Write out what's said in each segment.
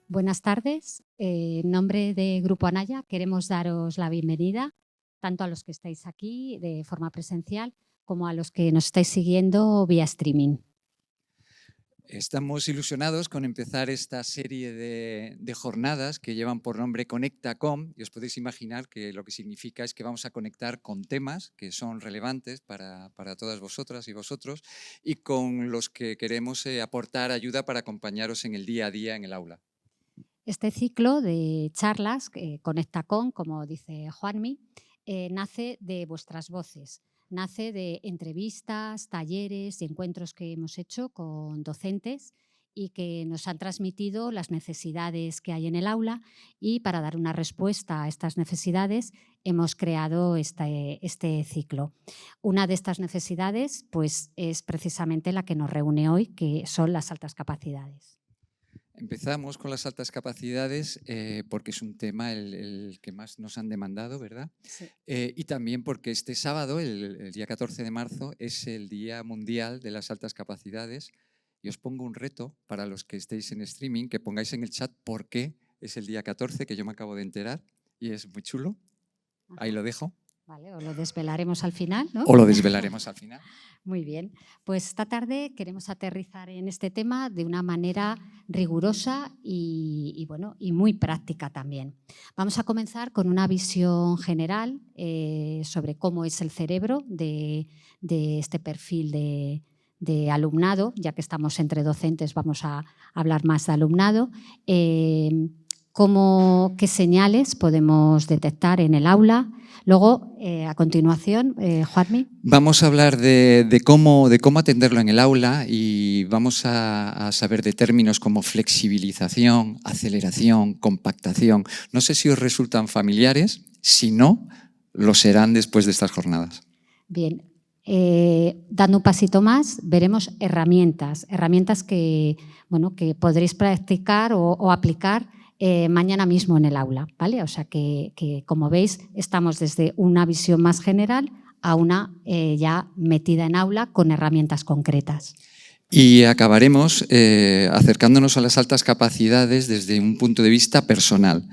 Buenas tardes. En nombre de Grupo Anaya queremos daros la bienvenida tanto a los que estáis aquí de forma presencial como a los que nos estáis siguiendo vía streaming. Estamos ilusionados con empezar esta serie de jornadas que llevan por nombre Conectacom, y os podéis imaginar que lo que significa es que vamos a conectar con temas que son relevantes para todas vosotras y vosotros y con los que queremos aportar ayuda para acompañaros en el día a día en el aula. Este ciclo de charlas, Conectacom, como dice Juanmi, nace de vuestras voces. Nace de entrevistas, talleres y encuentros que hemos hecho con docentes y que nos han transmitido las necesidades que hay en el aula, y para dar una respuesta a estas necesidades hemos creado este ciclo. Una de estas necesidades pues, es precisamente la que nos reúne hoy, que son las altas capacidades. Empezamos con las altas capacidades porque es un tema el que más nos han demandado, ¿verdad? Sí. Y también porque este sábado, el día 14 de marzo, es el Día Mundial de las Altas Capacidades. Y os pongo un reto para los que estéis en streaming, que pongáis en el chat por qué es el día 14, que yo me acabo de enterar y es muy chulo. Ajá. Ahí lo dejo. Vale, o lo desvelaremos al final, ¿no? O lo desvelaremos al final. Muy bien. Pues esta tarde queremos aterrizar en este tema de una manera rigurosa y muy práctica también. Vamos a comenzar con una visión general sobre cómo es el cerebro de este perfil de alumnado. Ya que estamos entre docentes, vamos a hablar más de alumnado. ¿Qué señales podemos detectar en el aula? Luego, a continuación, Juanmi. Vamos a hablar de cómo atenderlo en el aula y vamos a saber de términos como flexibilización, aceleración, compactación. No sé si os resultan familiares, si no, lo serán después de estas jornadas. Bien, dando un pasito más, veremos herramientas que podréis practicar o aplicar mañana mismo en el aula, ¿vale? O sea que, como veis, estamos desde una visión más general a una ya metida en aula con herramientas concretas. Y acabaremos acercándonos a las altas capacidades desde un punto de vista personal,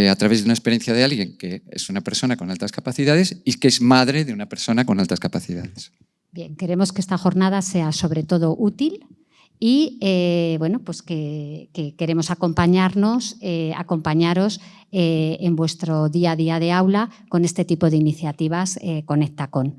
a través de una experiencia de alguien que es una persona con altas capacidades y que es madre de una persona con altas capacidades. Bien, queremos que esta jornada sea sobre todo útil y pues que queremos acompañaros en vuestro día a día de aula con este tipo de iniciativas Conectacom.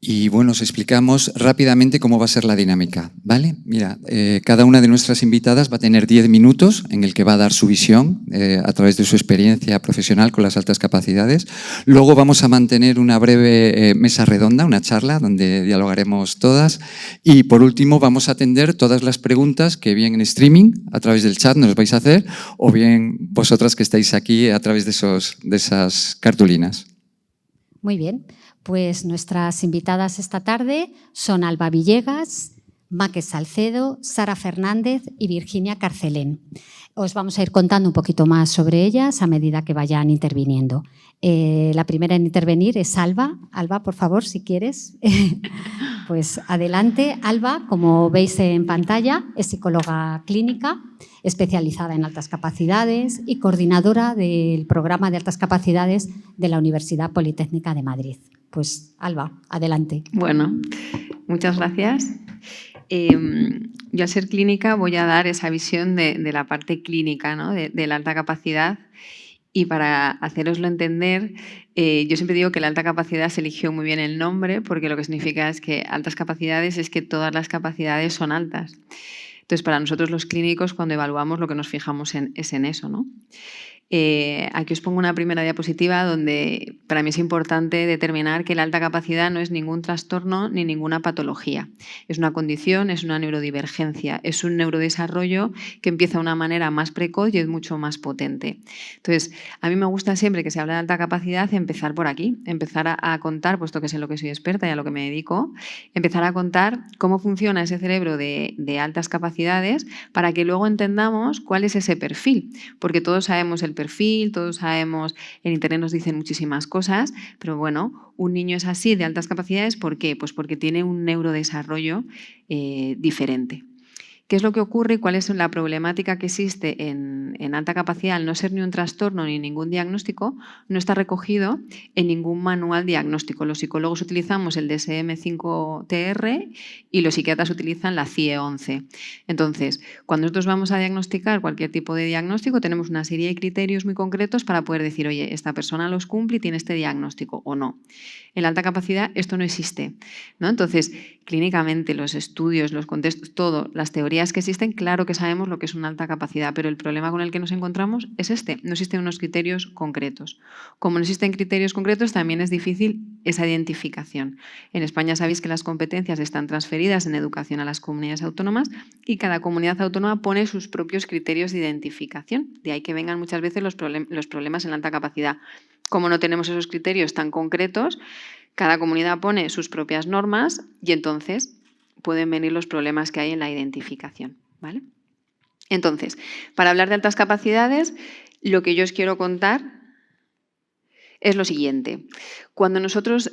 Y bueno, os explicamos rápidamente cómo va a ser la dinámica, ¿vale? Mira, cada una de nuestras invitadas va a tener 10 minutos en el que va a dar su visión a través de su experiencia profesional con las altas capacidades. Luego vamos a mantener una breve mesa redonda, una charla donde dialogaremos todas. Y por último vamos a atender todas las preguntas que bien en streaming, a través del chat, nos vais a hacer, o bien vosotras que estáis aquí a través de esas cartulinas. Muy bien. Pues nuestras invitadas esta tarde son Alba Villegas, Maque Salcedo, Sara Fernández y Virginia Carcelén. Os vamos a ir contando un poquito más sobre ellas a medida que vayan interviniendo. La primera en intervenir es Alba. Alba, por favor, si quieres. Pues adelante. Alba, como veis en pantalla, es psicóloga clínica, especializada en altas capacidades y coordinadora del programa de altas capacidades de la Universidad Politécnica de Madrid. Pues Alba, adelante. Bueno, muchas gracias. Yo al ser clínica voy a dar esa visión de la parte clínica, ¿no? de la alta capacidad. Y para haceroslo entender, yo siempre digo que la alta capacidad se eligió muy bien el nombre porque lo que significa es que altas capacidades es que todas las capacidades son altas. Entonces, para nosotros los clínicos, cuando evaluamos, lo que nos fijamos es en eso, ¿no? Aquí os pongo una primera diapositiva donde para mí es importante determinar que la alta capacidad no es ningún trastorno ni ninguna patología. Es una condición, es una neurodivergencia, es un neurodesarrollo que empieza de una manera más precoz y es mucho más potente. Entonces, a mí me gusta siempre que se habla de alta capacidad empezar por aquí, empezar a contar, puesto que es en lo que soy experta y a lo que me dedico, empezar a contar cómo funciona ese cerebro de altas capacidades para que luego entendamos cuál es ese perfil, porque todos sabemos el perfil, todos sabemos, en internet nos dicen muchísimas cosas, pero bueno, un niño es así de altas capacidades, ¿por qué? Pues porque tiene un neurodesarrollo diferente. ¿Qué es lo que ocurre y cuál es la problemática que existe en alta capacidad? Al no ser ni un trastorno ni ningún diagnóstico, no está recogido en ningún manual diagnóstico. Los psicólogos utilizamos el DSM-5-TR y los psiquiatras utilizan la CIE-11. Entonces, cuando nosotros vamos a diagnosticar cualquier tipo de diagnóstico, tenemos una serie de criterios muy concretos para poder decir, oye, esta persona los cumple y tiene este diagnóstico o no. En la alta capacidad esto no existe, ¿no? Entonces, clínicamente, los estudios, los contextos, todo, las teorías que existen, claro que sabemos lo que es una alta capacidad, pero el problema con el que nos encontramos es este, no existen unos criterios concretos. Como no existen criterios concretos, también es difícil esa identificación. En España sabéis que las competencias están transferidas en educación a las comunidades autónomas y cada comunidad autónoma pone sus propios criterios de identificación. De ahí que vengan muchas veces los problemas en la alta capacidad. Como no tenemos esos criterios tan concretos, cada comunidad pone sus propias normas y entonces pueden venir los problemas que hay en la identificación, ¿vale? Entonces, para hablar de altas capacidades, lo que yo os quiero contar es lo siguiente. Cuando nosotros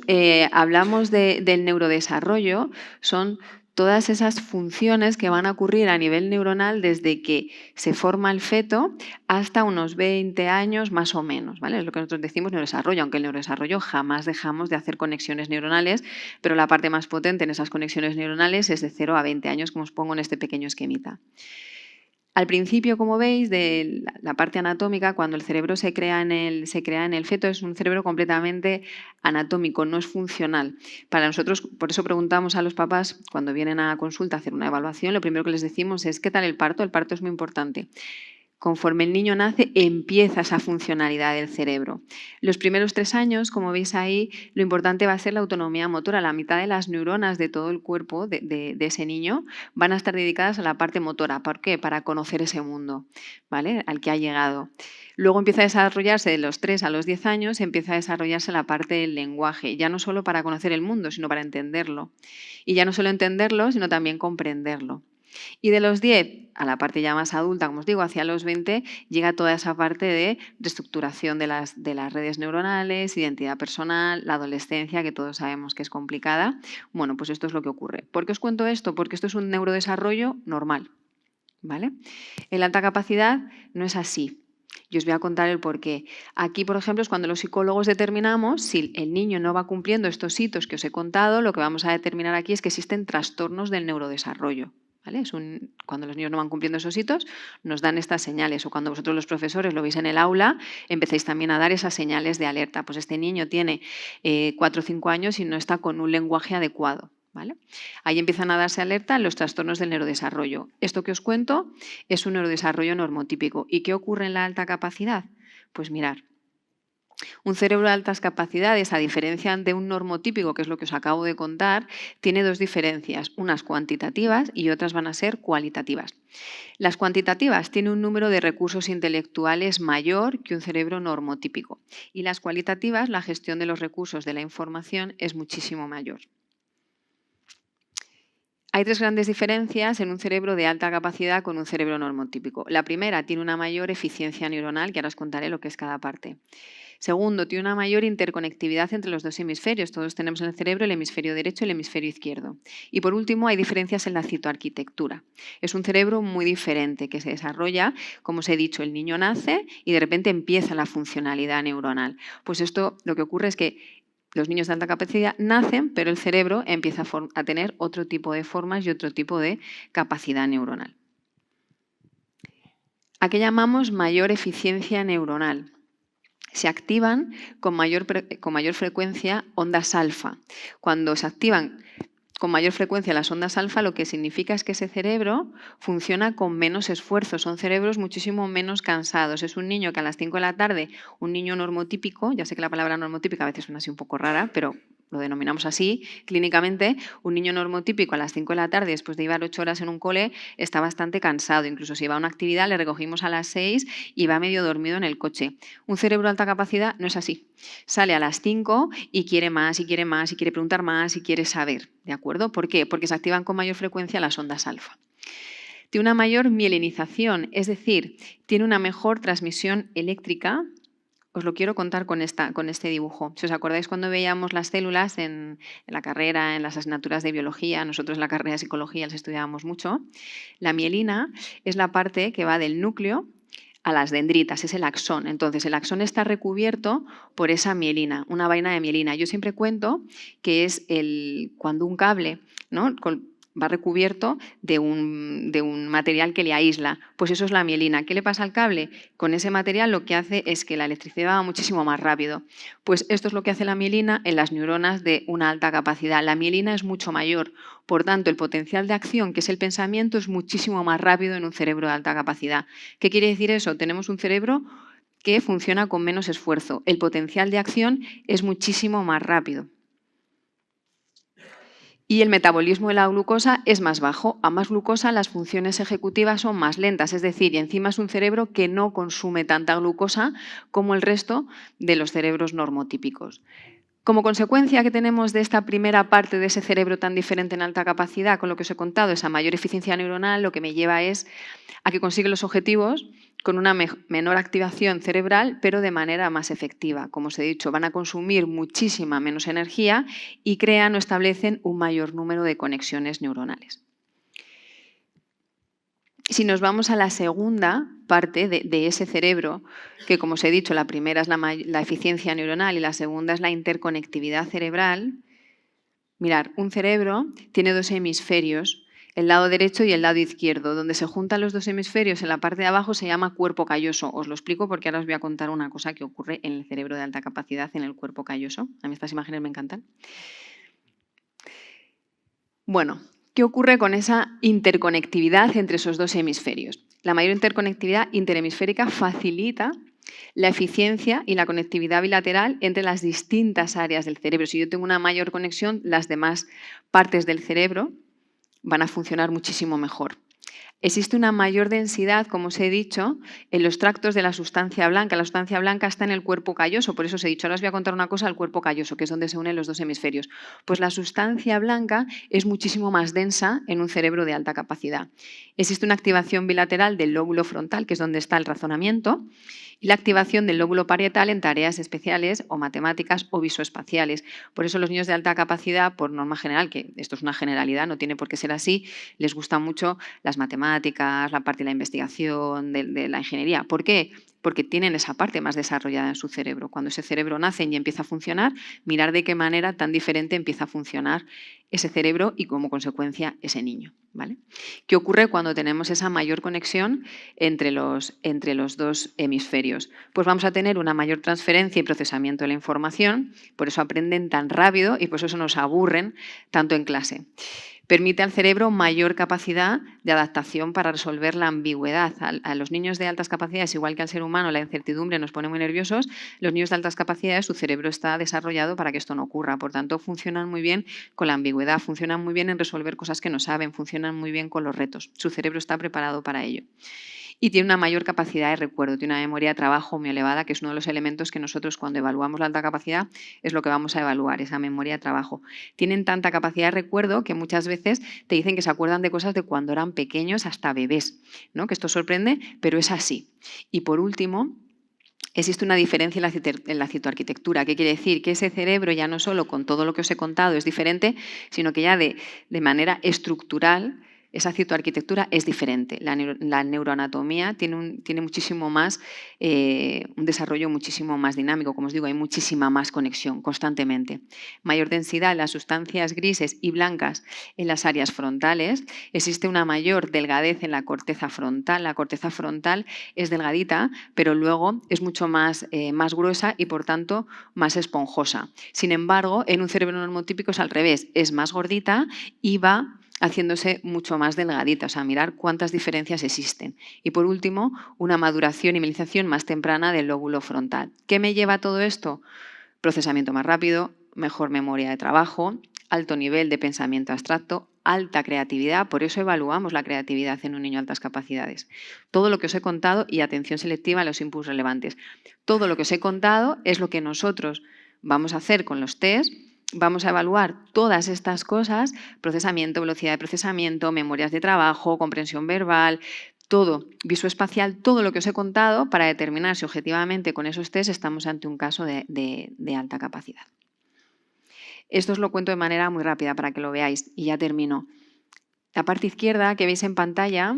hablamos del neurodesarrollo, son todas esas funciones que van a ocurrir a nivel neuronal desde que se forma el feto hasta unos 20 años más o menos, ¿vale? Es lo que nosotros decimos neurodesarrollo, aunque el neurodesarrollo jamás dejamos de hacer conexiones neuronales, pero la parte más potente en esas conexiones neuronales es de 0 a 20 años, como os pongo en este pequeño esquemita. Al principio, como veis, de la parte anatómica, cuando el cerebro se crea en el feto, es un cerebro completamente anatómico, no es funcional. Para nosotros, por eso preguntamos a los papás, cuando vienen a consulta a hacer una evaluación, lo primero que les decimos es ¿qué tal el parto? El parto es muy importante. Conforme el niño nace, empieza esa funcionalidad del cerebro. Los primeros 3 años, como veis ahí, lo importante va a ser la autonomía motora. La mitad de las neuronas de todo el cuerpo de ese niño van a estar dedicadas a la parte motora. ¿Por qué? Para conocer ese mundo, ¿vale? Al que ha llegado. Luego empieza a desarrollarse de los 3 a los 10 años, empieza a desarrollarse la parte del lenguaje, ya no solo para conocer el mundo, sino para entenderlo. Y ya no solo entenderlo, sino también comprenderlo. Y de los 10 a la parte ya más adulta, como os digo, hacia los 20, llega toda esa parte de reestructuración de las redes neuronales, identidad personal, la adolescencia, que todos sabemos que es complicada. Bueno, pues esto es lo que ocurre. ¿Por qué os cuento esto? Porque esto es un neurodesarrollo normal, ¿vale? En la alta capacidad no es así. Y os voy a contar el porqué. Aquí, por ejemplo, es cuando los psicólogos determinamos si el niño no va cumpliendo estos hitos que os he contado, lo que vamos a determinar aquí es que existen trastornos del neurodesarrollo. ¿Vale? Cuando los niños no van cumpliendo esos hitos, nos dan estas señales. O cuando vosotros los profesores lo veis en el aula, empecéis también a dar esas señales de alerta. Pues este niño tiene 4 o 5 años y no está con un lenguaje adecuado. ¿Vale? Ahí empiezan a darse alerta los trastornos del neurodesarrollo. Esto que os cuento es un neurodesarrollo normotípico. ¿Y qué ocurre en la alta capacidad? Pues mirad. Un cerebro de altas capacidades, a diferencia de un normotípico, que es lo que os acabo de contar, tiene 2 diferencias, unas cuantitativas y otras van a ser cualitativas. Las cuantitativas tienen un número de recursos intelectuales mayor que un cerebro normotípico y las cualitativas, la gestión de los recursos de la información es muchísimo mayor. Hay 3 grandes diferencias en un cerebro de alta capacidad con un cerebro normotípico. La primera, tiene una mayor eficiencia neuronal, que ahora os contaré lo que es cada parte. Segundo, tiene una mayor interconectividad entre los 2 hemisferios. Todos tenemos en el cerebro el hemisferio derecho y el hemisferio izquierdo. Y por último, hay diferencias en la citoarquitectura. Es un cerebro muy diferente que se desarrolla, como os he dicho, el niño nace y de repente empieza la funcionalidad neuronal. Pues esto lo que ocurre es que los niños de alta capacidad nacen, pero el cerebro empieza a tener otro tipo de formas y otro tipo de capacidad neuronal. ¿A qué llamamos mayor eficiencia neuronal? Se activan con mayor frecuencia ondas alfa. Cuando se activan con mayor frecuencia las ondas alfa, lo que significa es que ese cerebro funciona con menos esfuerzo. Son cerebros muchísimo menos cansados. Es un niño que a las 5 de la tarde, un niño normotípico, ya sé que la palabra normotípica a veces suena así un poco rara, pero lo denominamos así clínicamente, un niño normotípico a las 5 de la tarde, después de llevar 8 horas en un cole, está bastante cansado. Incluso si va a una actividad, le recogimos a las 6 y va medio dormido en el coche. Un cerebro de alta capacidad no es así. Sale a las 5 y quiere más, y quiere más, y quiere preguntar más, y quiere saber. ¿De acuerdo? ¿Por qué? Porque se activan con mayor frecuencia las ondas alfa. Tiene una mayor mielinización, es decir, tiene una mejor transmisión eléctrica. os lo quiero contar con este dibujo. Si os acordáis cuando veíamos las células en la carrera, en las asignaturas de biología, nosotros en la carrera de psicología las estudiábamos mucho, la mielina es la parte que va del núcleo a las dendritas, es el axón. Entonces, el axón está recubierto por esa mielina, una vaina de mielina. Yo siempre cuento que es cuando un cable, ¿no?, va recubierto de un material que le aísla. Pues eso es la mielina. ¿Qué le pasa al cable? Con ese material lo que hace es que la electricidad va muchísimo más rápido. Pues esto es lo que hace la mielina en las neuronas de una alta capacidad. La mielina es mucho mayor. Por tanto, el potencial de acción, que es el pensamiento, es muchísimo más rápido en un cerebro de alta capacidad. ¿Qué quiere decir eso? Tenemos un cerebro que funciona con menos esfuerzo. El potencial de acción es muchísimo más rápido. Y el metabolismo de la glucosa es más bajo. A más glucosa las funciones ejecutivas son más lentas, es decir, y encima es un cerebro que no consume tanta glucosa como el resto de los cerebros normotípicos. Como consecuencia que tenemos de esta primera parte de ese cerebro tan diferente en alta capacidad, con lo que os he contado, esa mayor eficiencia neuronal, lo que me lleva es a que consigue los objetivos con una menor activación cerebral, pero de manera más efectiva. Como os he dicho, van a consumir muchísima menos energía y crean o establecen un mayor número de conexiones neuronales. Si nos vamos a la segunda parte de ese cerebro, que como os he dicho, la primera es la eficiencia neuronal y la segunda es la interconectividad cerebral, mirad, un cerebro tiene dos hemisferios, el lado derecho y el lado izquierdo. Donde se juntan los dos hemisferios en la parte de abajo se llama cuerpo calloso. Os lo explico porque ahora os voy a contar una cosa que ocurre en el cerebro de alta capacidad, en el cuerpo calloso. A mí estas imágenes me encantan. Bueno, ¿qué ocurre con esa interconectividad entre esos dos hemisferios? La mayor interconectividad interhemisférica facilita la eficiencia y la conectividad bilateral entre las distintas áreas del cerebro. Si yo tengo una mayor conexión, las demás partes del cerebro van a funcionar muchísimo mejor. Existe una mayor densidad, como os he dicho, en los tractos de la sustancia blanca. La sustancia blanca está en el cuerpo calloso, por eso os he dicho, ahora os voy a contar una cosa del cuerpo calloso, que es donde se unen los dos hemisferios. Pues la sustancia blanca es muchísimo más densa en un cerebro de alta capacidad. Existe una activación bilateral del lóbulo frontal, que es donde está el razonamiento, y la activación del lóbulo parietal en tareas especiales o matemáticas o visoespaciales. Por eso los niños de alta capacidad, por norma general, que esto es una generalidad, no tiene por qué ser así, les gustan mucho las matemáticas, la parte de la investigación, de la ingeniería. ¿Por qué? Porque tienen esa parte más desarrollada en su cerebro. Cuando ese cerebro nace y empieza a funcionar, mirar de qué manera tan diferente empieza a funcionar ese cerebro y como consecuencia ese niño, ¿vale? ¿Qué ocurre cuando tenemos esa mayor conexión entre los dos hemisferios? Pues vamos a tener una mayor transferencia y procesamiento de la información, por eso aprenden tan rápido y por eso nos aburren tanto en clase. Permite al cerebro mayor capacidad de adaptación para resolver la ambigüedad. A los niños de altas capacidades, igual que al ser humano, la incertidumbre nos pone muy nerviosos, los niños de altas capacidades, su cerebro está desarrollado para que esto no ocurra. Por tanto, funcionan muy bien con la ambigüedad, funcionan muy bien en resolver cosas que no saben, funcionan muy bien con los retos. Su cerebro está preparado para ello. Y tiene una mayor capacidad de recuerdo, tiene una memoria de trabajo muy elevada, que es uno de los elementos que nosotros cuando evaluamos la alta capacidad es lo que vamos a evaluar, esa memoria de trabajo. Tienen tanta capacidad de recuerdo que muchas veces te dicen que se acuerdan de cosas de cuando eran pequeños hasta bebés, ¿no? Que esto sorprende, pero es así. Y por último, existe una diferencia en la citoarquitectura. ¿Qué quiere decir? Que ese cerebro ya no solo con todo lo que os he contado es diferente, sino que ya de manera estructural esa citoarquitectura es diferente. La neuroanatomía tiene muchísimo más, un desarrollo muchísimo más dinámico. Como os digo, hay muchísima más conexión constantemente. Mayor densidad en las sustancias grises y blancas en las áreas frontales. Existe una mayor delgadez en la corteza frontal. La corteza frontal es delgadita, pero luego es mucho más gruesa y, por tanto, más esponjosa. Sin embargo, en un cerebro normotípico es al revés. Es más gordita y va haciéndose mucho más delgadita, o sea, mirar cuántas diferencias existen. Y por último, una maduración y mielización más temprana del lóbulo frontal. ¿Qué me lleva a todo esto? Procesamiento más rápido, mejor memoria de trabajo, alto nivel de pensamiento abstracto, alta creatividad, por eso evaluamos la creatividad en un niño de altas capacidades. Todo lo que os he contado y atención selectiva a los inputs relevantes. Todo lo que os he contado es lo que nosotros vamos a hacer con los test. Vamos a evaluar todas estas cosas, procesamiento, velocidad de procesamiento, memorias de trabajo, comprensión verbal, todo, visoespacial, todo lo que os he contado para determinar si objetivamente con esos test estamos ante un caso de alta capacidad. Esto os lo cuento de manera muy rápida para que lo veáis y ya termino. La parte izquierda que veis en pantalla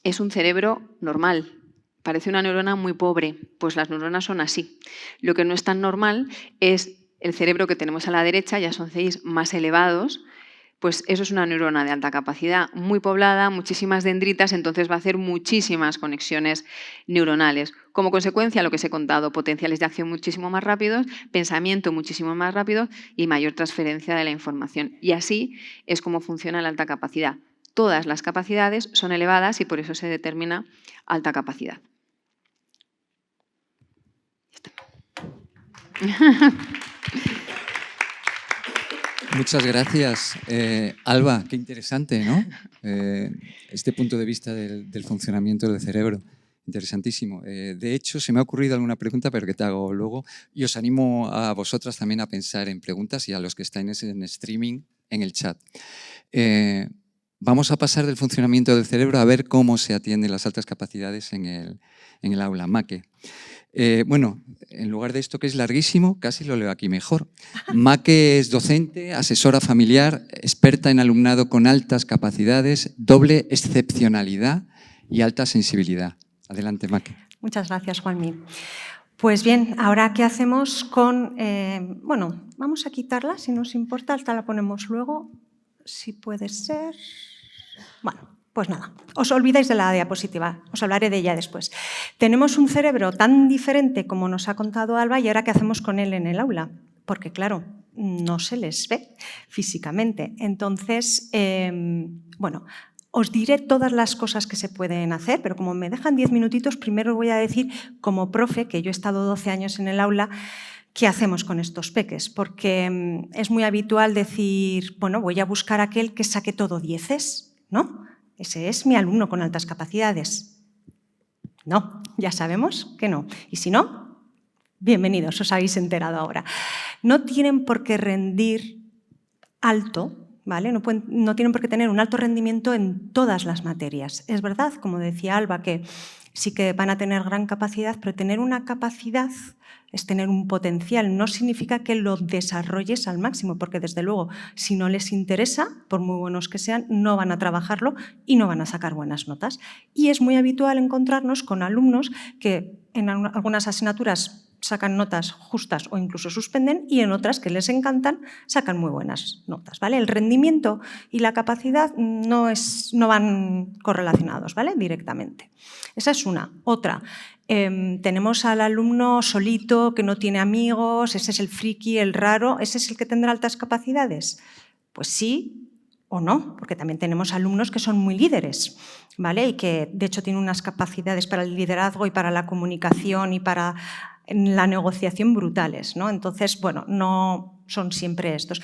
es un cerebro normal. Parece una neurona muy pobre, pues las neuronas son así. Lo que no es tan normal es el cerebro que tenemos a la derecha, ya son CIs más elevados, pues eso es una neurona de alta capacidad, muy poblada, muchísimas dendritas, entonces va a hacer muchísimas conexiones neuronales. Como consecuencia, lo que os he contado, potenciales de acción muchísimo más rápidos, pensamiento muchísimo más rápido y mayor transferencia de la información. Y así es como funciona la alta capacidad. Todas las capacidades son elevadas y por eso se determina alta capacidad. Muchas gracias, Alba. Qué interesante, ¿no? Este punto de vista del funcionamiento del cerebro. Interesantísimo. De hecho, se me ha ocurrido alguna pregunta, pero que te hago luego. Y os animo a vosotras también a pensar en preguntas y a los que estáis en streaming en el chat. Vamos a pasar del funcionamiento del cerebro a ver cómo se atienden las altas capacidades en el aula. Maque. Bueno, en lugar de esto que es larguísimo, casi lo leo aquí mejor. Maque es docente, asesora familiar, experta en alumnado con altas capacidades, doble excepcionalidad y alta sensibilidad. Adelante, Maque. Muchas gracias, Juanmi. Pues bien, ahora ¿qué hacemos con...? Bueno, vamos a quitarla, si nos importa, hasta la ponemos luego, si puede ser... Bueno, pues nada, os olvidáis de la diapositiva, os hablaré de ella después. Tenemos un cerebro tan diferente como nos ha contado Alba y ahora ¿qué hacemos con él en el aula? Porque claro, no se les ve físicamente. Entonces, bueno, os diré todas las cosas que se pueden hacer, pero como me dejan 10 minutitos, primero os voy a decir como profe, que yo he estado 12 años en el aula, ¿qué hacemos con estos peques? Porque es muy habitual decir, bueno, voy a buscar a aquel que saque todo 10, ¿no? Ese es mi alumno con altas capacidades. No, ya sabemos que no. Y si no, bienvenidos, os habéis enterado ahora. No tienen por qué rendir alto, ¿vale? No tienen por qué tener un alto rendimiento en todas las materias. Es verdad, como decía Alba, que sí que van a tener gran capacidad, pero tener una capacidad es tener un potencial. No significa que lo desarrolles al máximo, porque desde luego, si no les interesa, por muy buenos que sean, no van a trabajarlo y no van a sacar buenas notas. Y es muy habitual encontrarnos con alumnos que en algunas asignaturas sacan notas justas o incluso suspenden y en otras que les encantan sacan muy buenas notas, ¿vale? El rendimiento y la capacidad no van correlacionados, ¿vale? Directamente. Esa es una. Otra, tenemos al alumno solito que no tiene amigos, ese es el friki, el raro, ¿ese es el que tendrá altas capacidades? Pues sí o no, porque también tenemos alumnos que son muy líderes, ¿vale? Y que de hecho tienen unas capacidades para el liderazgo y para la comunicación y para la negociación brutales, ¿no? Entonces, bueno, no son siempre estos.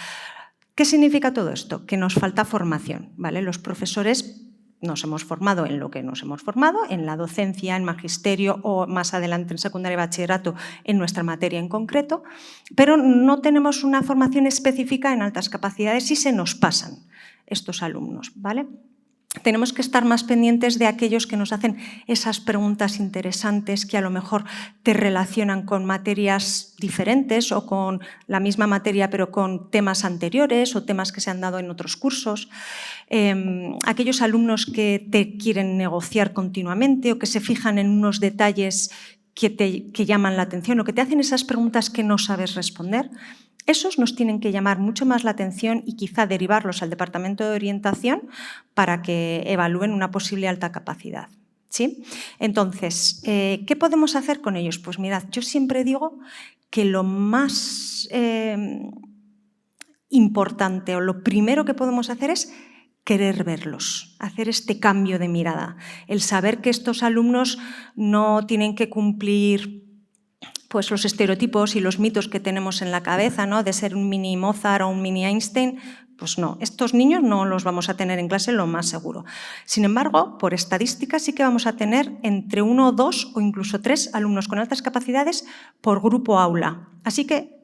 ¿Qué significa todo esto? Que nos falta formación, ¿vale? Los profesores nos hemos formado en lo que nos hemos formado, en la docencia, en magisterio o más adelante en secundaria y bachillerato en nuestra materia en concreto, pero no tenemos una formación específica en altas capacidades y se nos pasan estos alumnos, ¿vale? Tenemos que estar más pendientes de aquellos que nos hacen esas preguntas interesantes que a lo mejor te relacionan con materias diferentes o con la misma materia pero con temas anteriores o temas que se han dado en otros cursos. Aquellos alumnos que te quieren negociar continuamente o que se fijan en unos detalles que llaman la atención o que te hacen esas preguntas que no sabes responder. Esos nos tienen que llamar mucho más la atención y quizá derivarlos al departamento de orientación para que evalúen una posible alta capacidad, ¿sí? Entonces, ¿qué podemos hacer con ellos? Pues mirad, yo siempre digo que lo más importante o lo primero que podemos hacer es querer verlos, hacer este cambio de mirada, el saber que estos alumnos no tienen que cumplir pues los estereotipos y los mitos que tenemos en la cabeza, ¿no? De ser un mini Mozart o un mini Einstein, pues no, estos niños no los vamos a tener en clase lo más seguro. Sin embargo, por estadística sí que vamos a tener entre 1, 2 o incluso 3 alumnos con altas capacidades por grupo aula. Así que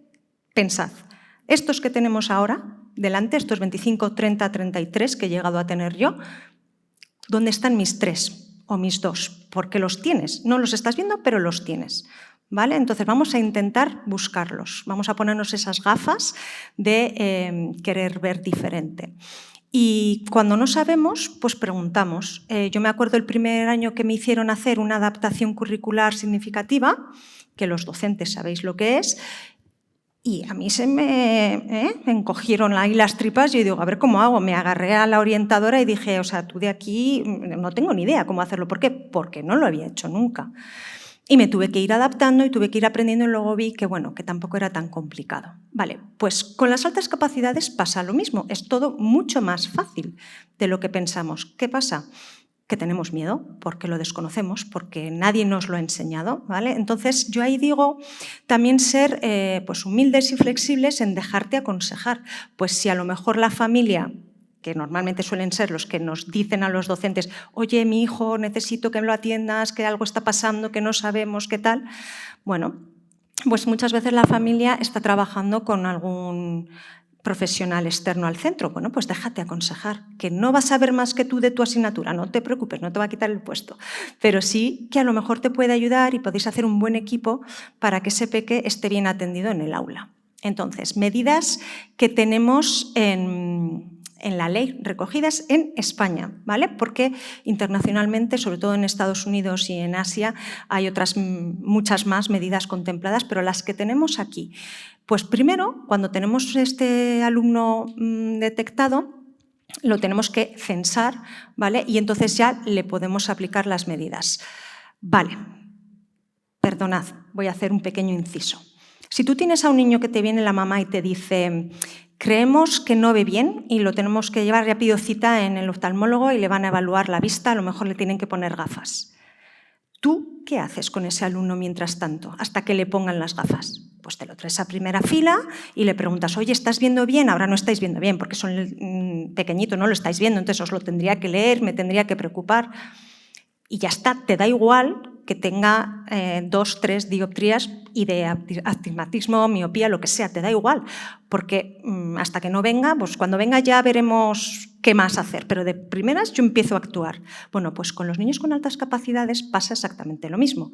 pensad, estos que tenemos ahora delante, estos 25, 30, 33 que he llegado a tener yo, ¿dónde están mis 3? o mis 2, porque los tienes. No los estás viendo, pero los tienes. ¿Vale? Entonces vamos a intentar buscarlos. Vamos a ponernos esas gafas de querer ver diferente. Y cuando no sabemos, pues preguntamos. Yo me acuerdo el primer año que me hicieron hacer una adaptación curricular significativa, que los docentes sabéis lo que es, y a mí se me encogieron ahí las tripas y yo digo, a ver cómo hago. Me agarré a la orientadora y dije, o sea, tú de aquí no tengo ni idea cómo hacerlo. ¿Por qué? Porque no lo había hecho nunca. Y me tuve que ir adaptando y tuve que ir aprendiendo y luego vi que, bueno, que tampoco era tan complicado. Vale, pues con las altas capacidades pasa lo mismo. Es todo mucho más fácil de lo que pensamos. ¿Qué pasa? Que tenemos miedo porque lo desconocemos, porque nadie nos lo ha enseñado, ¿vale? Entonces, yo ahí digo también ser pues humildes y flexibles en dejarte aconsejar. Pues si a lo mejor la familia, que normalmente suelen ser los que nos dicen a los docentes, oye, mi hijo, necesito que me lo atiendas, que algo está pasando, que no sabemos qué tal. Bueno, pues muchas veces la familia está trabajando con algún profesional externo al centro. Bueno, pues déjate aconsejar, que no va a saber más que tú de tu asignatura, no te preocupes, no te va a quitar el puesto, pero sí que a lo mejor te puede ayudar y podéis hacer un buen equipo para que ese peque esté bien atendido en el aula. Entonces, medidas que tenemos en la ley, recogidas en España, ¿vale? Porque internacionalmente, sobre todo en Estados Unidos y en Asia, hay otras muchas más medidas contempladas, pero las que tenemos aquí. Pues primero, cuando tenemos este alumno detectado, lo tenemos que censar, ¿vale? Y entonces ya le podemos aplicar las medidas. Vale, perdonad, voy a hacer un pequeño inciso. Si tú tienes a un niño que te viene la mamá y te dice, creemos que no ve bien y lo tenemos que llevar, ya pido cita en el oftalmólogo y le van a evaluar la vista, a lo mejor le tienen que poner gafas. ¿Tú qué haces con ese alumno mientras tanto, hasta que le pongan las gafas? Pues te lo traes a primera fila y le preguntas, oye, ¿estás viendo bien? Ahora no estáis viendo bien porque son pequeñitos, no lo estáis viendo, entonces os lo tendría que leer, me tendría que preocupar. Y ya está, te da igual que tenga 2, 3 dioptrías y de astigmatismo, miopía, lo que sea, te da igual, porque hasta que no venga, pues cuando venga ya veremos qué más hacer, pero de primeras yo empiezo a actuar. Bueno, pues con los niños con altas capacidades pasa exactamente lo mismo.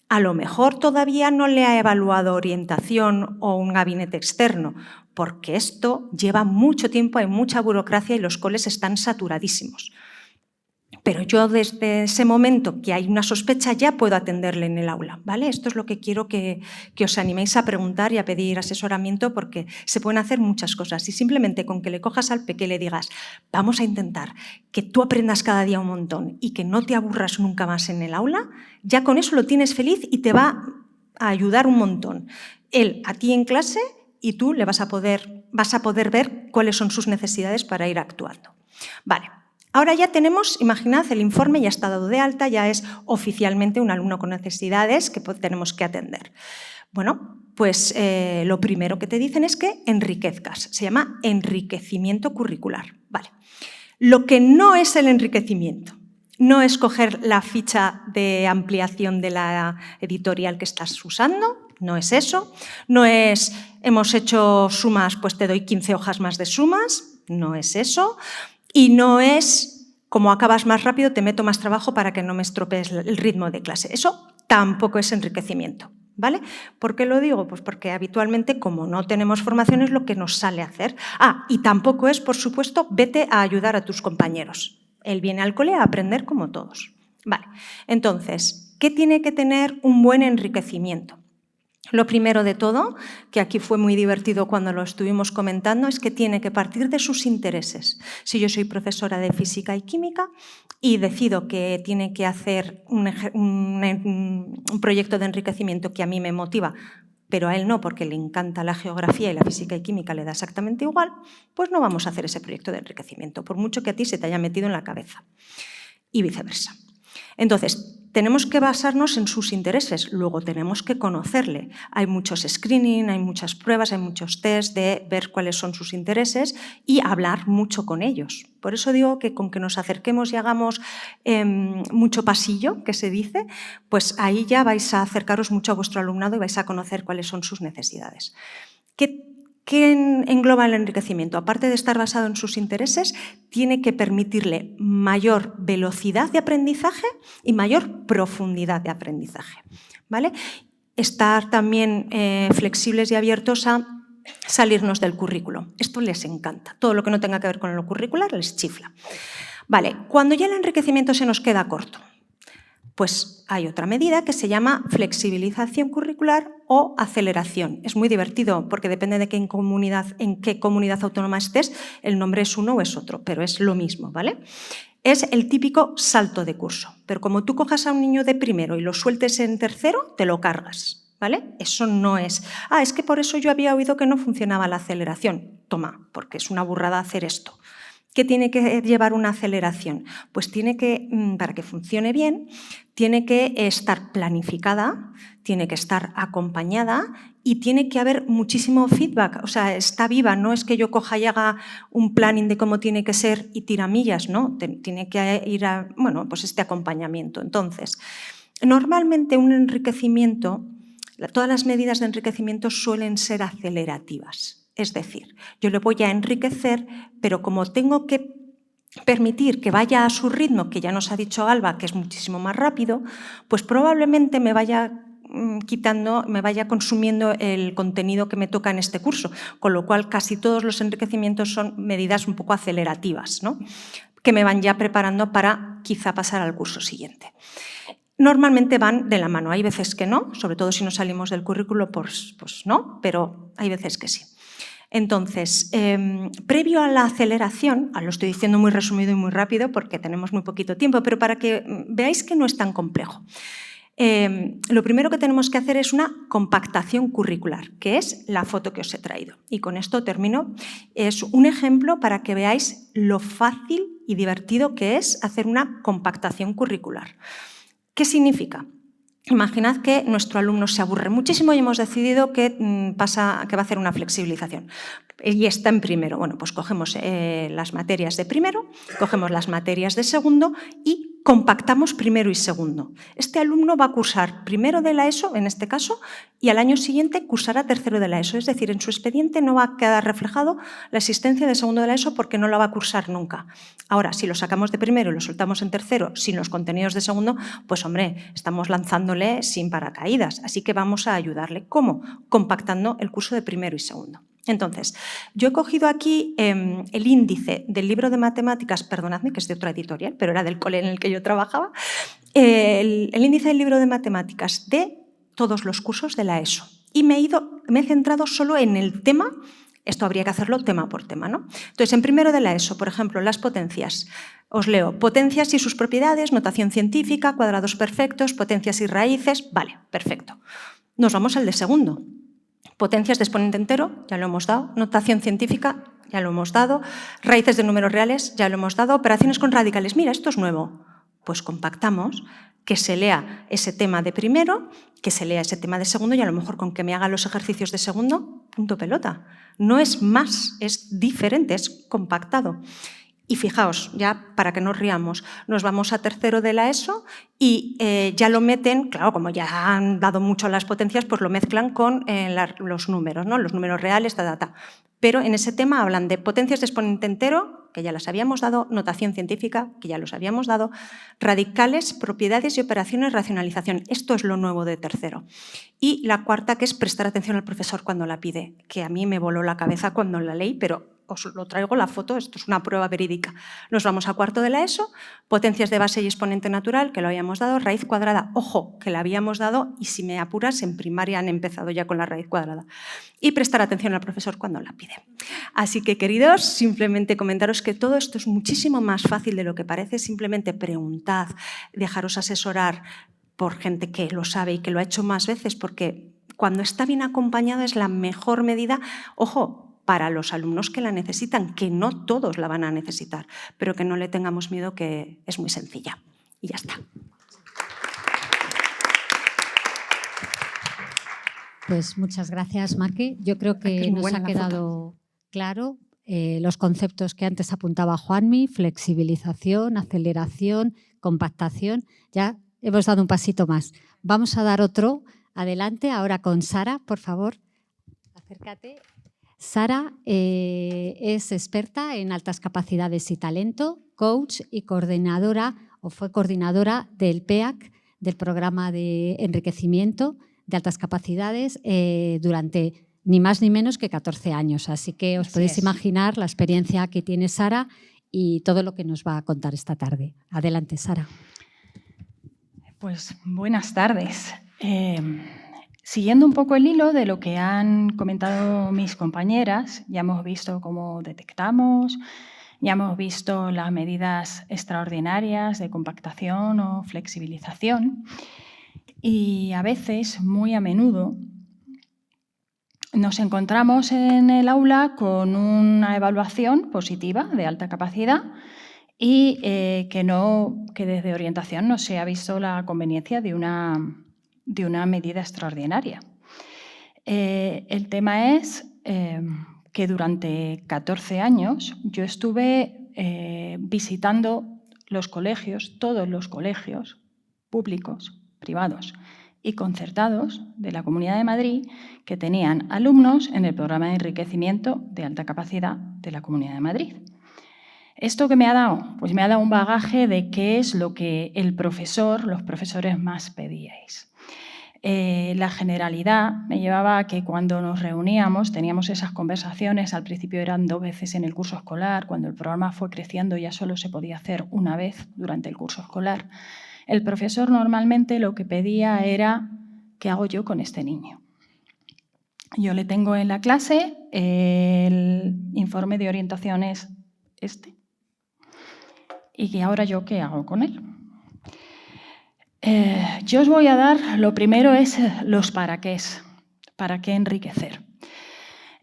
A lo mejor todavía no le ha evaluado orientación o un gabinete externo, porque esto lleva mucho tiempo, hay mucha burocracia y los coles están saturadísimos. Pero yo desde ese momento que hay una sospecha ya puedo atenderle en el aula, ¿vale? Esto es lo que quiero que os animéis a preguntar y a pedir asesoramiento porque se pueden hacer muchas cosas y simplemente con que le cojas al peque y le digas vamos a intentar que tú aprendas cada día un montón y que no te aburras nunca más en el aula, ya con eso lo tienes feliz y te va a ayudar un montón. Él a ti en clase y tú le vas a poder ver cuáles son sus necesidades para ir actuando. Vale. Ahora ya tenemos, imaginad, el informe ya está dado de alta, ya es oficialmente un alumno con necesidades que tenemos que atender. Bueno, pues lo primero que te dicen es que enriquezcas, se llama enriquecimiento curricular. Vale. Lo que no es el enriquecimiento, no es coger la ficha de ampliación de la editorial que estás usando, no es eso, no es hemos hecho sumas, pues te doy 15 hojas más de sumas, no es eso. Y no es, como acabas más rápido, te meto más trabajo para que no me estropees el ritmo de clase. Eso tampoco es enriquecimiento, ¿vale? ¿Por qué lo digo? Pues porque habitualmente, como no tenemos formación, es lo que nos sale a hacer. Y tampoco es, por supuesto, vete a ayudar a tus compañeros. Él viene al cole a aprender como todos. Vale, entonces, ¿qué tiene que tener un buen enriquecimiento? Lo primero de todo, que aquí fue muy divertido cuando lo estuvimos comentando, es que tiene que partir de sus intereses. Si yo soy profesora de física y química y decido que tiene que hacer un proyecto de enriquecimiento que a mí me motiva, pero a él no, porque le encanta la geografía y la física y química le da exactamente igual, pues no vamos a hacer ese proyecto de enriquecimiento, por mucho que a ti se te haya metido en la cabeza. Y viceversa. Entonces, tenemos que basarnos en sus intereses, luego tenemos que conocerle. Hay muchos screening, hay muchas pruebas, hay muchos test de ver cuáles son sus intereses y hablar mucho con ellos. Por eso digo que con que nos acerquemos y hagamos mucho pasillo, que se dice, pues ahí ya vais a acercaros mucho a vuestro alumnado y vais a conocer cuáles son sus necesidades. ¿Qué ¿Qué engloba el enriquecimiento? Aparte de estar basado en sus intereses, tiene que permitirle mayor velocidad de aprendizaje y mayor profundidad de aprendizaje, ¿vale? Estar también flexibles y abiertos a salirnos del currículo. Esto les encanta. Todo lo que no tenga que ver con lo curricular les chifla. Vale, cuando ya el enriquecimiento se nos queda corto, pues hay otra medida que se llama flexibilización curricular o aceleración. Es muy divertido porque depende de en qué comunidad autónoma estés, el nombre es uno o es otro, pero es lo mismo, ¿vale? Es el típico salto de curso, pero como tú cojas a un niño de primero y lo sueltes en tercero, te lo cargas, ¿vale? Eso no es, es que por eso yo había oído que no funcionaba la aceleración. Toma, porque es una burrada hacer esto. ¿Qué tiene que llevar una aceleración? Pues tiene que, para que funcione bien, tiene que estar planificada, tiene que estar acompañada y tiene que haber muchísimo feedback. O sea, está viva, no es que yo coja y haga un planning de cómo tiene que ser y tiramillas, ¿no? Tiene que ir a, pues este acompañamiento. Entonces, normalmente un enriquecimiento, todas las medidas de enriquecimiento suelen ser acelerativas. Es decir, yo le voy a enriquecer, pero como tengo que permitir que vaya a su ritmo, que ya nos ha dicho Alba, que es muchísimo más rápido, pues probablemente me vaya consumiendo el contenido que me toca en este curso, con lo cual casi todos los enriquecimientos son medidas un poco acelerativas, ¿no? Que me van ya preparando para quizá pasar al curso siguiente. Normalmente van de la mano, hay veces que no, sobre todo si no salimos del currículo, pues no, pero hay veces que sí. Entonces, previo a la aceleración, lo estoy diciendo muy resumido y muy rápido porque tenemos muy poquito tiempo, pero para que veáis que no es tan complejo. Lo primero que tenemos que hacer es una compactación curricular, que es la foto que os he traído. Y con esto termino. Es un ejemplo para que veáis lo fácil y divertido que es hacer una compactación curricular. ¿Qué significa? Imaginad que nuestro alumno se aburre muchísimo y hemos decidido que va a hacer una flexibilización. Y está en primero. Bueno, pues cogemos las materias de primero, cogemos las materias de segundo y compactamos primero y segundo. Este alumno va a cursar primero de la ESO, en este caso, y al año siguiente cursará tercero de la ESO. Es decir, en su expediente no va a quedar reflejado la existencia de segundo de la ESO porque no la va a cursar nunca. Ahora, si lo sacamos de primero y lo soltamos en tercero sin los contenidos de segundo, pues hombre, estamos lanzándole sin paracaídas. Así que vamos a ayudarle. ¿Cómo? Compactando el curso de primero y segundo. Entonces, yo he cogido aquí el índice del libro de matemáticas, perdonadme que es de otra editorial, pero era del cole en el que yo trabajaba, el índice del libro de matemáticas de todos los cursos de la ESO. Y me he centrado solo en el tema, esto habría que hacerlo tema por tema, ¿no? Entonces, en primero de la ESO, por ejemplo, las potencias. Os leo, potencias y sus propiedades, notación científica, cuadrados perfectos, potencias y raíces. Vale, perfecto. Nos vamos al de segundo. Potencias de exponente entero, ya lo hemos dado. Notación científica, ya lo hemos dado. Raíces de números reales, ya lo hemos dado. Operaciones con radicales, mira, esto es nuevo. Pues compactamos, que se lea ese tema de primero, que se lea ese tema de segundo y a lo mejor con que me haga los ejercicios de segundo, punto pelota. No es más, es diferente, es compactado. Y fijaos, ya para que nos riamos, nos vamos a tercero de la ESO y ya lo meten, claro, como ya han dado mucho a las potencias, pues lo mezclan con los números, ¿no? Los números reales, Pero en ese tema hablan de potencias de exponente entero, que ya las habíamos dado, notación científica, que ya los habíamos dado, radicales, propiedades y operaciones, racionalización. Esto es lo nuevo de tercero. Y la cuarta, que es prestar atención al profesor cuando la pide, que a mí me voló la cabeza cuando la leí, pero os lo traigo la foto, esto es una prueba verídica. Nos vamos a cuarto de la ESO, potencias de base y exponente natural, que lo habíamos dado, raíz cuadrada, ojo, que la habíamos dado y si me apuras, en primaria han empezado ya con la raíz cuadrada. Y prestar atención al profesor cuando la pide. Así que, queridos, simplemente comentaros que todo esto es muchísimo más fácil de lo que parece, simplemente preguntad, dejaros asesorar por gente que lo sabe y que lo ha hecho más veces, porque cuando está bien acompañado es la mejor medida, ojo, para los alumnos que la necesitan, que no todos la van a necesitar, pero que no le tengamos miedo, que es muy sencilla. Y ya está. Pues muchas gracias, Maque. Yo creo que nos ha quedado claro los conceptos que antes apuntaba Juanmi, flexibilización, aceleración, compactación. Ya hemos dado un pasito más. Vamos a dar otro. Adelante, ahora con Sara, por favor. Acércate. Sara es experta en altas capacidades y talento, coach y coordinadora o fue coordinadora del PEAC, del programa de enriquecimiento de altas capacidades durante ni más ni menos que 14 años. Así que os podéis imaginar la experiencia que tiene Sara y todo lo que nos va a contar esta tarde. Adelante, Sara. Pues buenas tardes. Siguiendo un poco el hilo de lo que han comentado mis compañeras, ya hemos visto cómo detectamos, ya hemos visto las medidas extraordinarias de compactación o flexibilización y a veces, muy a menudo, nos encontramos en el aula con una evaluación positiva de alta capacidad y que desde orientación no se ha visto la conveniencia de una medida extraordinaria. El tema es que durante 14 años yo estuve visitando los colegios, todos los colegios públicos, privados y concertados de la Comunidad de Madrid que tenían alumnos en el programa de enriquecimiento de alta capacidad de la Comunidad de Madrid. ¿Esto qué me ha dado? Pues me ha dado un bagaje de qué es lo que los profesores más pedíais. La generalidad me llevaba a que cuando nos reuníamos teníamos esas conversaciones, al principio eran 2 veces en el curso escolar, cuando el programa fue creciendo ya solo se podía hacer una vez durante el curso escolar. El profesor normalmente lo que pedía era ¿qué hago yo con este niño? Yo le tengo en la clase el informe de orientaciones y que ahora yo qué hago con él. Yo os voy a dar, lo primero es los para qué enriquecer.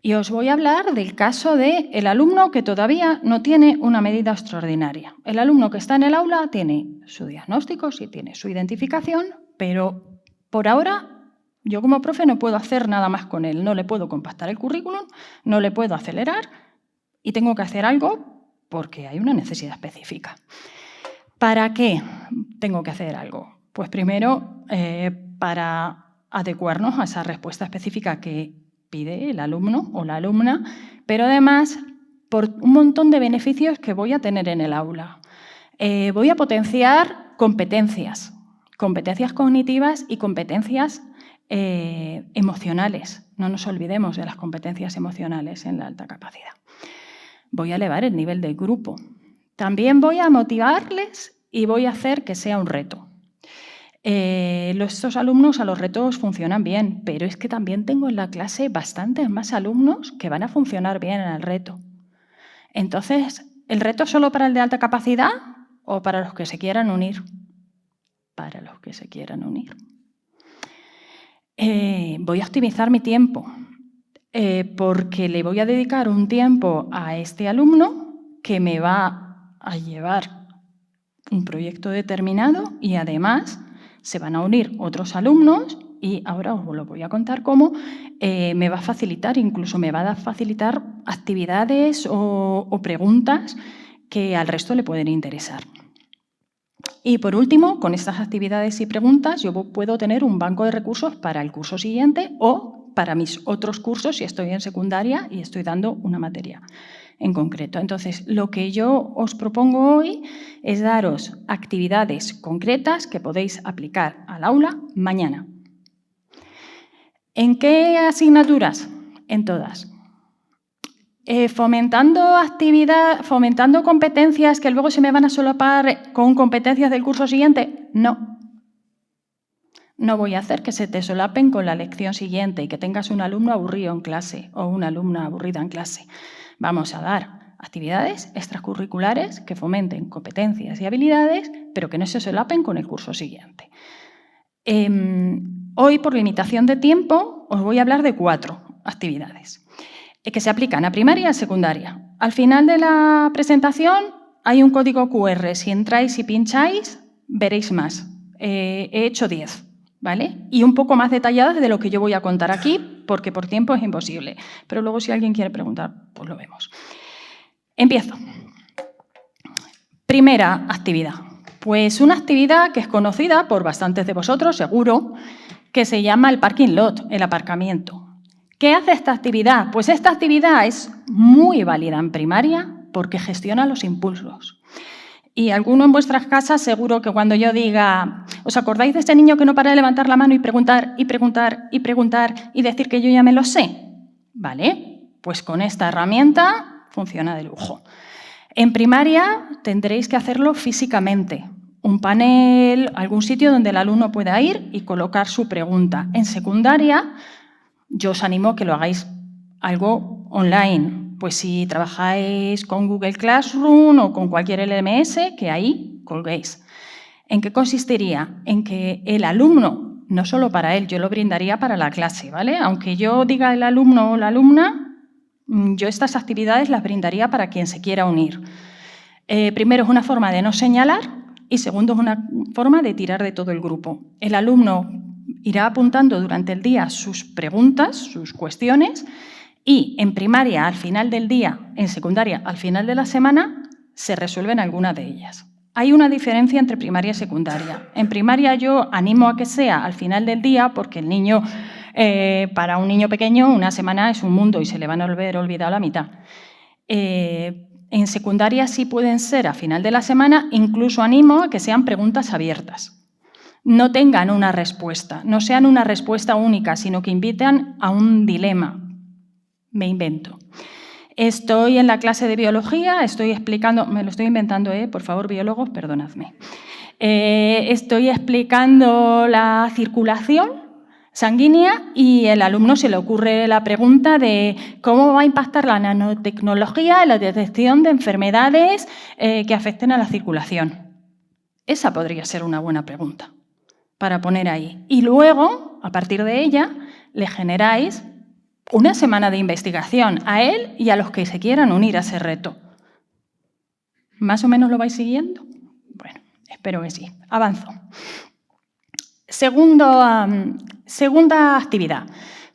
Y os voy a hablar del caso del alumno que todavía no tiene una medida extraordinaria. El alumno que está en el aula tiene su diagnóstico, sí tiene su identificación, pero por ahora yo como profe no puedo hacer nada más con él. No le puedo compactar el currículum, no le puedo acelerar y tengo que hacer algo porque hay una necesidad específica. ¿Para qué tengo que hacer algo? Pues primero, para adecuarnos a esa respuesta específica que pide el alumno o la alumna, pero además por un montón de beneficios que voy a tener en el aula. Voy a potenciar competencias cognitivas y competencias emocionales. No nos olvidemos de las competencias emocionales en la alta capacidad. Voy a elevar el nivel del grupo. También voy a motivarles y voy a hacer que sea un reto. Estos alumnos a los retos funcionan bien, pero es que también tengo en la clase bastantes más alumnos que van a funcionar bien en el reto. Entonces, ¿el reto es solo para el de alta capacidad o para los que se quieran unir? Para los que se quieran unir. Voy a optimizar mi tiempo porque le voy a dedicar un tiempo a este alumno que me va a llevar un proyecto determinado y además se van a unir otros alumnos y ahora os lo voy a contar cómo me va a facilitar, incluso me va a facilitar actividades o preguntas que al resto le pueden interesar. Y por último, con estas actividades y preguntas yo puedo tener un banco de recursos para el curso siguiente o para mis otros cursos si estoy en secundaria y estoy dando una materia en concreto. Entonces, lo que yo os propongo hoy es daros actividades concretas que podéis aplicar al aula mañana. ¿En qué asignaturas? En todas. Fomentando competencias que luego se me van a solapar con competencias del curso siguiente, no. No voy a hacer que se te solapen con la lección siguiente y que tengas un alumno aburrido en clase o una alumna aburrida en clase. Vamos a dar actividades extracurriculares que fomenten competencias y habilidades, pero que no se solapen con el curso siguiente. Hoy, por limitación de tiempo, os voy a hablar de 4 actividades que se aplican a primaria y a secundaria. Al final de la presentación hay un código QR. Si entráis y pincháis, veréis más. He hecho 10, ¿vale? Y un poco más detalladas de lo que yo voy a contar aquí, porque por tiempo es imposible. Pero luego, si alguien quiere preguntar, pues lo vemos. Empiezo. Primera actividad. Pues una actividad que es conocida por bastantes de vosotros, seguro, que se llama el parking lot, el aparcamiento. ¿Qué hace esta actividad? Pues esta actividad es muy válida en primaria porque gestiona los impulsos. Y alguno en vuestras casas seguro que cuando yo diga, ¿os acordáis de este niño que no para de levantar la mano y preguntar, y preguntar, y preguntar, y decir que yo ya me lo sé? ¿Vale? Pues con esta herramienta funciona de lujo. En primaria tendréis que hacerlo físicamente. Un panel, algún sitio donde el alumno pueda ir y colocar su pregunta. En secundaria, yo os animo a que lo hagáis algo online. Pues si trabajáis con Google Classroom o con cualquier LMS, que ahí colguéis. ¿En qué consistiría? En que el alumno, no solo para él, yo lo brindaría para la clase, ¿vale? Aunque yo diga el alumno o la alumna, yo estas actividades las brindaría para quien se quiera unir. Primero, es una forma de no señalar y segundo, es una forma de tirar de todo el grupo. El alumno irá apuntando durante el día sus preguntas, sus cuestiones, y en primaria, al final del día, en secundaria, al final de la semana, se resuelven algunas de ellas. Hay una diferencia entre primaria y secundaria. En primaria yo animo a que sea al final del día porque el niño, para un niño pequeño, una semana es un mundo y se le van a haber olvidado la mitad. En secundaria sí pueden ser a final de la semana, incluso animo a que sean preguntas abiertas. No tengan una respuesta, no sean una respuesta única, sino que inviten a un dilema. Me invento. Estoy en la clase de biología, estoy explicando, me lo estoy inventando, por favor, biólogos, perdonadme. Estoy explicando la circulación sanguínea y el alumno se le ocurre la pregunta de cómo va a impactar la nanotecnología en la detección de enfermedades que afecten a la circulación. Esa podría ser una buena pregunta para poner ahí. Y luego, a partir de ella, le generáis una semana de investigación a él y a los que se quieran unir a ese reto. ¿Más o menos lo vais siguiendo? Bueno, espero que sí. Avanzo. Segunda actividad.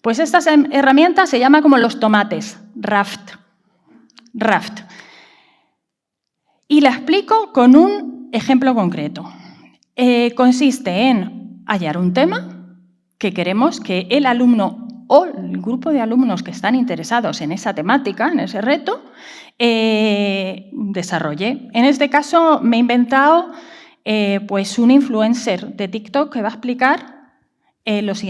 Pues esta herramienta se llama como los tomates, Raft. Y la explico con un ejemplo concreto. Consiste en hallar un tema que queremos que el alumno o el grupo de alumnos que están interesados en esa temática, en ese reto, desarrolle. En este caso me he inventado pues un influencer de TikTok que va a explicar los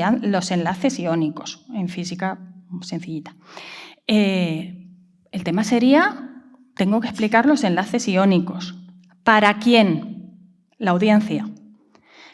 enlaces iónicos, en física sencillita. El tema sería, tengo que explicar los enlaces iónicos. ¿Para quién? La audiencia.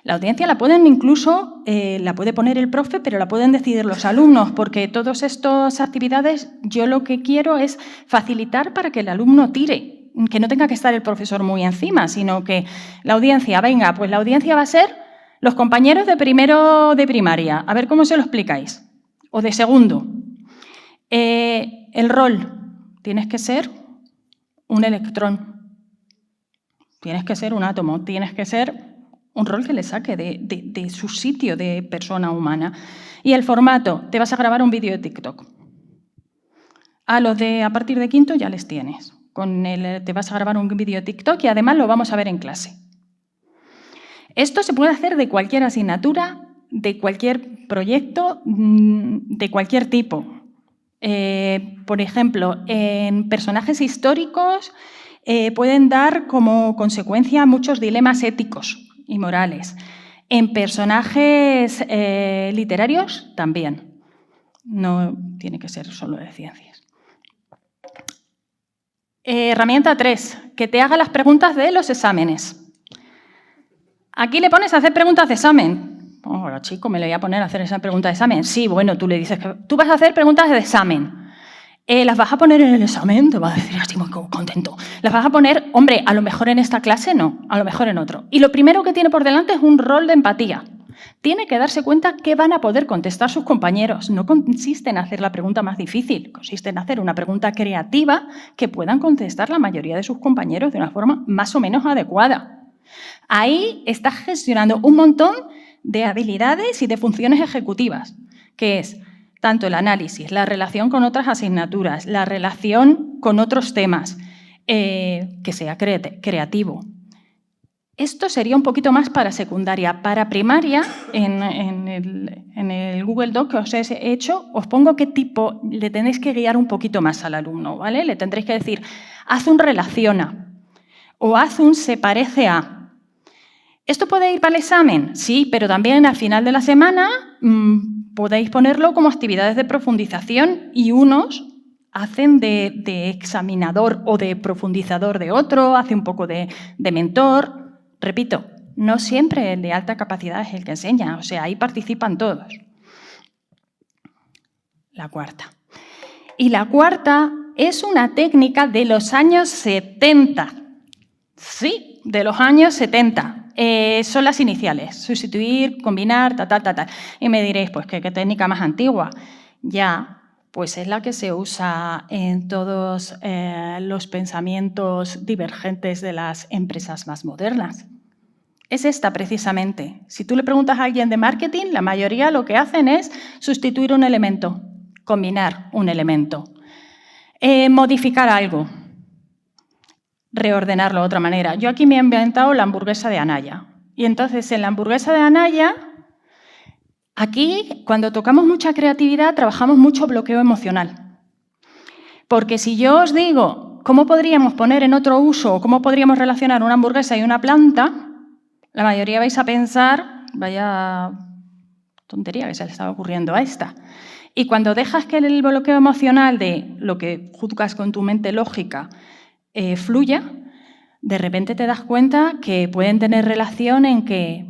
La audiencia la pueden incluso, la puede poner el profe, pero la pueden decidir los alumnos, porque todas estas actividades yo lo que quiero es facilitar para que el alumno tire, que no tenga que estar el profesor muy encima, sino que la audiencia, venga, pues la audiencia va a ser los compañeros de primero de primaria, a ver cómo se lo explicáis, o de segundo. El rol, tienes que ser un electrón, tienes que ser un átomo, tienes que ser un rol que le saque de su sitio de persona humana. Y el formato, te vas a grabar un vídeo de TikTok. A los de a partir de quinto ya les tienes. Te vas a grabar un vídeo de TikTok y además lo vamos a ver en clase. Esto se puede hacer de cualquier asignatura, de cualquier proyecto, de cualquier tipo. Por ejemplo, en personajes históricos pueden dar como consecuencia muchos dilemas éticos y morales. En personajes literarios también. No tiene que ser solo de ciencias. Herramienta 3, que te haga las preguntas de los exámenes. Aquí le pones a hacer preguntas de examen. Ahora, chico, me le voy a poner a hacer esa pregunta de examen. Sí, bueno, tú le dices que tú vas a hacer preguntas de examen. ¿Las vas a poner en el examen? Te va a decir así muy contento. ¿Las vas a poner? Hombre, a lo mejor en esta clase no, a lo mejor en otro. Y lo primero que tiene por delante es un rol de empatía. Tiene que darse cuenta que van a poder contestar sus compañeros. No consiste en hacer la pregunta más difícil, consiste en hacer una pregunta creativa que puedan contestar la mayoría de sus compañeros de una forma más o menos adecuada. Ahí estás gestionando un montón de habilidades y de funciones ejecutivas, que es tanto el análisis, la relación con otras asignaturas, la relación con otros temas, que sea creativo. Esto sería un poquito más para secundaria. Para primaria, en el Google Doc que os he hecho, os pongo qué tipo le tenéis que guiar un poquito más al alumno, ¿vale? Le tendréis que decir, haz un relaciona o haz un se parece a. ¿Esto puede ir para el examen? Sí, pero también al final de la semana podéis ponerlo como actividades de profundización y unos hacen de examinador o de profundizador de otro, hace un poco de mentor. Repito, no siempre el de alta capacidad es el que enseña, o sea, ahí participan todos. La cuarta. Y la cuarta es una técnica de los años 70. Sí, de los años 70. Son las iniciales, sustituir, combinar, tal. Y me diréis, pues, ¿qué técnica más antigua? Ya, pues es la que se usa en todos los pensamientos divergentes de las empresas más modernas. Es esta, precisamente. Si tú le preguntas a alguien de marketing, la mayoría lo que hacen es sustituir un elemento, combinar un elemento, modificar algo, reordenarlo de otra manera. Yo aquí me he inventado la hamburguesa de Anaya. Y entonces, en la hamburguesa de Anaya, aquí, cuando tocamos mucha creatividad, trabajamos mucho bloqueo emocional. Porque si yo os digo cómo podríamos poner en otro uso o cómo podríamos relacionar una hamburguesa y una planta, la mayoría vais a pensar, vaya tontería que se le estaba ocurriendo a esta. Y cuando dejas que el bloqueo emocional de lo que juzgas con tu mente lógica fluya, de repente te das cuenta que pueden tener relación en que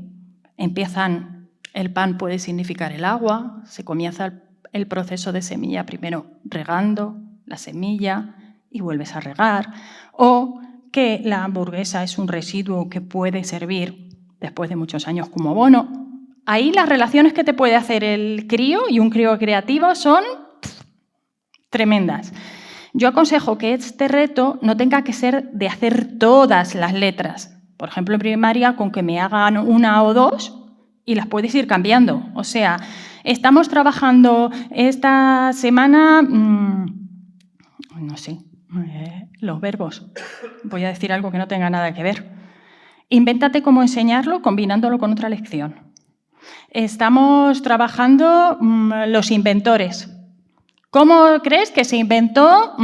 empiezan, el pan puede significar el agua, se comienza el proceso de semilla primero regando la semilla y vuelves a regar, o que la hamburguesa es un residuo que puede servir después de muchos años como abono. Ahí las relaciones que te puede hacer el crío y un crío creativo son tremendas. Yo aconsejo que este reto no tenga que ser de hacer todas las letras. Por ejemplo, en primaria, con que me hagan una o dos y las puedes ir cambiando. O sea, estamos trabajando esta semana, no sé, los verbos. Voy a decir algo que no tenga nada que ver. Invéntate cómo enseñarlo combinándolo con otra lección. Estamos trabajando los inventores. ¿Cómo crees que se inventó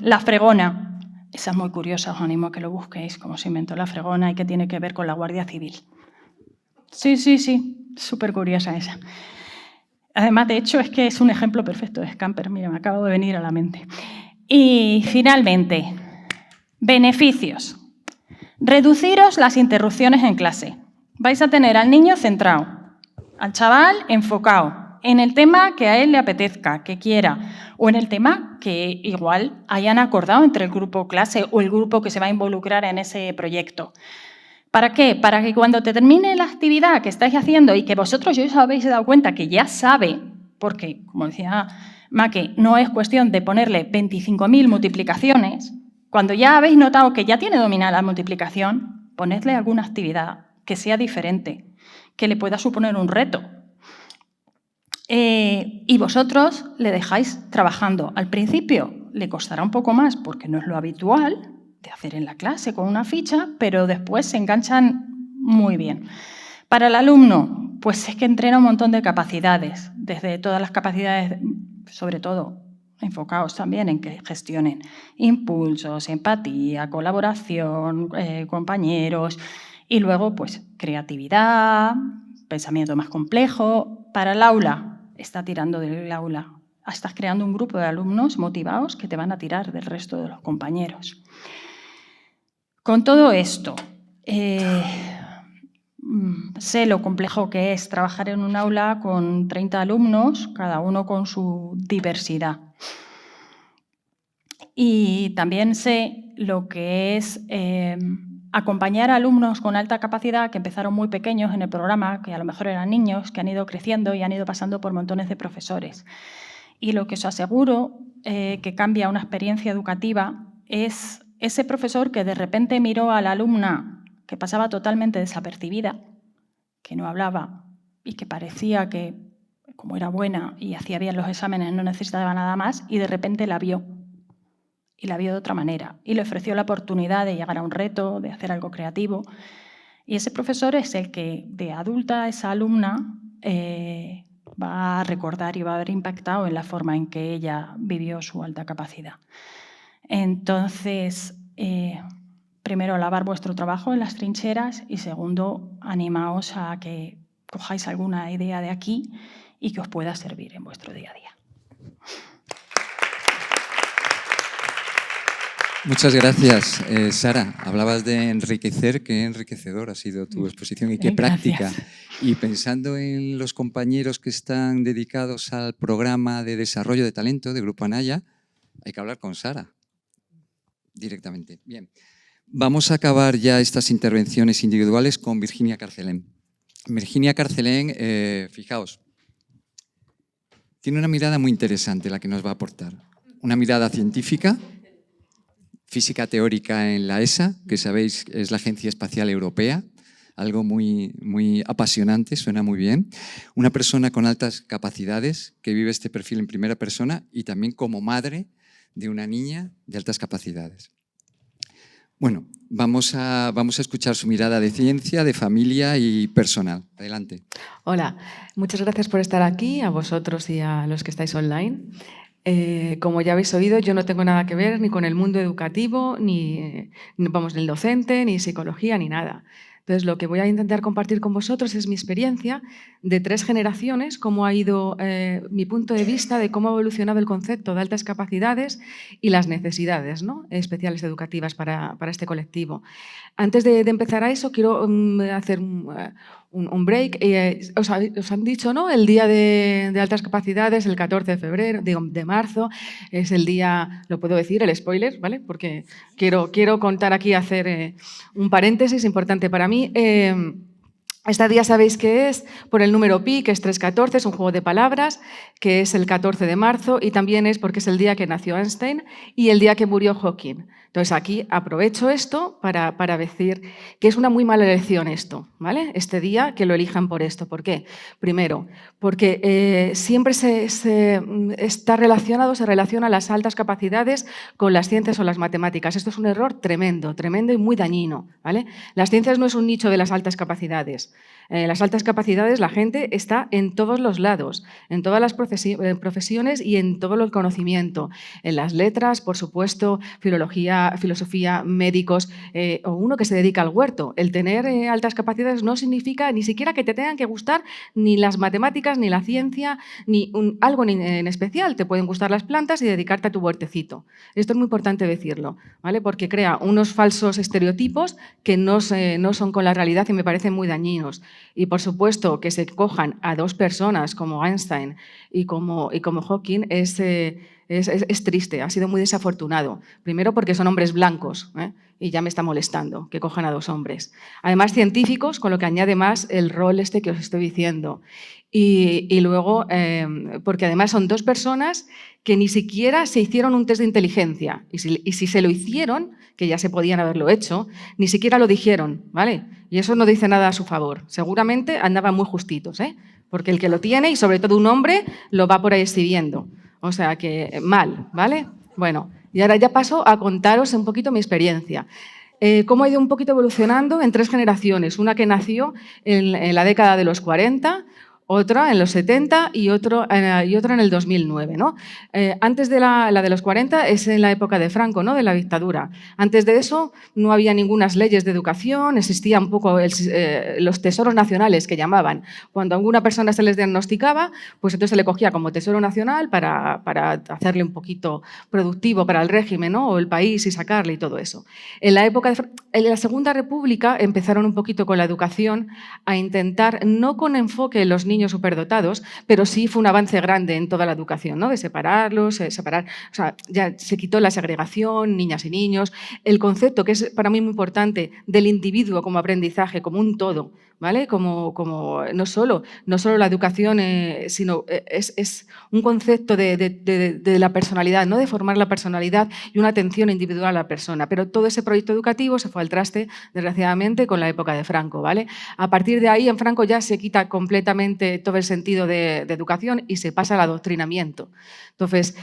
la fregona? Esa es muy curiosa, os animo a que lo busquéis, cómo se inventó la fregona y qué tiene que ver con la Guardia Civil. Sí, súper curiosa esa. Además, de hecho, es que es un ejemplo perfecto de Scamper. Mira, me acabo de venir a la mente. Y finalmente, beneficios. Reduciros las interrupciones en clase. Vais a tener al niño centrado, al chaval enfocado en el tema que a él le apetezca, que quiera, o en el tema que igual hayan acordado entre el grupo clase o el grupo que se va a involucrar en ese proyecto. ¿Para qué? Para que cuando te termine la actividad que estáis haciendo y que vosotros ya os habéis dado cuenta que ya sabe, porque, como decía Maque, no es cuestión de ponerle 25.000 multiplicaciones, cuando ya habéis notado que ya tiene dominada la multiplicación, ponedle alguna actividad que sea diferente, que le pueda suponer un reto. Y vosotros le dejáis trabajando. Al principio le costará un poco más porque no es lo habitual de hacer en la clase con una ficha, pero después se enganchan muy bien. Para el alumno, pues es que entrena un montón de capacidades, desde todas las capacidades, sobre todo enfocados también en que gestionen impulsos, empatía, colaboración, compañeros, y luego pues creatividad, pensamiento más complejo. Para el aula, está tirando del aula. Estás creando un grupo de alumnos motivados que te van a tirar del resto de los compañeros. Con todo esto, sé lo complejo que es trabajar en un aula con 30 alumnos, cada uno con su diversidad. Y también sé lo que es acompañar a alumnos con alta capacidad que empezaron muy pequeños en el programa, que a lo mejor eran niños, que han ido creciendo y han ido pasando por montones de profesores. Y lo que os aseguro que cambia una experiencia educativa es ese profesor que de repente miró a la alumna que pasaba totalmente desapercibida, que no hablaba y que parecía que, como era buena y hacía bien los exámenes, no necesitaba nada más, y de repente la vio. Y la vio de otra manera. Y le ofreció la oportunidad de llegar a un reto, de hacer algo creativo. Y ese profesor es el que, de adulta, esa alumna va a recordar y va a haber impactado en la forma en que ella vivió su alta capacidad. Entonces, primero, alabar vuestro trabajo en las trincheras y segundo, animaos a que cojáis alguna idea de aquí y que os pueda servir en vuestro día a día. Muchas gracias, Sara. Hablabas de enriquecer, qué enriquecedor ha sido tu exposición y qué práctica. Y pensando en los compañeros que están dedicados al programa de desarrollo de talento de Grupo Anaya, hay que hablar con Sara directamente. Bien, vamos a acabar ya estas intervenciones individuales con Virginia Carcelén. Virginia Carcelén, fijaos, tiene una mirada muy interesante la que nos va a aportar. Una mirada científica, física teórica en la ESA, que sabéis es la Agencia Espacial Europea, algo muy apasionante, suena muy bien. Una persona con altas capacidades que vive este perfil en primera persona y también como madre de una niña de altas capacidades. Bueno, vamos a escuchar su mirada de ciencia, de familia y personal. Adelante. Hola, muchas gracias por estar aquí, a vosotros y a los que estáis online. Como ya habéis oído, yo no tengo nada que ver ni con el mundo educativo, ni el docente, ni psicología, ni nada. Entonces, lo que voy a intentar compartir con vosotros es mi experiencia de 3 generaciones, cómo ha ido mi punto de vista de cómo ha evolucionado el concepto de altas capacidades y las necesidades, ¿no?, especiales educativas para este colectivo. Antes de empezar a eso, quiero hacer un break. Os han dicho, ¿no?, el día de altas capacidades, el 14 de marzo, es el día, lo puedo decir, el spoiler, ¿vale? Porque quiero contar aquí, hacer un paréntesis importante para mí. Este día sabéis que es por el número pi, que es 314, es un juego de palabras, que es el 14 de marzo y también es porque es el día que nació Einstein y el día que murió Hawking. Entonces aquí aprovecho esto para decir que es una muy mala elección esto, ¿vale? Este día que lo elijan por esto. ¿Por qué? Primero, porque siempre se relaciona las altas capacidades con las ciencias o las matemáticas. Esto es un error tremendo, tremendo y muy dañino, ¿vale? Las ciencias no es un nicho de las altas capacidades. Las altas capacidades, la gente está en todos los lados, en todas las profesiones y en todo el conocimiento. En las letras, por supuesto, filosofía, médicos o uno que se dedica al huerto. El tener altas capacidades no significa ni siquiera que te tengan que gustar ni las matemáticas, ni la ciencia, ni algo en especial. Te pueden gustar las plantas y dedicarte a tu huertecito. Esto es muy importante decirlo, ¿vale? Porque crea unos falsos estereotipos que no son con la realidad y me parecen muy dañinos. Y, por supuesto, que se cojan a 2 personas como Einstein y como Hawking es triste, ha sido muy desafortunado. Primero porque son hombres blancos, y ya me está molestando que cojan a 2 hombres. Además, científicos, con lo que añade más el rol este que os estoy diciendo. Y luego, porque además son 2 personas que ni siquiera se hicieron un test de inteligencia. Y si se lo hicieron, que ya se podían haberlo hecho, ni siquiera lo dijeron, ¿vale? Y eso no dice nada a su favor. Seguramente andaban muy justitos, porque el que lo tiene, y sobre todo un hombre, lo va por ahí exhibiendo. O sea que mal, ¿vale? Bueno, y ahora ya paso a contaros un poquito mi experiencia. Cómo ha ido un poquito evolucionando en 3 generaciones. Una que nació en la década de los 40, otra en los 70 y otra en el 2009. ¿no? Antes de la de los 40 es en la época de Franco, ¿no? De la dictadura. Antes de eso no había ninguna leyes de educación, existían un poco los tesoros nacionales que llamaban. Cuando a alguna persona se les diagnosticaba, pues entonces se le cogía como tesoro nacional para hacerle un poquito productivo para el régimen, ¿no? O el país y sacarle y todo eso. En la Segunda República empezaron un poquito con la educación a intentar, no con enfoque en los niños superdotados, pero sí fue un avance grande en toda la educación, ¿no? De separarlos, o sea, ya se quitó la segregación, niñas y niños, el concepto, que es para mí muy importante, del individuo como aprendizaje, como un todo, ¿vale? Como no solo la educación, sino es un concepto de la personalidad, ¿no? De formar la personalidad y una atención individual a la persona. Pero todo ese proyecto educativo se fue al traste, desgraciadamente, con la época de Franco, ¿vale? A partir de ahí, en Franco ya se quita completamente todo el sentido de educación y se pasa al adoctrinamiento. Entonces,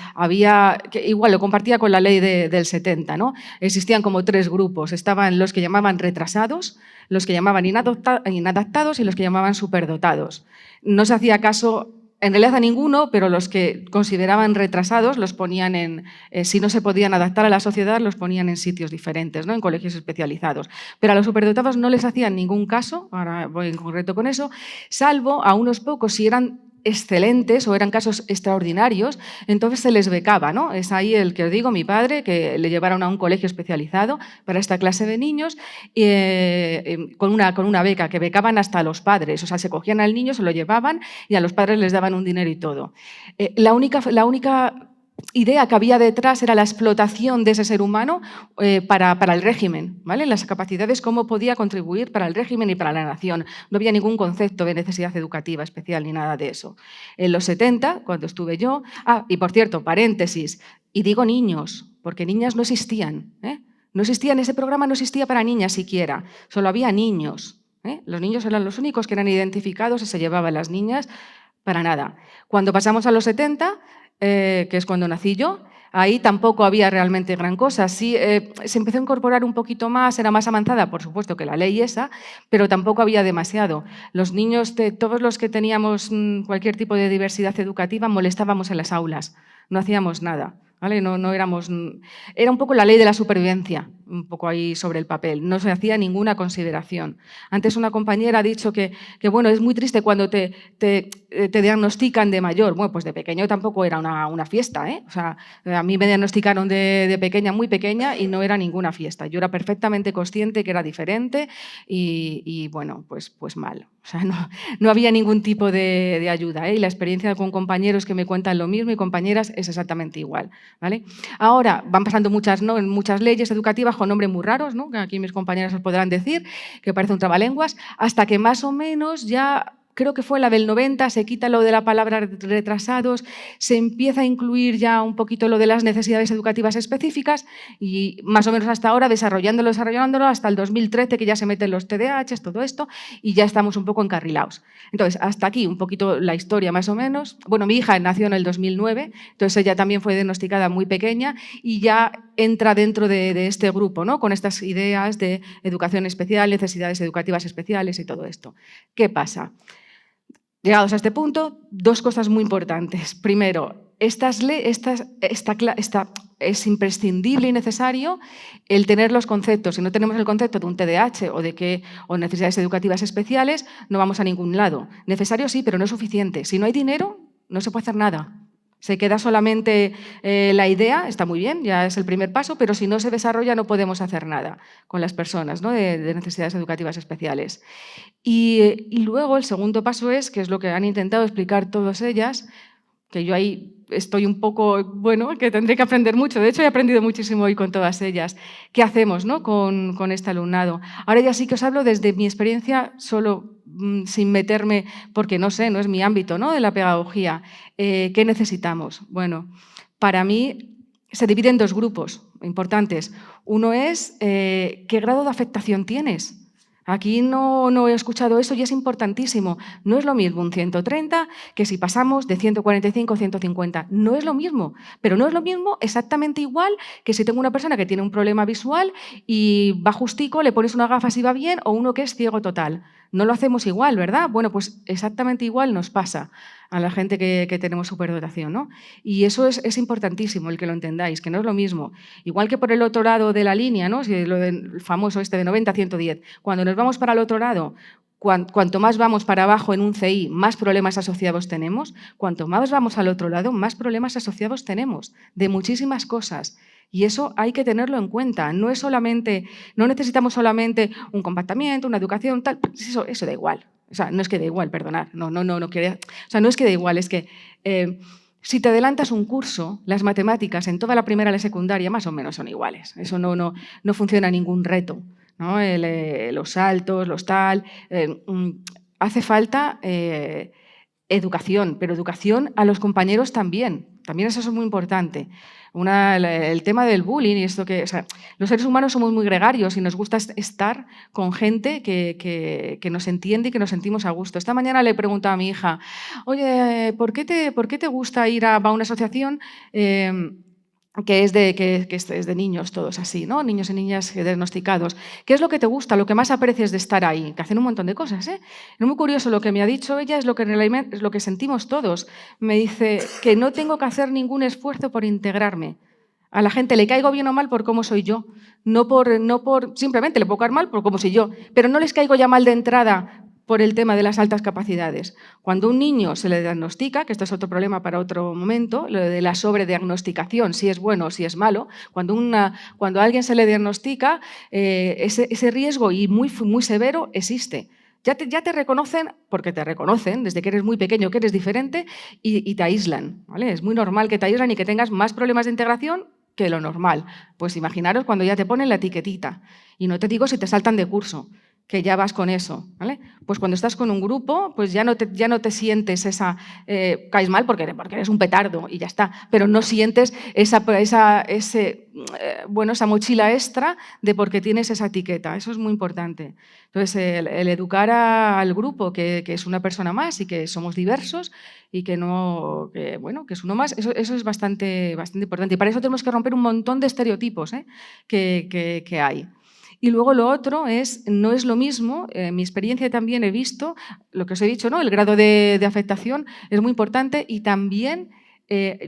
igual lo compartía con la ley del 70, ¿no? Existían como 3 grupos. Estaban los que llamaban retrasados, los que llamaban inadaptados y los que llamaban superdotados. No se hacía caso en realidad a ninguno, pero los que consideraban retrasados los ponían si no se podían adaptar a la sociedad, los ponían en sitios diferentes, ¿no? En colegios especializados. Pero a los superdotados no les hacían ningún caso, ahora voy en concreto con eso, salvo a unos pocos si eran excelentes o eran casos extraordinarios, entonces se les becaba, ¿no? Es ahí el que os digo, mi padre, que le llevaron a un colegio especializado para esta clase de niños con una beca, que becaban hasta a los padres, o sea, se cogían al niño, se lo llevaban y a los padres les daban un dinero y todo. La única idea que había detrás era la explotación de ese ser humano para el régimen, ¿vale? Las capacidades, cómo podía contribuir para el régimen y para la nación. No había ningún concepto de necesidad educativa especial ni nada de eso. En los 70, cuando estuve yo... y por cierto, paréntesis, y digo niños, porque niñas no existían, ¿eh? No existían, ese programa no existía para niñas siquiera, solo había niños, ¿eh? Los niños eran los únicos que eran identificados y se llevaban las niñas para nada. Cuando pasamos a los 70... que es cuando nací yo, ahí tampoco había realmente gran cosa. Sí, se empezó a incorporar un poquito más, era más avanzada, por supuesto, que la ley esa, pero tampoco había demasiado. Los niños, todos los que teníamos cualquier tipo de diversidad educativa, molestábamos en las aulas, no hacíamos nada. ¿Vale? No éramos, era un poco la ley de la supervivencia, un poco ahí sobre el papel, no se hacía ninguna consideración. Antes una compañera ha dicho que bueno, es muy triste cuando te diagnostican de mayor. Bueno, pues de pequeño tampoco era una fiesta, ¿eh? O sea, a mí me diagnosticaron de pequeña, muy pequeña, y no era ninguna fiesta. Yo era perfectamente consciente que era diferente y bueno, pues mal. O sea, no había ningún tipo de ayuda, ¿eh? Y la experiencia con compañeros que me cuentan lo mismo y compañeras es exactamente igual, ¿vale? Ahora van pasando muchas leyes educativas con nombres muy raros, ¿no? Que aquí mis compañeras os podrán decir, que parece un trabalenguas, hasta que más o menos ya... Creo que fue la del 90, se quita lo de la palabra retrasados, se empieza a incluir ya un poquito lo de las necesidades educativas específicas y más o menos hasta ahora desarrollándolo hasta el 2013 que ya se meten los TDAH, todo esto, y ya estamos un poco encarrilados. Entonces, hasta aquí un poquito la historia más o menos. Bueno, mi hija nació en el 2009, entonces ella también fue diagnosticada muy pequeña y ya entra dentro de este grupo, ¿no? Con estas ideas de educación especial, necesidades educativas especiales y todo esto. ¿Qué pasa? Llegados a este punto, 2 cosas muy importantes. Primero, es imprescindible y necesario el tener los conceptos. Si no tenemos el concepto de un TDAH o necesidades educativas especiales, no vamos a ningún lado. Necesario sí, pero no es suficiente. Si no hay dinero, no se puede hacer nada. Se queda solamente la idea, está muy bien, ya es el primer paso, pero si no se desarrolla no podemos hacer nada con las personas, ¿no? de necesidades educativas especiales. Y luego el segundo paso que es lo que han intentado explicar todas ellas, que yo ahí estoy un poco, bueno, que tendré que aprender mucho. De hecho, he aprendido muchísimo hoy con todas ellas. ¿Qué hacemos, ¿no? con este alumnado? Ahora ya sí que os hablo desde mi experiencia, solo sin meterme, porque no sé, no es mi ámbito, ¿no? De la pedagogía. ¿Qué necesitamos? Bueno, para mí se divide en 2 grupos importantes. Uno es ¿qué grado de afectación tienes? Aquí no he escuchado eso y es importantísimo. No es lo mismo un 130 que si pasamos de 145 a 150. No es lo mismo, pero no es lo mismo exactamente igual que si tengo una persona que tiene un problema visual y va justico, le pones unas gafas y va bien, o uno que es ciego total. No lo hacemos igual, ¿verdad? Bueno, pues exactamente igual nos pasa a la gente que tenemos superdotación, ¿no? Y eso es importantísimo, el que lo entendáis, que no es lo mismo. Igual que por el otro lado de la línea, ¿no? Lo del famoso de 90 a 110. Cuando nos vamos para el otro lado, cuanto más vamos para abajo en un CI, más problemas asociados tenemos. Cuanto más vamos al otro lado, más problemas asociados tenemos, de muchísimas cosas. Y eso hay que tenerlo en cuenta. No necesitamos solamente un compactamiento, una educación, tal. Eso da igual. O sea, no es que da igual, perdonad. No es que da igual, es que si te adelantas un curso, las matemáticas en toda la primera y la secundaria más o menos son iguales. Eso no funciona ningún reto. ¿no? Los saltos, los tal. Hace falta educación, pero educación a los compañeros también. También eso es muy importante. El tema del bullying y esto que... O sea, los seres humanos somos muy gregarios y nos gusta estar con gente que nos entiende y que nos sentimos a gusto. Esta mañana le preguntaba a mi hija, oye, ¿por qué te gusta ir a una asociación que es de niños todos así, ¿no? Niños y niñas diagnosticados? ¿Qué es lo que te gusta, lo que más aprecias de estar ahí? Que hacen un montón de cosas, ¿eh? Es muy curioso lo que me ha dicho ella, es lo que sentimos todos. Me dice que no tengo que hacer ningún esfuerzo por integrarme. A la gente le caigo bien o mal por cómo soy yo, simplemente le puedo caer mal por cómo soy yo, pero no les caigo ya mal de entrada por el tema de las altas capacidades. Cuando a un niño se le diagnostica, que esto es otro problema para otro momento, lo de la sobrediagnosticación, si es bueno o si es malo, cuando a alguien se le diagnostica, ese riesgo y muy severo existe. Ya te reconocen, porque te reconocen desde que eres muy pequeño, que eres diferente, y te aíslan, ¿vale? Es muy normal que te aíslan y que tengas más problemas de integración que lo normal. Pues imaginaros cuando ya te ponen la etiquetita. Y no te digo si te saltan de curso, que ya vas con eso, ¿vale? Pues cuando estás con un grupo, pues ya no te sientes caes mal porque eres un petardo y ya está, pero no sientes esa mochila extra de porque tienes esa etiqueta. Eso es muy importante. Entonces, el educar al grupo que es una persona más y que somos diversos y que es uno más, eso es bastante importante. Y para eso tenemos que romper un montón de estereotipos que hay. Y luego lo otro no es lo mismo, en mi experiencia también he visto, lo que os he dicho, ¿no? El grado de afectación es muy importante y también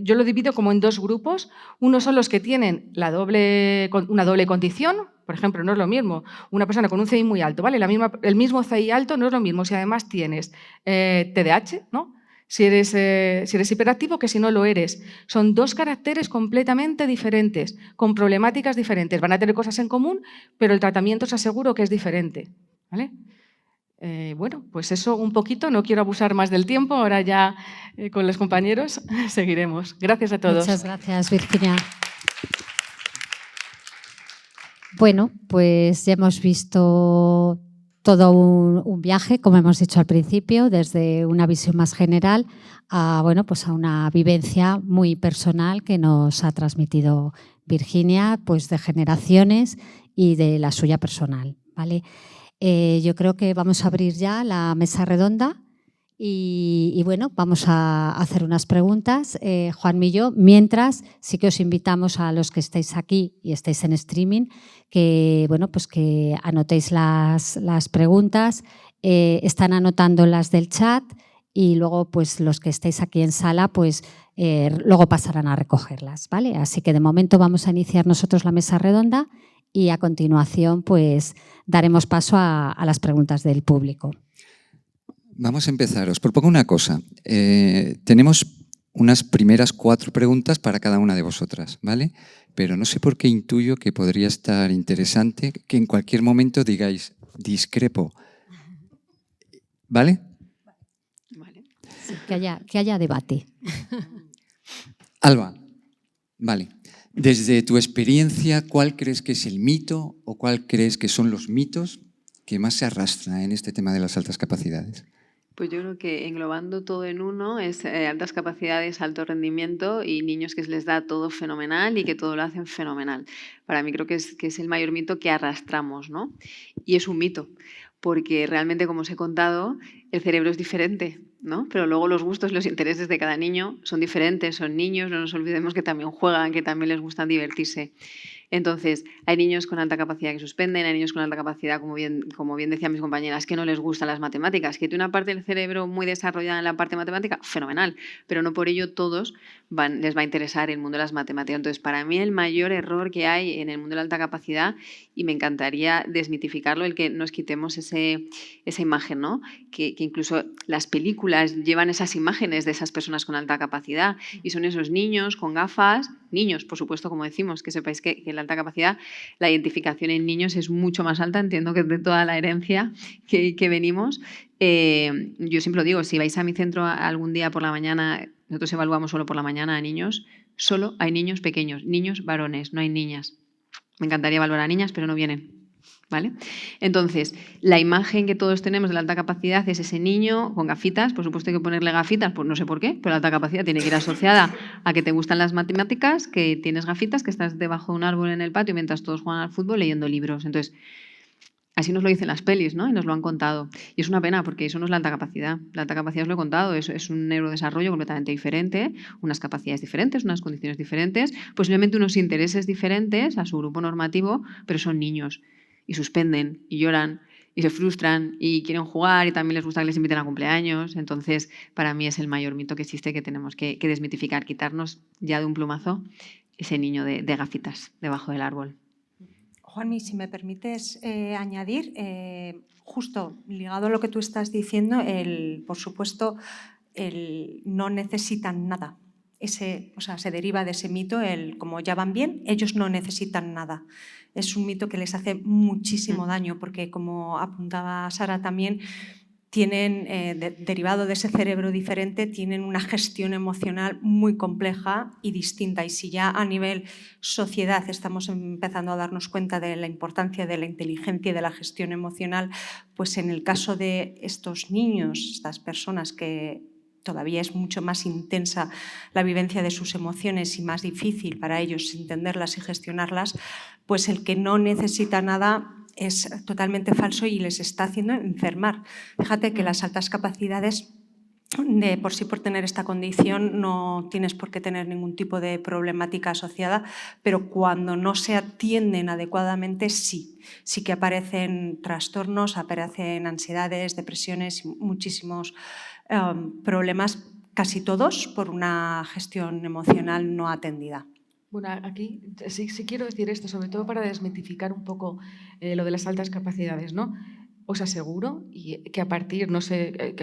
yo lo divido como en dos grupos. Unos son los que tienen una doble condición, por ejemplo, no es lo mismo una persona con un CI muy alto, ¿vale? El mismo CI alto no es lo mismo si además tienes TDAH, ¿no? Si eres hiperactivo que si no lo eres. Son dos caracteres completamente diferentes, con problemáticas diferentes. Van a tener cosas en común, pero el tratamiento os aseguro que es diferente, ¿vale? Bueno, pues eso un poquito. No quiero abusar más del tiempo. Ahora ya con los compañeros seguiremos. Gracias a todos. Muchas gracias, Virginia. Bueno, pues ya hemos visto todo un viaje, como hemos dicho al principio, desde una visión más general a una vivencia muy personal que nos ha transmitido Virginia, pues de generaciones y de la suya personal, ¿vale? Yo creo que vamos a abrir ya la mesa redonda y bueno, vamos a hacer unas preguntas, Juan y yo. Mientras, sí que os invitamos a los que estáis aquí y estáis en streaming que anotéis las preguntas. Están anotando las del chat y luego pues los que estáis aquí en sala pues luego pasarán a recogerlas, ¿vale? Así que de momento vamos a iniciar nosotros la mesa redonda y a continuación pues daremos paso a las preguntas del público. Vamos a empezar. Os propongo una cosa. Tenemos unas primeras 4 preguntas para cada una de vosotras, ¿vale? Pero no sé por qué intuyo que podría estar interesante que en cualquier momento digáis discrepo, ¿vale? Vale. Sí, que haya debate. Alba, vale. Desde tu experiencia, ¿cuál crees que es el mito o cuál crees que son los mitos que más se arrastran en este tema de las altas capacidades? Pues yo creo que englobando todo en uno es altas capacidades, alto rendimiento y niños que se les da todo fenomenal y que todo lo hacen fenomenal. Para mí creo que es el mayor mito que arrastramos, ¿no? Y es un mito, porque realmente, como os he contado, el cerebro es diferente, ¿no? Pero luego los gustos y los intereses de cada niño son diferentes, son niños, no nos olvidemos que también juegan, que también les gusta divertirse. Entonces, hay niños con alta capacidad que suspenden, hay niños con alta capacidad, como bien decían mis compañeras, que no les gustan las matemáticas, que tiene una parte del cerebro muy desarrollada en la parte matemática, fenomenal, pero no por ello todos les va a interesar el mundo de las matemáticas. Entonces, para mí el mayor error que hay en el mundo de la alta capacidad, y me encantaría desmitificarlo, el que nos quitemos esa imagen, ¿no? Que incluso las películas llevan esas imágenes de esas personas con alta capacidad y son esos niños con gafas, niños, por supuesto, como decimos, que sepáis que la alta capacidad, la identificación en niños es mucho más alta, entiendo que de toda la herencia que venimos. Yo siempre lo digo, si vais a mi centro algún día por la mañana, nosotros evaluamos solo por la mañana a niños, solo hay niños pequeños, niños varones, no hay niñas. Me encantaría evaluar a niñas, pero no vienen. ¿Vale? Entonces, la imagen que todos tenemos de la alta capacidad es ese niño con gafitas. Por supuesto hay que ponerle gafitas, pues no sé por qué, pero la alta capacidad tiene que ir asociada a que te gustan las matemáticas, que tienes gafitas, que estás debajo de un árbol en el patio mientras todos juegan al fútbol leyendo libros. Entonces, así nos lo dicen las pelis, ¿no? Y nos lo han contado. Y es una pena porque eso no es la alta capacidad. La alta capacidad, os lo he contado, es un neurodesarrollo completamente diferente, unas capacidades diferentes, unas condiciones diferentes, posiblemente unos intereses diferentes a su grupo normativo, pero son niños. Y suspenden, y lloran, y se frustran, y quieren jugar, y también les gusta que les inviten a cumpleaños. Entonces, para mí es el mayor mito que existe, que tenemos que desmitificar, quitarnos ya de un plumazo ese niño de gafitas debajo del árbol. Juanmi, si me permites añadir, justo ligado a lo que tú estás diciendo, por supuesto, no necesitan nada. Se deriva de ese mito, como ya van bien, ellos no necesitan nada. Es un mito que les hace muchísimo daño porque, como apuntaba Sara también, tienen, derivado de ese cerebro diferente, tienen una gestión emocional muy compleja y distinta. Y si ya a nivel sociedad estamos empezando a darnos cuenta de la importancia de la inteligencia y de la gestión emocional, pues en el caso de estos niños, estas personas que todavía es mucho más intensa la vivencia de sus emociones y más difícil para ellos entenderlas y gestionarlas, pues el que no necesita nada es totalmente falso y les está haciendo enfermar. Fíjate que las altas capacidades, de por sí por tener esta condición no tienes por qué tener ningún tipo de problemática asociada, pero cuando no se atienden adecuadamente sí que aparecen trastornos, aparecen ansiedades, depresiones y muchísimos problemas, casi todos por una gestión emocional no atendida. Bueno, aquí sí quiero decir esto, sobre todo para desmitificar un poco lo de las altas capacidades, ¿no? Os aseguro que a partir, no sé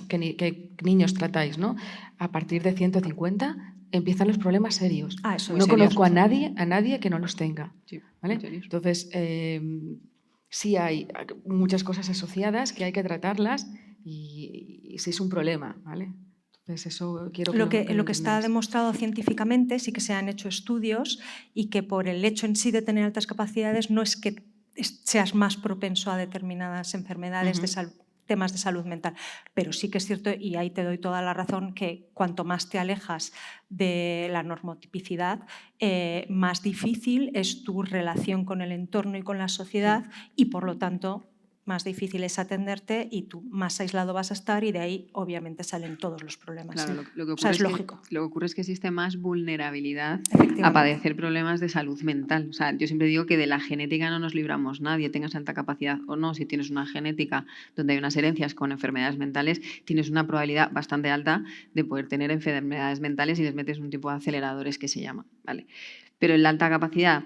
qué niños tratáis, ¿no? A partir de 150 empiezan los problemas serios. No conozco a nadie que no los tenga. Sí, ¿vale? Entonces, sí hay muchas cosas asociadas que hay que tratarlas y sí es un problema, ¿vale? Pues eso quiero lo que está entendáis. demostrado científicamente, sí que se han hecho estudios y que por el hecho en sí de tener altas capacidades no es que seas más propenso a determinadas enfermedades temas de salud mental, pero sí que es cierto, y ahí te doy toda la razón, que cuanto más te alejas de la normotipicidad, más difícil es tu relación con el entorno y con la sociedad y por lo tanto más difícil es atenderte y tú más aislado vas a estar y de ahí obviamente salen todos los problemas. Claro, lo que ocurre es lógico. lo que ocurre es que existe más vulnerabilidad a padecer problemas de salud mental. O sea, yo siempre digo que de la genética no nos libramos nadie, tengas alta capacidad o no. Si tienes una genética donde hay unas herencias con enfermedades mentales, tienes una probabilidad bastante alta de poder tener enfermedades mentales y les metes un tipo de aceleradores que se llama, ¿vale? Pero en la alta capacidad,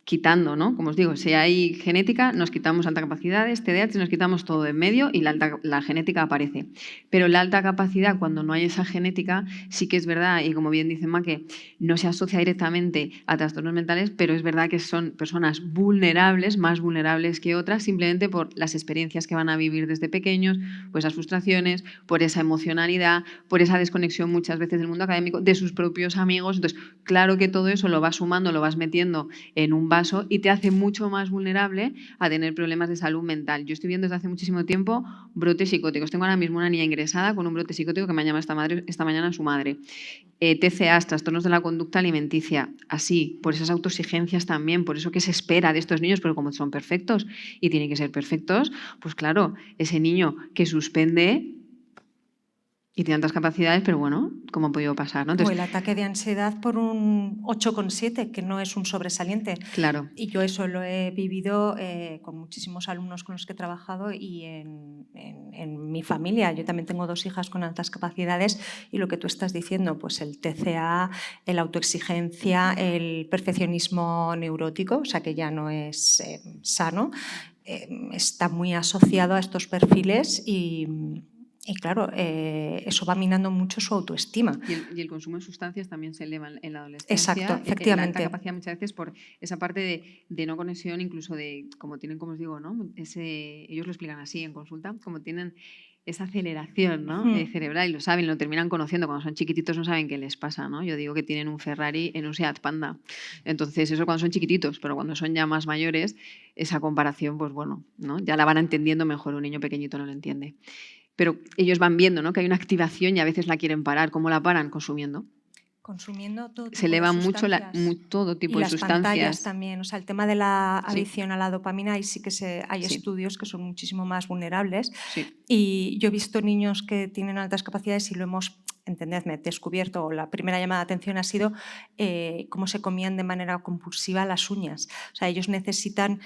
quitando, ¿no? Como os digo, si hay genética, nos quitamos alta capacidades, TDAH, nos quitamos todo de en medio y la genética aparece. Pero la alta capacidad, cuando no hay esa genética, sí que es verdad, y como bien dice Maque, no se asocia directamente a trastornos mentales, pero es verdad que son personas vulnerables, más vulnerables que otras, simplemente por las experiencias que van a vivir desde pequeños, por esas frustraciones, por esa emocionalidad, por esa desconexión muchas veces del mundo académico, de sus propios amigos. Entonces, claro que todo eso lo vas sumando, lo vas metiendo en un y te hace mucho más vulnerable a tener problemas de salud mental. Yo estoy viendo desde hace muchísimo tiempo brotes psicóticos. Tengo ahora mismo una niña ingresada con un brote psicótico que me ha llamado esta mañana su madre. TCAs, trastornos de la conducta alimenticia, así, por esas autoexigencias también, por eso que se espera de estos niños, pero como son perfectos y tienen que ser perfectos, pues claro, ese niño que suspende y tiene tantas capacidades, pero bueno, ¿cómo ha podido pasar? ¿no? Entonces, o el ataque de ansiedad por un 8,7, que no es un sobresaliente. Claro. Y yo eso lo he vivido con muchísimos alumnos con los que he trabajado y en mi familia. Yo también tengo 2 hijas con altas capacidades y lo que tú estás diciendo, pues el TCA, la autoexigencia, el perfeccionismo neurótico, o sea que ya no es sano, está muy asociado a estos perfiles y claro, eso va minando mucho su autoestima. Y el consumo de sustancias también se eleva en la adolescencia. Exacto, efectivamente. La alta capacidad muchas veces por esa parte de no conexión, incluso de, como tienen, como os digo, ¿no? ellos lo explican así en consulta, como tienen esa aceleración, ¿no? Cerebral, y lo saben, lo terminan conociendo. Cuando son chiquititos no saben qué les pasa, ¿no? Yo digo que tienen un Ferrari en un Seat Panda. Entonces, eso cuando son chiquititos, pero cuando son ya más mayores, esa comparación, pues bueno, ¿no? Ya la van entendiendo mejor. Un niño pequeñito no lo entiende. Pero ellos van viendo, ¿no?, que hay una activación y a veces la quieren parar. ¿Cómo la paran? Consumiendo. Consumiendo todo tipo Se eleva de mucho sustancias. todo tipo y de las pantallas sustancias. también. O sea, el tema de la Sí. adicción a la dopamina, ahí sí que hay Sí. estudios que son muchísimo más vulnerables. Sí. Y yo he visto niños que tienen altas capacidades y lo hemos, entendedme, descubierto, o la primera llamada de atención ha sido cómo se comían de manera compulsiva las uñas. O sea, ellos necesitan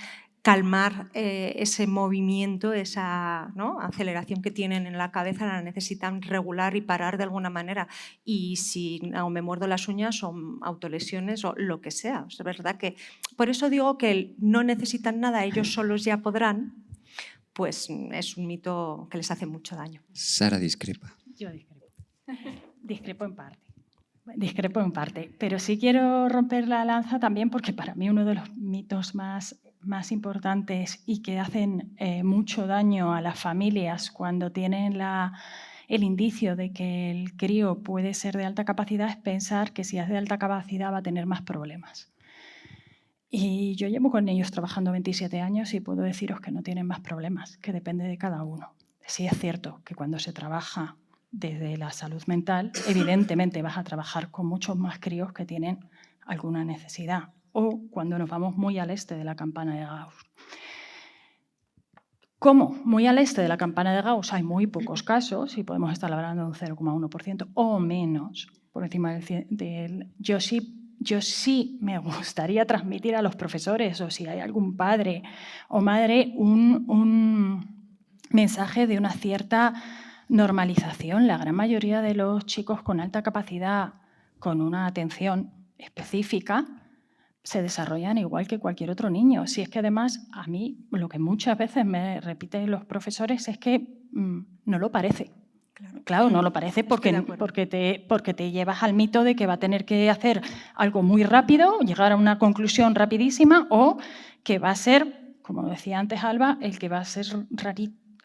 calmar ese movimiento, esa, ¿no?, aceleración que tienen en la cabeza, la necesitan regular y parar de alguna manera. Y si no, me muerdo las uñas o autolesiones o lo que sea. Es verdad que por eso digo que no necesitan nada, ellos solos ya podrán, pues es un mito que les hace mucho daño. Sara discrepa. Yo discrepo. Discrepo en parte. Discrepo en parte, pero sí quiero romper la lanza también porque para mí uno de los mitos más importantes y que hacen mucho daño a las familias cuando tienen el indicio de que el crío puede ser de alta capacidad es pensar que si es de alta capacidad va a tener más problemas. Y yo llevo con ellos trabajando 27 años y puedo deciros que no tienen más problemas, que depende de cada uno. Sí es cierto que cuando se trabaja desde la salud mental, evidentemente vas a trabajar con muchos más críos que tienen alguna necesidad. O cuando nos vamos muy al este de la campana de Gauss. ¿Cómo? Muy al este de la campana de Gauss hay muy pocos casos y podemos estar hablando de un 0,1% o menos por encima del... Yo sí me gustaría transmitir a los profesores o si hay algún padre o madre un mensaje de una cierta normalización. La gran mayoría de los chicos con alta capacidad, con una atención específica, se desarrollan igual que cualquier otro niño. Si es que además a mí lo que muchas veces me repiten los profesores es que no lo parece. Claro, no lo parece porque te llevas al mito de que va a tener que hacer algo muy rápido, llegar a una conclusión rapidísima o que va a ser, como decía antes Alba, el que va a ser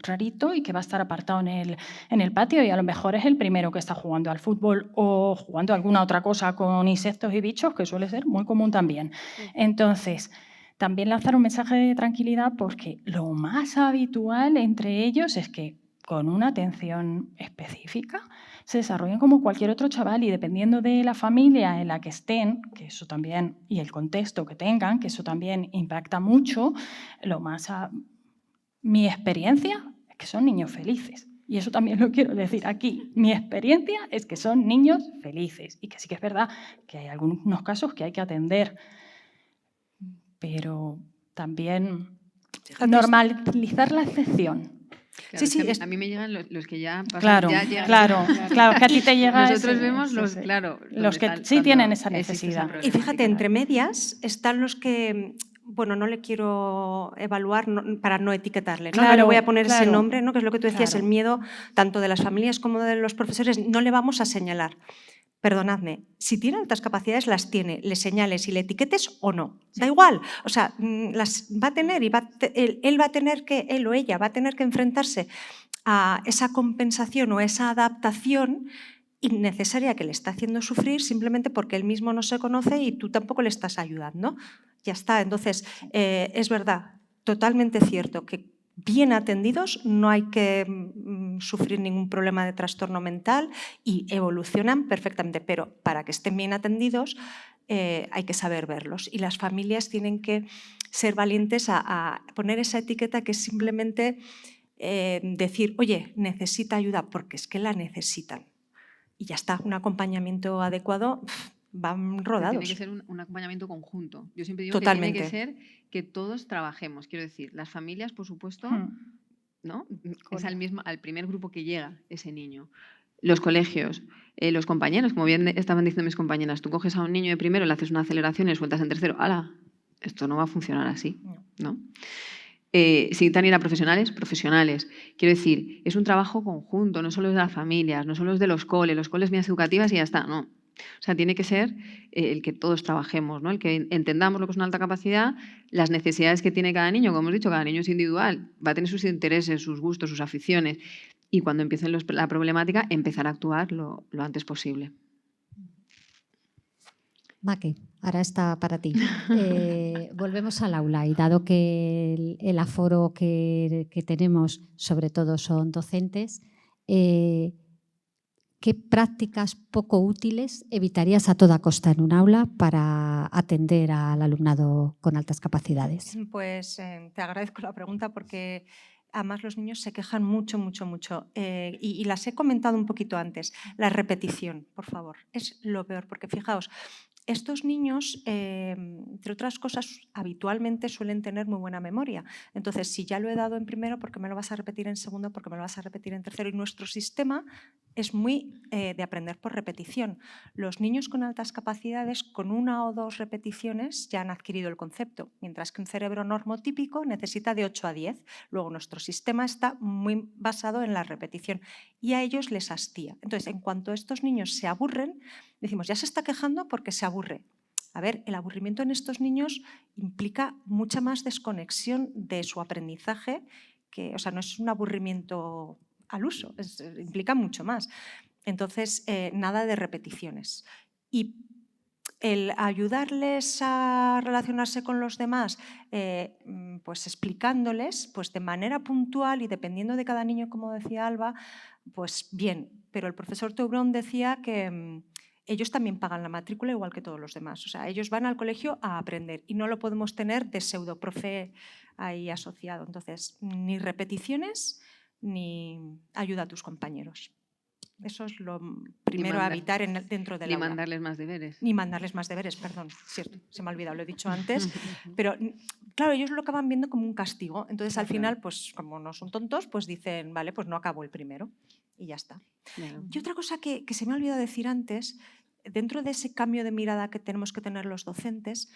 rarito y que va a estar apartado en el patio y a lo mejor es el primero que está jugando al fútbol o jugando a alguna otra cosa con insectos y bichos, que suele ser muy común también. Entonces, también lanzar un mensaje de tranquilidad porque lo más habitual entre ellos es que con una atención específica se desarrollan como cualquier otro chaval y dependiendo de la familia en la que estén, que eso también, y el contexto que tengan, que eso también impacta mucho, mi experiencia es que son niños felices. Y eso también lo quiero decir aquí. Mi experiencia es que son niños felices y que sí que es verdad que hay algunos casos que hay que atender, pero también normalizar la excepción. Claro, Sí, a mí me llegan los que ya pasan. Claro, que a ti te llega. Nosotros vemos los que sí tienen esa necesidad. Y fíjate, entre medias están los que, bueno, no le quiero evaluar para no etiquetarle, ¿no? No le voy a poner ese nombre, ¿no?, que es lo que tú decías, el miedo tanto de las familias como de los profesores, no le vamos a señalar. Perdonadme, si tiene altas capacidades, las tiene, le señales y le etiquetes o no. Da igual, o sea, las va a tener y él o ella va a tener que enfrentarse a esa compensación o esa adaptación innecesaria que le está haciendo sufrir simplemente porque él mismo no se conoce y tú tampoco le estás ayudando. Ya está, entonces es verdad, totalmente cierto que bien atendidos no hay que sufrir ningún problema de trastorno mental y evolucionan perfectamente, pero para que estén bien atendidos hay que saber verlos y las familias tienen que ser valientes a poner esa etiqueta que es simplemente decir, oye, necesita ayuda, porque es que la necesitan. Y ya está, un acompañamiento adecuado, van rodados. Tiene que ser un acompañamiento conjunto. Yo siempre digo Totalmente. que tiene que ser que todos trabajemos. Quiero decir, las familias, por supuesto, ¿no? Es al primer grupo que llega ese niño. Los colegios, los compañeros, como bien estaban diciendo mis compañeras, tú coges a un niño de primero, le haces una aceleración y le sueltas en tercero. ¡Hala! Esto no va a funcionar así, ¿no? Si necesitan ir a profesionales. Quiero decir, es un trabajo conjunto, no solo es de las familias, no solo es de los coles vías educativas y ya está, no. O sea, tiene que ser el que todos trabajemos, ¿no? El que entendamos lo que es una alta capacidad, las necesidades que tiene cada niño, como hemos dicho, cada niño es individual, va a tener sus intereses, sus gustos, sus aficiones, y cuando empiece la problemática, empezar a actuar lo antes posible. Maque, ahora está para ti. Volvemos al aula y dado que el aforo que tenemos sobre todo son docentes, ¿qué prácticas poco útiles evitarías a toda costa en un aula para atender al alumnado con altas capacidades? Pues te agradezco la pregunta porque además los niños se quejan mucho, mucho, mucho. Y las he comentado un poquito antes. La repetición, por favor, es lo peor porque fijaos, estos niños, entre otras cosas, habitualmente suelen tener muy buena memoria. Entonces, si ya lo he dado en primero, ¿por qué me lo vas a repetir en segundo? ¿Por qué me lo vas a repetir en tercero? Y nuestro sistema es muy de aprender por repetición. Los niños con altas capacidades, con 1 o 2 repeticiones, ya han adquirido el concepto, mientras que un cerebro normotípico necesita de 8 a 10. Luego, nuestro sistema está muy basado en la repetición y a ellos les hastía. Entonces, en cuanto estos niños se aburren, decimos, ya se está quejando porque se aburre. A ver, el aburrimiento en estos niños implica mucha más desconexión de su aprendizaje, o sea, no es un aburrimiento al uso, implica mucho más. Entonces, nada de repeticiones. Y el ayudarles a relacionarse con los demás, pues explicándoles pues de manera puntual y dependiendo de cada niño, como decía Alba, pues bien. Pero el profesor Toubrón decía que ellos también pagan la matrícula igual que todos los demás. O sea, ellos van al colegio a aprender y no lo podemos tener de pseudoprofe ahí asociado. Entonces, ni repeticiones ni ayuda a tus compañeros. Eso es lo primero a evitar dentro del aula. Ni mandarles más deberes. Ni mandarles más deberes, perdón. Cierto, se me ha olvidado, lo he dicho antes. Pero claro, ellos lo acaban viendo como un castigo. Entonces, al final, pues como no son tontos, pues dicen, vale, pues no acabo el primero. Y ya está. Claro. Y otra cosa que se me ha olvidado decir antes, dentro de ese cambio de mirada que tenemos que tener los docentes,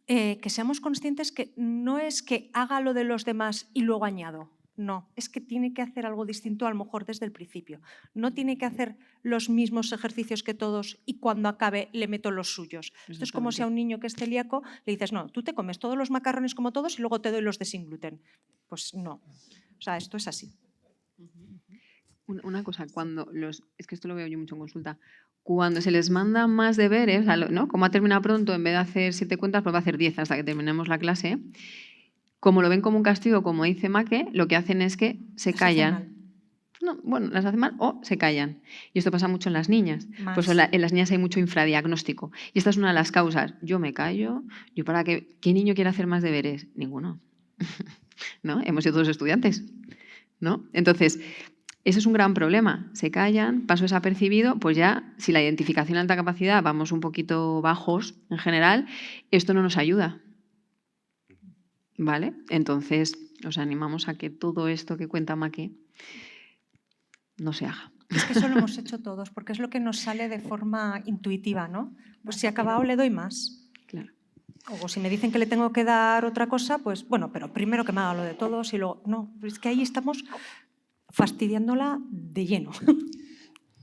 que seamos conscientes que no es que haga lo de los demás y luego añado. No, es que tiene que hacer algo distinto a lo mejor desde el principio. No tiene que hacer los mismos ejercicios que todos y cuando acabe le meto los suyos. Esto es como si a un niño que es celíaco le dices, no, tú te comes todos los macarrones como todos y luego te doy los de sin gluten. Pues no. O sea, esto es así. Una cosa, es que esto lo veo yo mucho en consulta, cuando se les manda más deberes, ¿no? Como ha terminado pronto, en vez de hacer 7 cuentas, pues va a hacer 10 hasta que terminemos la clase. Como lo ven como un castigo, como dice Maque, lo que hacen es que se callan. No, bueno, las hacen mal o se callan. Y esto pasa mucho en las niñas. Pues en las niñas hay mucho infradiagnóstico. Y esta es una de las causas. Yo me callo. ¿Qué niño quiere hacer más deberes? Ninguno. ¿No? Hemos sido todos estudiantes. ¿No? Entonces, ese es un gran problema. Se callan, paso desapercibido, pues ya, si la identificación de alta capacidad vamos un poquito bajos en general, esto no nos ayuda. ¿Vale? Entonces, os animamos a que todo esto que cuenta Maque no se haga. Es que eso lo hemos hecho todos, porque es lo que nos sale de forma intuitiva, ¿no? Pues si ha acabado le doy más. Claro. O si me dicen que le tengo que dar otra cosa, pues bueno, pero primero que me haga lo de todos y luego... No, es que ahí estamos fastidiándola de lleno.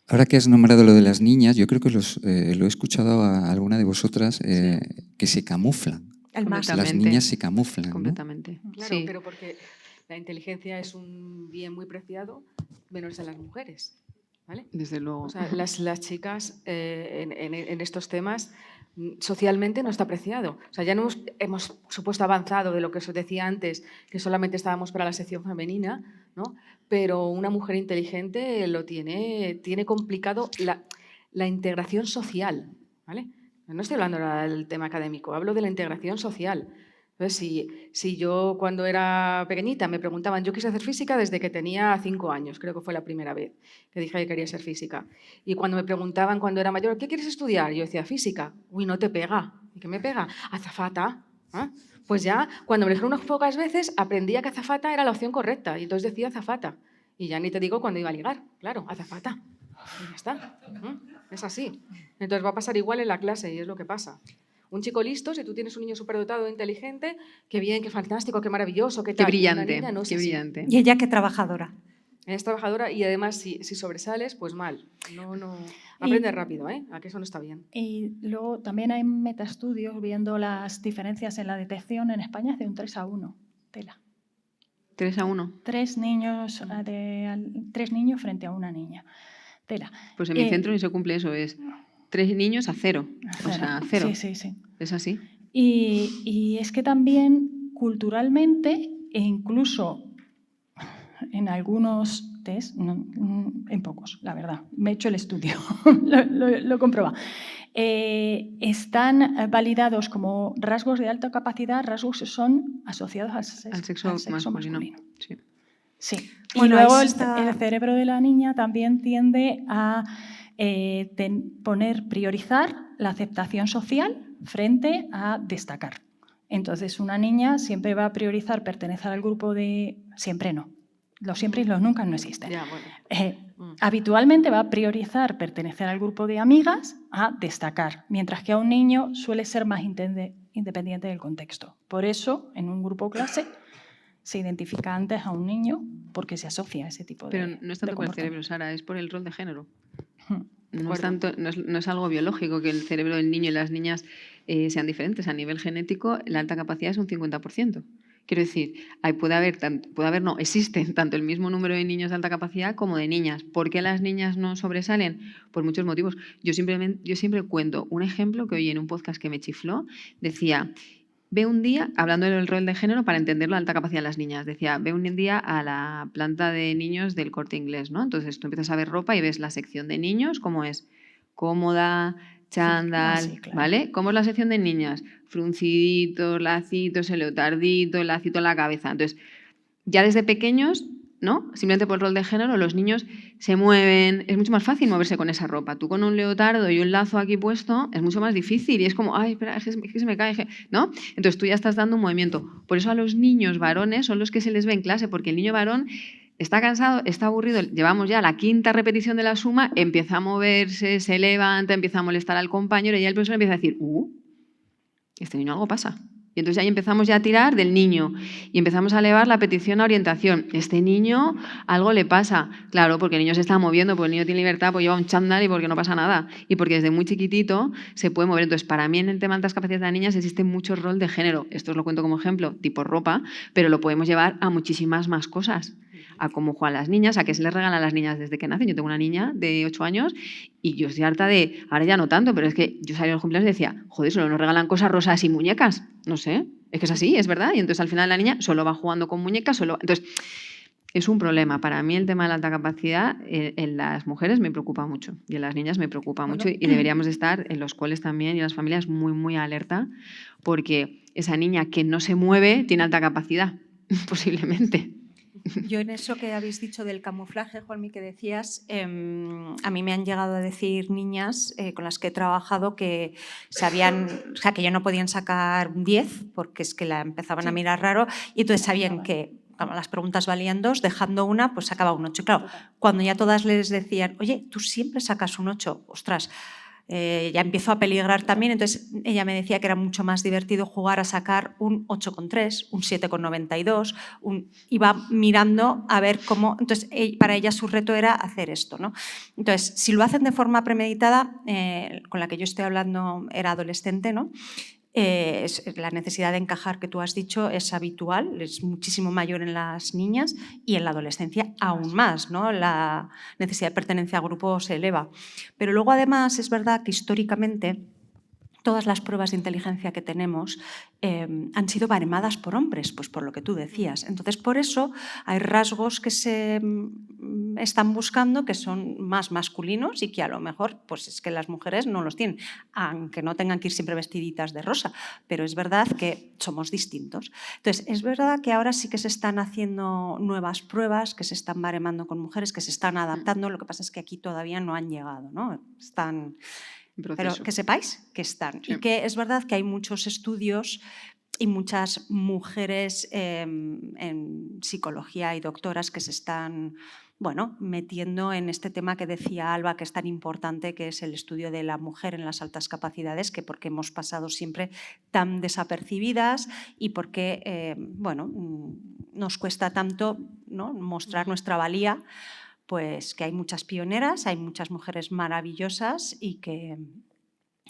Ahora que has nombrado lo de las niñas, yo creo que lo he escuchado a alguna de vosotras que se camuflan. Las niñas se camuflan, ¿no? Completamente. Claro, Sí. pero porque la inteligencia es un bien muy preciado, menos en las mujeres, ¿vale? Desde luego. O sea, las chicas en estos temas socialmente no está apreciado. O sea, ya no hemos supuesto avanzado de lo que os decía antes, que solamente estábamos para la sección femenina, ¿no? Pero una mujer inteligente lo tiene complicado la integración social, ¿vale? No estoy hablando ahora del tema académico, hablo de la integración social. Entonces, si yo cuando era pequeñita me preguntaban, yo quise hacer física desde que tenía 5 años, creo que fue la primera vez que dije que quería ser física. Y cuando me preguntaban cuando era mayor, ¿qué quieres estudiar? Yo decía, física. Uy, no te pega. ¿Y qué me pega? Azafata. ¿Ah? Pues ya, cuando me lo dijeron unas pocas veces, aprendía que azafata era la opción correcta. Y entonces decía azafata. Y ya ni te digo cuando iba a ligar. Claro, azafata. Y ya está. Es así. Entonces va a pasar igual en la clase y es lo que pasa. Un chico listo, si tú tienes un niño superdotado e inteligente, qué bien, qué fantástico, qué maravilloso, qué tal. Qué brillante, niña no es qué así. brillante. Y ella qué trabajadora. Es trabajadora y además si sobresales, pues mal. No aprende rápido, ¿eh? A que eso no está bien. Y luego también hay metaestudios viendo las diferencias en la detección en España es de un 3 a 1. Tela. 3-1. 3 niños, 3 niños frente a una niña. Tela. Pues en mi centro ni se cumple eso, es 3 niños a 0. O sea, 0. Sí. Es así. Y es que también culturalmente, e incluso en algunos test, en pocos, la verdad, me he hecho el estudio, lo comprueba, están validados como rasgos de alta capacidad, rasgos que son asociados al sexo masculino. Sí. Sí. Bueno, y luego ahí está... el cerebro de la niña también tiende a priorizar la aceptación social frente a destacar. Entonces, una niña siempre va a priorizar pertenecer al grupo de... Siempre no. Los siempre y los nunca no existen. Ya, bueno. Habitualmente va a priorizar pertenecer al grupo de amigas a destacar, mientras que a un niño suele ser más independiente del contexto. Por eso, en un grupo clase, se identifica antes a un niño porque se asocia a ese tipo de Pero no es tanto por el cerebro, Sara, es por el rol de género. No es algo biológico que el cerebro del niño y las niñas sean diferentes. A nivel genético, la alta capacidad es un 50%. Quiero decir, existen tanto el mismo número de niños de alta capacidad como de niñas. ¿Por qué las niñas no sobresalen? Por muchos motivos. Yo siempre cuento un ejemplo que oí en un podcast que me chifló. Decía, ve un día, hablando del rol de género para entender la alta capacidad de las niñas, decía, ve un día a la planta de niños del Corte Inglés, ¿no? Entonces tú empiezas a ver ropa y ves la sección de niños, ¿cómo es? Cómoda, chándal, sí, claro. ¿vale? ¿Cómo es la sección de niñas? Frunciditos, lacitos, el leotardito, el lacito en la cabeza. Entonces, ya desde pequeños, ¿no? Simplemente por el rol de género, los niños se mueven, es mucho más fácil moverse con esa ropa. Tú con un leotardo y un lazo aquí puesto es mucho más difícil y es como, ay, espera, es que se me cae, ¿no? Entonces tú ya estás dando un movimiento. Por eso a los niños varones son los que se les ve en clase, porque el niño varón está cansado, está aburrido, llevamos ya la 5ª repetición de la suma, empieza a moverse, se levanta, empieza a molestar al compañero y ya el profesor empieza a decir, este niño algo pasa. Y entonces ahí empezamos ya a tirar del niño y empezamos a elevar la petición a orientación. Este niño algo le pasa. Claro, porque el niño se está moviendo, porque el niño tiene libertad, porque lleva un chándal y porque no pasa nada. Y porque desde muy chiquitito se puede mover. Entonces, para mí en el tema de altas capacidades de las niñas existe mucho rol de género. Esto os lo cuento como ejemplo, tipo ropa, pero lo podemos llevar a muchísimas más cosas. A cómo juegan las niñas, a qué se les regalan a las niñas desde que nacen. Yo tengo una niña de 8 años y yo estoy harta de, ahora ya no tanto, pero es que yo salía a los cumpleaños y decía, joder, solo nos regalan cosas rosas y muñecas. No sé, es que es así, es verdad. Y entonces al final la niña solo va jugando con muñecas, Entonces es un problema. Para mí el tema de la alta capacidad en las mujeres me preocupa mucho y en las niñas me preocupa mucho y deberíamos estar en los coles también y en las familias muy, muy alerta porque esa niña que no se mueve tiene alta capacidad, posiblemente. Yo en eso que habéis dicho del camuflaje, Juanmi, que decías, a mí me han llegado a decir niñas con las que he trabajado que que ya no podían sacar un 10 porque es que la empezaban a mirar raro y entonces sabían que las preguntas valían 2, dejando una, pues sacaba un 8. Y claro, cuando ya todas les decían, oye, tú siempre sacas un 8, ostras, ya empezó a peligrar también, entonces ella me decía que era mucho más divertido jugar a sacar un 8,3, un 7,92, iba mirando a ver cómo, entonces para ella su reto era hacer esto, ¿no? Entonces, si lo hacen de forma premeditada, con la que yo estoy hablando era adolescente, ¿no? La necesidad de encajar que tú has dicho es habitual, es muchísimo mayor en las niñas y en la adolescencia aún más, ¿no? La necesidad de pertenencia a grupo se eleva. Pero luego además es verdad que históricamente todas las pruebas de inteligencia que tenemos han sido baremadas por hombres, pues por lo que tú decías. Entonces, por eso hay rasgos que se están buscando que son más masculinos y que a lo mejor pues es que las mujeres no los tienen, aunque no tengan que ir siempre vestiditas de rosa, pero es verdad que somos distintos. Entonces, es verdad que ahora sí que se están haciendo nuevas pruebas, que se están baremando con mujeres, que se están adaptando, lo que pasa es que aquí todavía no han llegado, ¿no? Están... Pero que sepáis que están. Sí. Y que es verdad que hay muchos estudios y muchas mujeres en psicología y doctoras que se están metiendo en este tema que decía Alba, que es tan importante, que es el estudio de la mujer en las altas capacidades, que porque hemos pasado siempre tan desapercibidas y porque nos cuesta tanto, ¿no?, mostrar nuestra valía. Pues que hay muchas pioneras, hay muchas mujeres maravillosas y que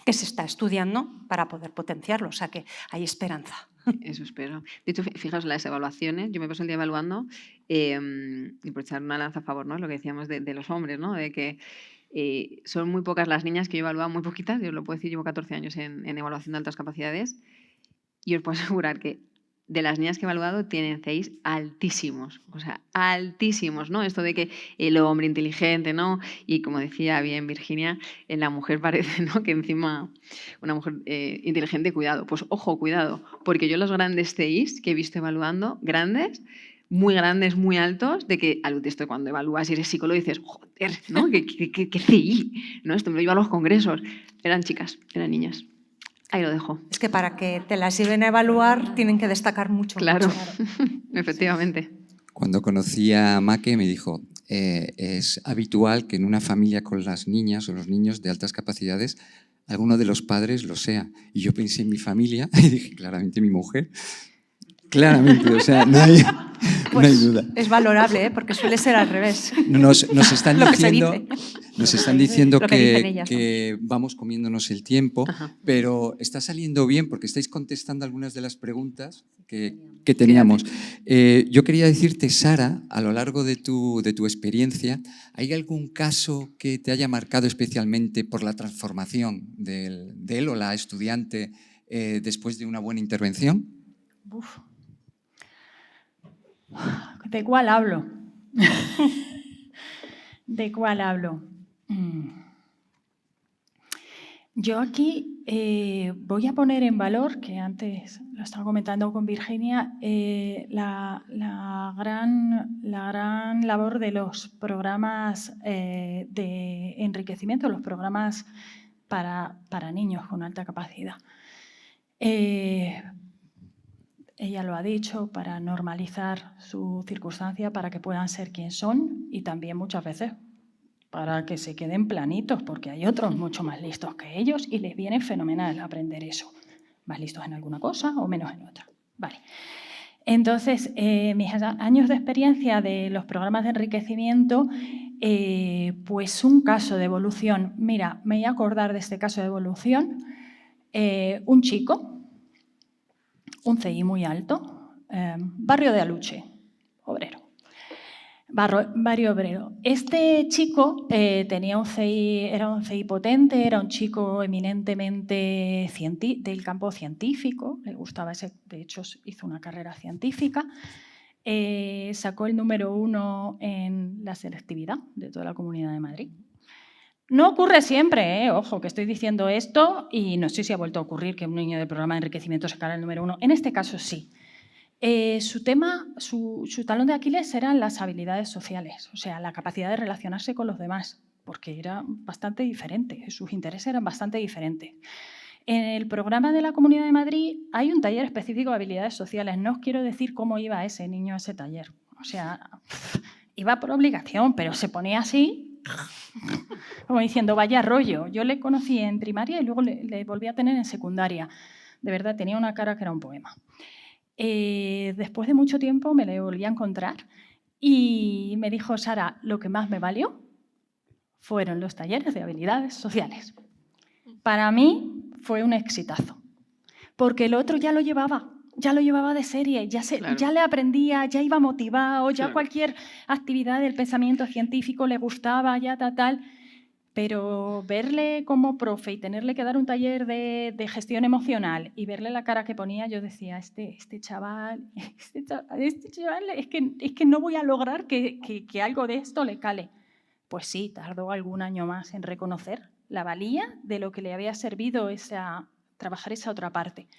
se está estudiando para poder potenciarlo. O sea que hay esperanza. Eso espero. De hecho, fijaos, las evaluaciones, yo me paso el día evaluando y por echar una lanza a favor, ¿no? Lo que decíamos de los hombres, ¿no? De que son muy pocas las niñas que yo he evaluado, muy poquitas, yo os lo puedo decir, llevo 14 años en evaluación de altas capacidades y os puedo asegurar que de las niñas que he evaluado tienen CIs altísimos, o sea, altísimos, ¿no? Esto de que el hombre inteligente, ¿no? Y como decía bien Virginia, en la mujer parece, ¿no? Que encima una mujer inteligente, cuidado. Pues ojo, cuidado, porque yo los grandes CIs que he visto evaluando, grandes, muy altos, de que al esto cuando evalúas y eres psicólogo dices, joder, ¿no? ¿Qué CI? ¿No? Esto me lo lleva a los congresos. Eran chicas, eran niñas. Ahí lo dejo. Es que para que te las lleven a evaluar tienen que destacar mucho. Claro, mucho. efectivamente. Cuando conocí a Make me dijo, es habitual que en una familia con las niñas o los niños de altas capacidades alguno de los padres lo sea. Y yo pensé en mi familia y dije, claramente mi mujer. Claramente, o sea, no hay duda. Es valorable, porque suele ser al revés. Nos están Lo que se diciendo, dice. nos están diciendo Lo que dicen ellas, que vamos comiéndonos el tiempo, Ajá. pero está saliendo bien porque estáis contestando algunas de las preguntas que teníamos. Yo quería decirte, Sara, a lo largo de tu experiencia, ¿hay algún caso que te haya marcado especialmente por la transformación de él o la estudiante después de una buena intervención? Uf. ¿De cuál hablo? ¿De cuál hablo? Yo aquí voy a poner en valor, que antes lo estaba comentando con Virginia, la gran labor de los programas de enriquecimiento, los programas para niños con alta capacidad. Ella lo ha dicho, para normalizar su circunstancia, para que puedan ser quien son y también muchas veces para que se queden planitos, porque hay otros mucho más listos que ellos y les viene fenomenal aprender eso. Más listos en alguna cosa o menos en otra. Vale. Entonces, mis años de experiencia de los programas de enriquecimiento, pues un caso de evolución. Mira, me voy a acordar de este caso de evolución. Un chico, un CI muy alto, barrio de Aluche, obrero. Barrio obrero. Este chico tenía un CI, era un CI potente, era un chico eminentemente del campo científico, le gustaba ese, de hecho hizo una carrera científica, sacó el número 1 en la selectividad de toda la Comunidad de Madrid. No ocurre siempre, ojo, que estoy diciendo esto y no sé si ha vuelto a ocurrir que un niño del programa de enriquecimiento sacara el número 1. En este caso sí. Su talón de Aquiles eran las habilidades sociales, o sea, la capacidad de relacionarse con los demás, porque era bastante diferente, sus intereses eran bastante diferentes. En el programa de la Comunidad de Madrid hay un taller específico de habilidades sociales. No os quiero decir cómo iba ese niño a ese taller. O sea, iba por obligación, pero se ponía así, como diciendo, vaya rollo. Yo le conocí en primaria y luego le volví a tener en secundaria. De verdad, tenía una cara que era un poema. Después de mucho tiempo me le volví a encontrar y me dijo, Sara, lo que más me valió fueron los talleres de habilidades sociales. Para mí fue un exitazo, porque el otro ya lo llevaba de serie, ya le aprendía, ya iba motivado, ya cualquier actividad del pensamiento científico le gustaba, ya tal. Pero verle como profe y tenerle que dar un taller de gestión emocional y verle la cara que ponía, yo decía, este chaval es que no voy a lograr que algo de esto le cale. Pues sí, tardó algún año más en reconocer la valía de lo que le había servido trabajar esa otra parte.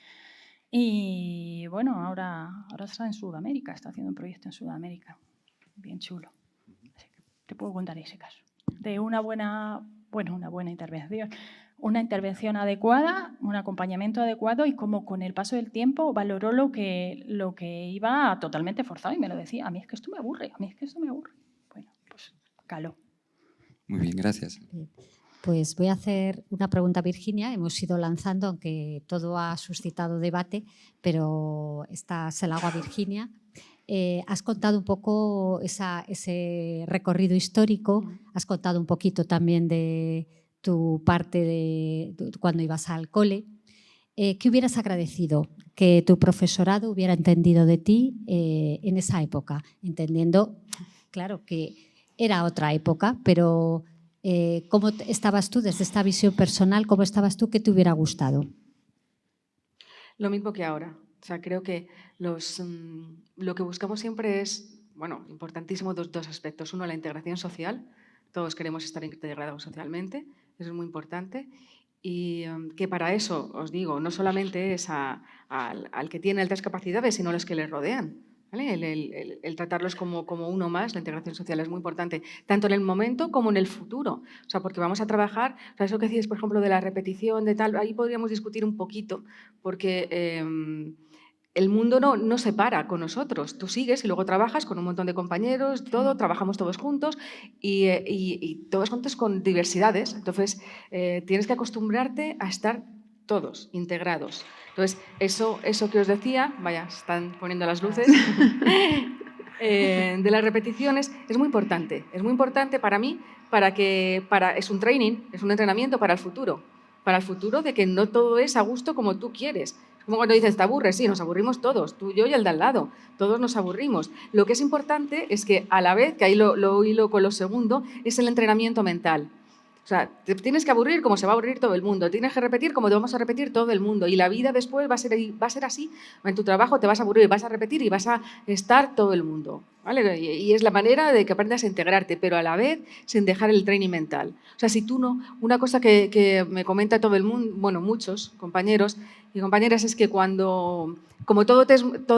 Y bueno, ahora está en Sudamérica, está haciendo un proyecto en Sudamérica, bien chulo. Así que te puedo contar ese caso. De una buena intervención, una intervención adecuada, un acompañamiento adecuado y como con el paso del tiempo valoró lo que iba totalmente forzado y me lo decía, a mí es que esto me aburre. Bueno, pues caló. Muy bien, gracias. Pues voy a hacer una pregunta a Virginia. Hemos ido lanzando, aunque todo ha suscitado debate, pero esta se la hago a Virginia. Has contado un poco ese recorrido histórico, has contado un poquito también de tu parte de cuando ibas al cole. ¿qué hubieras agradecido que tu profesorado hubiera entendido de ti en esa época? Entendiendo, claro, que era otra época, pero ¿cómo estabas tú desde esta visión personal? ¿Cómo estabas tú? ¿Qué te hubiera gustado? Lo mismo que ahora. O sea, creo que lo que buscamos siempre es, bueno, importantísimo dos aspectos. Uno, la integración social. Todos queremos estar integrados socialmente, eso es muy importante. Y que para eso, os digo, no solamente es al que tiene altas capacidades, sino a los que le rodean. ¿Vale? El tratarlos como uno más, la integración social es muy importante, tanto en el momento como en el futuro. O sea, porque vamos a trabajar, o sea, eso que decís, por ejemplo, de la repetición, de tal, ahí podríamos discutir un poquito, porque el mundo no se para con nosotros. Tú sigues y luego trabajas con un montón de compañeros, todo, trabajamos todos juntos y todos juntos con diversidades. Entonces, tienes que acostumbrarte a estar todos integrados. Entonces, eso que os decía, vaya, están poniendo las luces, de las repeticiones, es muy importante. Es muy importante para mí, es un training, es un entrenamiento para el futuro de que no todo es a gusto como tú quieres. Como cuando dices, ¿te aburres? Sí, nos aburrimos todos, tú, yo y el de al lado, todos nos aburrimos. Lo que es importante es que a la vez, que ahí lo hilo con lo segundo, es el entrenamiento mental. O sea, te tienes que aburrir como se va a aburrir todo el mundo, tienes que repetir como te vamos a repetir todo el mundo y la vida después va a ser así. En tu trabajo te vas a aburrir, vas a repetir y vas a estar todo el mundo. ¿Vale? Y es la manera de que aprendas a integrarte, pero a la vez sin dejar el training mental. O sea, si tú no... Una cosa que me comenta todo el mundo, bueno, muchos compañeros y compañeras, es que como todo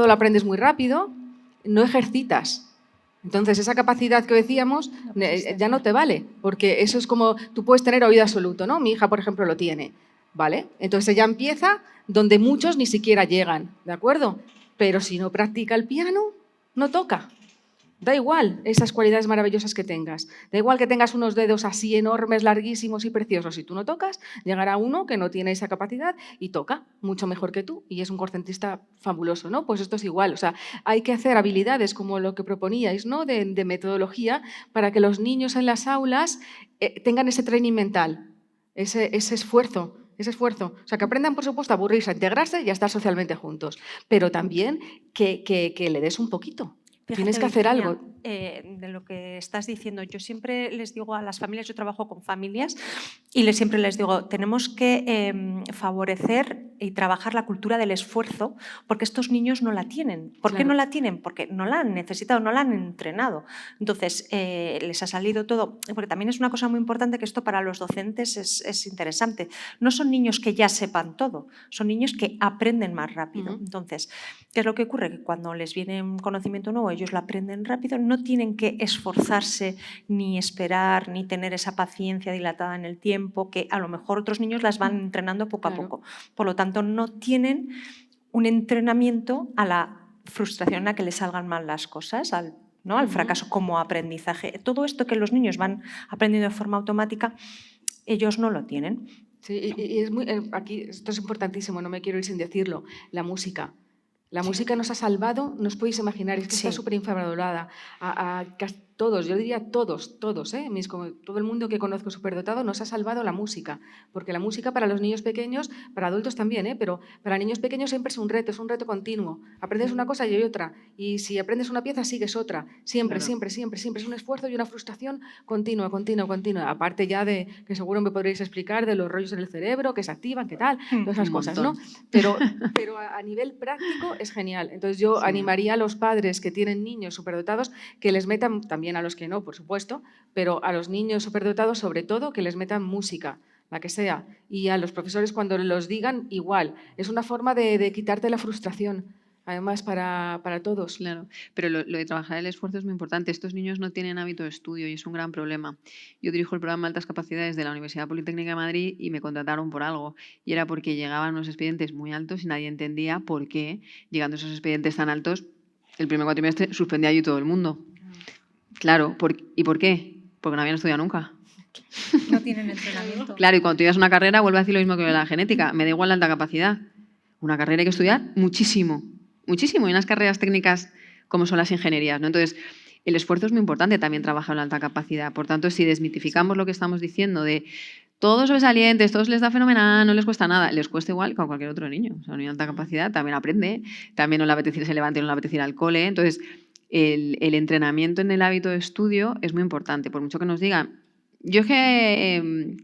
lo aprendes muy rápido, no ejercitas. Entonces, esa capacidad que decíamos ya no te vale, porque eso es como tú puedes tener oído absoluto, ¿no? Mi hija, por ejemplo, lo tiene, ¿vale? Entonces ella empieza donde muchos ni siquiera llegan, ¿de acuerdo? Pero si no practica el piano, no toca. Da igual esas cualidades maravillosas que tengas. Da igual que tengas unos dedos así enormes, larguísimos y preciosos. Si tú no tocas, llegará uno que no tiene esa capacidad y toca mucho mejor que tú y es un concertista fabuloso, ¿no? Pues esto es igual. O sea, hay que hacer habilidades como lo que proponíais, ¿no? De metodología para que los niños en las aulas tengan ese training mental, ese esfuerzo. O sea, que aprendan, por supuesto, a aburrirse, a integrarse y a estar socialmente juntos. Pero también que le des un poquito. Fíjate, Tienes que hacer Virginia, algo. De lo que estás diciendo, yo siempre les digo a las familias, yo trabajo con familias y siempre les digo, tenemos que favorecer y trabajar la cultura del esfuerzo porque estos niños no la tienen. ¿Por qué no la tienen? Porque no la han necesitado, no la han entrenado. Entonces, les ha salido todo, porque también es una cosa muy importante que esto para los docentes es interesante. No son niños que ya sepan todo, son niños que aprenden más rápido. Entonces, ¿qué es lo que ocurre? Que cuando les viene un conocimiento nuevo, ellos lo aprenden rápido, no tienen que esforzarse, ni esperar, ni tener esa paciencia dilatada en el tiempo, que a lo mejor otros niños las van entrenando poco a poco. Por lo tanto, no tienen un entrenamiento a la frustración, a que les salgan mal las cosas, al fracaso como aprendizaje. Todo esto que los niños van aprendiendo de forma automática, ellos no lo tienen. Sí, y aquí esto es importantísimo, no me quiero ir sin decirlo, la música. La música nos ha salvado, no os podéis imaginar, es que está súper infravalorada. A todos, yo diría todos, todo el mundo que conozco superdotado nos ha salvado la música, porque la música para los niños pequeños, para adultos también, pero para niños pequeños siempre es un reto continuo. Aprendes una cosa y hay otra, y si aprendes una pieza sigues otra, siempre, es un esfuerzo y una frustración continua. Aparte ya de, que seguro me podréis explicar, de los rollos en el cerebro, que se activan, qué tal, todas esas cosas, ¿no? Pero a nivel práctico es genial. Entonces yo animaría a los padres que tienen niños superdotados que les metan, también a los que no, por supuesto, pero a los niños superdotados sobre todo que les metan música, la que sea, y a los profesores cuando los digan igual. Es una forma de quitarte la frustración, además para todos. Claro, pero lo de trabajar el esfuerzo es muy importante. Estos niños no tienen hábito de estudio y es un gran problema. Yo dirijo el programa de altas capacidades de la Universidad Politécnica de Madrid y me contrataron por algo. Y era porque llegaban unos expedientes muy altos y nadie entendía por qué, llegando esos expedientes tan altos, el primer cuatrimestre suspendía yo todo el mundo. Claro, ¿y por qué? Porque no habían estudiado nunca. No tienen entrenamiento. Claro, y cuando estudias una carrera, vuelvo a decir lo mismo que la genética. Me da igual la alta capacidad. Una carrera hay que estudiar muchísimo. Y unas carreras técnicas como son las ingenierías, ¿no? Entonces, el esfuerzo es muy importante también trabajar en la alta capacidad. Por tanto, si desmitificamos lo que estamos diciendo de todos sobresalientes, todos les da fenomenal, no les cuesta nada. Les cuesta igual que a cualquier otro niño. O sea, un niño de alta capacidad también aprende, también no le apetece ir, se levanta y no le apetece ir al cole. Entonces, el entrenamiento en el hábito de estudio es muy importante. Por mucho que nos digan, yo es que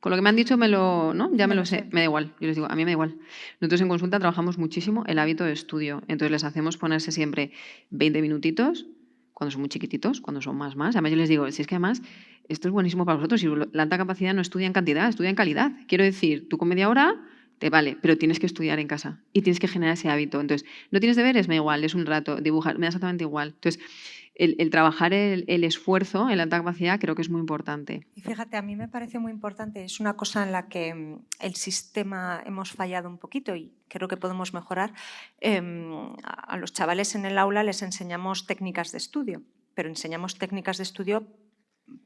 con lo que me han dicho ya me lo sé, me da igual. Yo les digo, a mí me da igual. Nosotros en consulta trabajamos muchísimo el hábito de estudio. Entonces les hacemos ponerse siempre 20 minutitos, cuando son muy chiquititos, cuando son más. Además yo les digo, si es que además esto es buenísimo para vosotros, si la alta capacidad no estudia en cantidad, estudia en calidad. Quiero decir, tú con media hora te vale, pero tienes que estudiar en casa y tienes que generar ese hábito. Entonces, ¿no tienes deberes? Me da igual, es un rato, dibujar, me da exactamente igual. Entonces, el trabajar el esfuerzo en la alta capacidad creo que es muy importante. Y fíjate, a mí me parece muy importante, es una cosa en la que el sistema hemos fallado un poquito y creo que podemos mejorar. A los chavales en el aula les enseñamos técnicas de estudio, pero enseñamos técnicas de estudio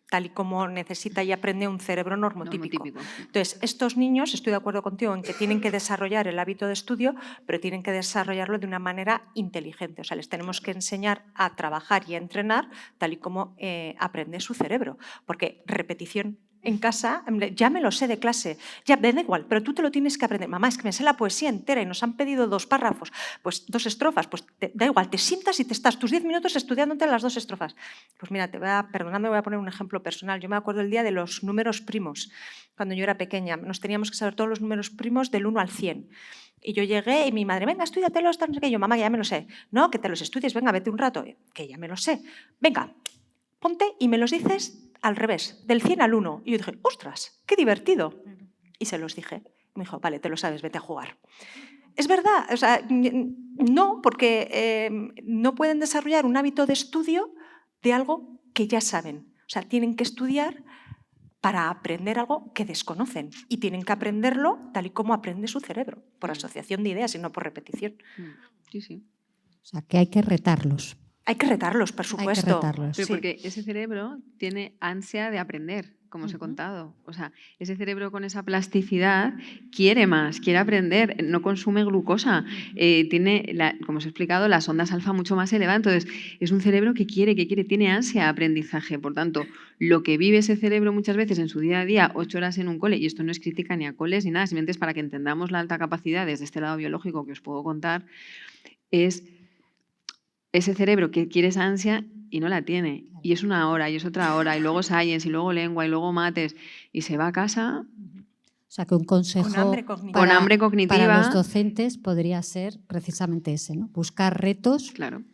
tal y como necesita y aprende un cerebro normotípico. Entonces, estos niños, estoy de acuerdo contigo en que tienen que desarrollar el hábito de estudio, pero tienen que desarrollarlo de una manera inteligente. O sea, les tenemos que enseñar a trabajar y a entrenar tal y como aprende su cerebro. Porque repetición en casa, ya me lo sé de clase, ya me da igual, pero tú te lo tienes que aprender. Mamá, es que me sé la poesía entera y nos han pedido 2 párrafos, pues 2 estrofas, pues da igual, te sientas y te estás tus 10 minutos estudiándote las 2 estrofas. Pues mira, perdonadme, voy a poner un ejemplo personal. Yo me acuerdo el día de los números primos, cuando yo era pequeña. Nos teníamos que saber todos los números primos del 1 al 100. Y yo llegué y mi madre, venga, estúdiatelos, no sé qué. Yo, mamá, ya me lo sé. No, que te los estudies, venga, vete un rato, que ya me lo sé. Venga, ponte y me los dices al revés, del 100 al 1. Y yo dije, ostras, qué divertido. Y se los dije. Me dijo, vale, te lo sabes, vete a jugar. Es verdad, o sea, no, porque no pueden desarrollar un hábito de estudio de algo que ya saben. O sea, tienen que estudiar para aprender algo que desconocen y tienen que aprenderlo tal y como aprende su cerebro, por asociación de ideas y no por repetición. Sí, sí. O sea, que hay que retarlos. Hay que retarlos, por supuesto. Hay que retarlos. Pero porque ese cerebro tiene ansia de aprender, como os he contado. O sea, ese cerebro con esa plasticidad quiere más, quiere aprender, no consume glucosa, tiene, como os he explicado, las ondas alfa mucho más elevadas. Entonces, es un cerebro que quiere, tiene ansia de aprendizaje. Por tanto, lo que vive ese cerebro muchas veces en su día a día, 8 horas en un cole, y esto no es crítica ni a coles ni nada, simplemente es para que entendamos la alta capacidad desde este lado biológico que os puedo contar, es ese cerebro que quiere esa ansia y no la tiene. Y es 1 hora, y es otra hora, y luego science, y luego lengua, y luego mates, y se va a casa. O sea, que un consejo con hambre cognitiva para los docentes podría ser precisamente ese, ¿no? Buscar retos claro.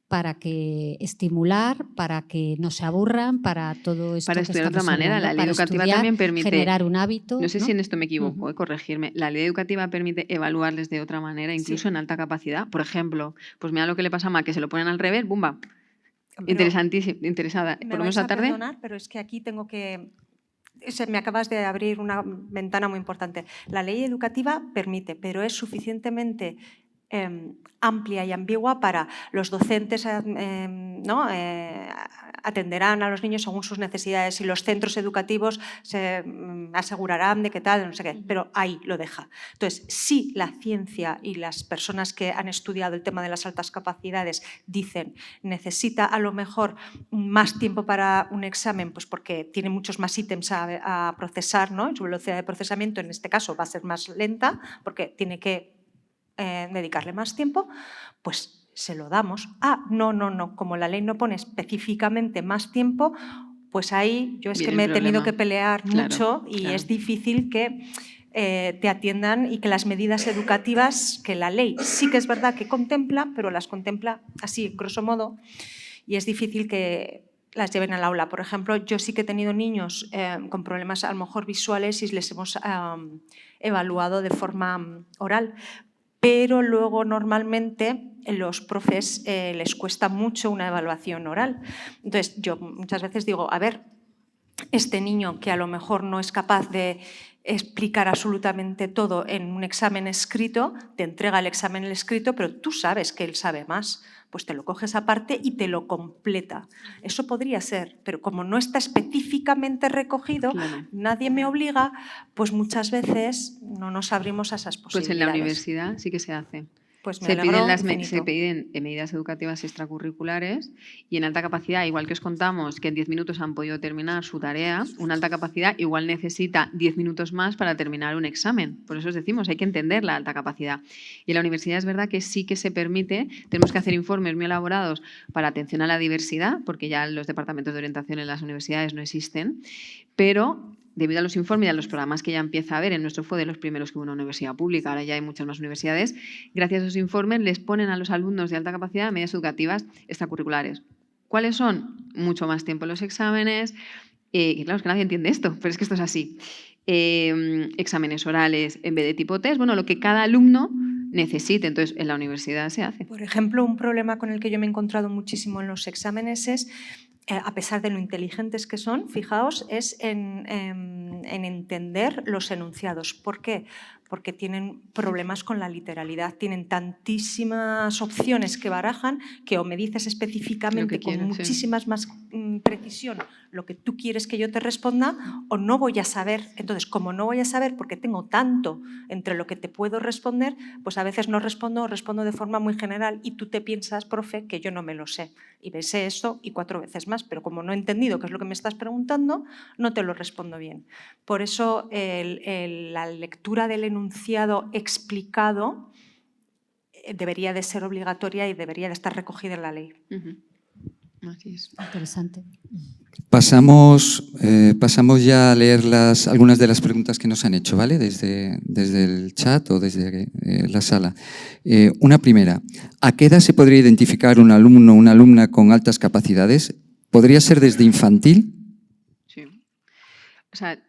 para que estimular, para que no se aburran, para todo esto. Para estudiar de otra manera. La ley educativa también permite generar un hábito. No sé si en esto me equivoco, corregirme. La ley educativa permite evaluarles de otra manera, incluso en alta capacidad. Por ejemplo, pues mira lo que le pasa a Ma, que se lo ponen al revés, ¡bumba! Interesantísimo, interesada. Me vais a perdonar, pero es que aquí tengo que... Me acabas de abrir una ventana muy importante. La ley educativa permite, pero es suficientemente amplia y ambigua para los docentes, atenderán a los niños según sus necesidades y los centros educativos se asegurarán de que tal, no sé qué, pero ahí lo deja. Entonces, si la ciencia y las personas que han estudiado el tema de las altas capacidades dicen necesita a lo mejor más tiempo para un examen, pues porque tiene muchos más ítems a procesar, ¿no? Su velocidad de procesamiento en este caso va a ser más lenta porque tiene que dedicarle más tiempo, pues se lo damos. No, como la ley no pone específicamente más tiempo, pues ahí yo es que me he tenido que pelear mucho y es difícil que te atiendan y que las medidas educativas que la ley sí que es verdad que contempla, pero las contempla así, grosso modo, y es difícil que las lleven al aula. Por ejemplo, yo sí que he tenido niños con problemas a lo mejor visuales y les hemos evaluado de forma oral, pero luego normalmente los profes les cuesta mucho una evaluación oral. Entonces yo muchas veces digo, a ver, este niño que a lo mejor no es capaz de explicar absolutamente todo en un examen escrito, te entrega el examen escrito, pero tú sabes que él sabe más, pues te lo coges aparte y te lo completa. Eso podría ser, pero como no está específicamente recogido, nadie me obliga, pues muchas veces no nos abrimos a esas posibilidades. Pues en la universidad sí que se hace. Pues me Se alegro piden, infinito. medidas educativas extracurriculares y en alta capacidad, igual que os contamos que en 10 minutos han podido terminar su tarea, una alta capacidad igual necesita 10 minutos más para terminar un examen. Por eso os decimos, hay que entender la alta capacidad. Y en la universidad es verdad que sí que se permite, tenemos que hacer informes muy elaborados para atención a la diversidad, porque ya los departamentos de orientación en las universidades no existen, pero debido a los informes y a los programas que ya empieza a haber, en nuestro fue de los primeros que hubo una universidad pública, ahora ya hay muchas más universidades, gracias a esos informes les ponen a los alumnos de alta capacidad medidas educativas extracurriculares. ¿Cuáles son? Mucho más tiempo en los exámenes, que claro, es que nadie entiende esto, pero es que esto es así. Exámenes orales en vez de tipo test, bueno, lo que cada alumno necesite, entonces en la universidad se hace. Por ejemplo, un problema con el que yo me he encontrado muchísimo en los exámenes es, a pesar de lo inteligentes que son, fijaos, es en entender los enunciados. ¿Por qué? Porque tienen problemas con la literalidad, tienen tantísimas opciones que barajan que o me dices específicamente con muchísimas más precisión lo que tú quieres que yo te responda o no voy a saber. Entonces, como no voy a saber porque tengo tanto entre lo que te puedo responder, pues a veces no respondo o respondo de forma muy general y tú te piensas, profe, que yo no me lo sé. Y me sé esto y 4 veces más, pero como no he entendido qué es lo que me estás preguntando, no te lo respondo bien. Por eso la lectura del enunciado explicado debería de ser obligatoria y debería de estar recogida en la ley. Así es. Interesante. Pasamos ya a leer algunas de las preguntas que nos han hecho, ¿vale? Desde el chat o desde la sala. Una primera, ¿a qué edad se podría identificar un alumno o una alumna con altas capacidades? ¿Podría ser desde infantil? Sí. O sea,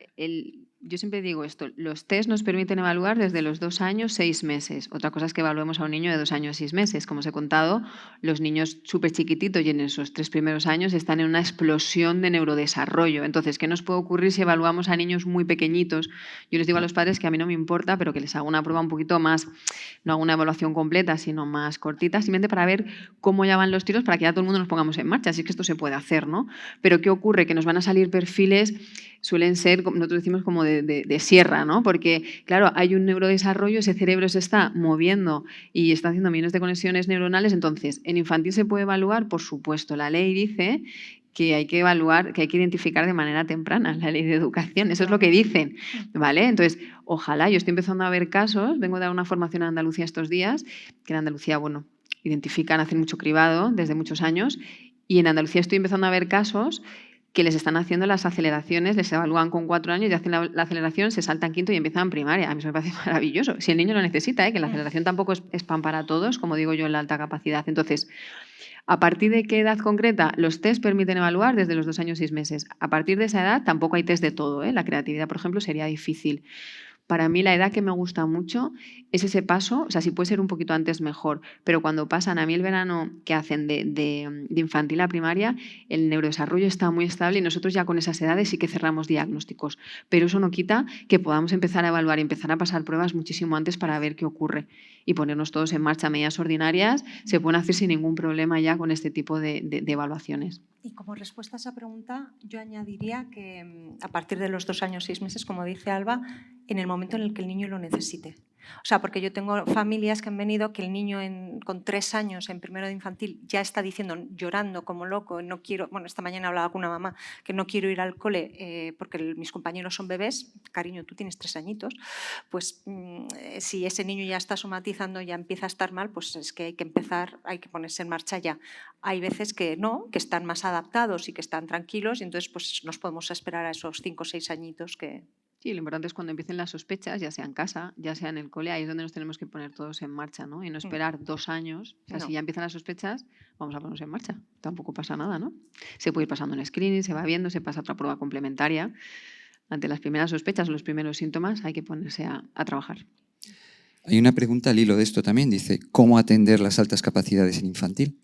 yo siempre digo esto, los test nos permiten evaluar desde los 2 años, 6 meses. Otra cosa es que evaluemos a un niño de 2 años, 6 meses. Como os he contado, los niños súper chiquititos y en esos 3 primeros años están en una explosión de neurodesarrollo. Entonces, ¿qué nos puede ocurrir si evaluamos a niños muy pequeñitos? Yo les digo a los padres que a mí no me importa, pero que les hago una prueba un poquito más, no hago una evaluación completa, sino más cortita, simplemente para ver cómo ya van los tiros, para que ya todo el mundo nos pongamos en marcha. Así que esto se puede hacer, ¿no? Pero ¿qué ocurre? Que nos van a salir perfiles, suelen ser, nosotros decimos como de sierra, ¿no? Porque, claro, hay un neurodesarrollo, ese cerebro se está moviendo y está haciendo millones de conexiones neuronales. Entonces, ¿en infantil se puede evaluar? Por supuesto, la ley dice que hay que evaluar, que hay que identificar de manera temprana, la ley de educación, eso es lo que dicen, ¿vale? Entonces, ojalá, yo estoy empezando a ver casos, vengo de dar una formación en Andalucía estos días, que en Andalucía, bueno, identifican, hacen mucho cribado desde muchos años, y en Andalucía estoy empezando a ver casos que les están haciendo las aceleraciones, les evalúan con 4 años y hacen la aceleración, se saltan quinto y empiezan primaria. A mí eso me parece maravilloso. Si el niño lo necesita, que la aceleración tampoco es pan para todos, como digo yo, en la alta capacidad. Entonces, ¿a partir de qué edad concreta? Los test permiten evaluar desde los 2 años, 6 meses. A partir de esa edad tampoco hay test de todo, ¿eh? La creatividad, por ejemplo, sería difícil. Para mí la edad que me gusta mucho es ese paso, o sea, si puede ser un poquito antes mejor, pero cuando pasan, a mí el verano que hacen de infantil a primaria, el neurodesarrollo está muy estable y nosotros ya con esas edades sí que cerramos diagnósticos, pero eso no quita que podamos empezar a evaluar y empezar a pasar pruebas muchísimo antes para ver qué ocurre y ponernos todos en marcha. Medidas ordinarias se pueden hacer sin ningún problema ya con este tipo de evaluaciones. Y como respuesta a esa pregunta, yo añadiría que a partir de los 2 años, 6 meses, como dice Alba, en el momento en el que el niño lo necesite. O sea, porque yo tengo familias que han venido que el niño con 3 años en primero de infantil ya está diciendo, llorando como loco, no quiero, bueno, esta mañana hablaba con una mamá que no quiero ir al cole porque mis compañeros son bebés, cariño, tú tienes 3 añitos, pues si ese niño ya está somatizando, ya empieza a estar mal, pues es que hay que empezar, hay que ponerse en marcha ya. Hay veces que no, que están más adaptados y que están tranquilos y entonces pues nos podemos esperar a esos 5 o 6 añitos que... Sí, lo importante es cuando empiecen las sospechas, ya sea en casa, ya sea en el cole, ahí es donde nos tenemos que poner todos en marcha, ¿no? Y no esperar 2 años. O sea, si ya empiezan las sospechas, vamos a ponernos en marcha. Tampoco pasa nada, ¿no? Se puede ir pasando un screening, se va viendo, se pasa otra prueba complementaria. Ante las primeras sospechas o los primeros síntomas hay que ponerse a trabajar. Hay una pregunta al hilo de esto también, dice, ¿cómo atender las altas capacidades en infantil?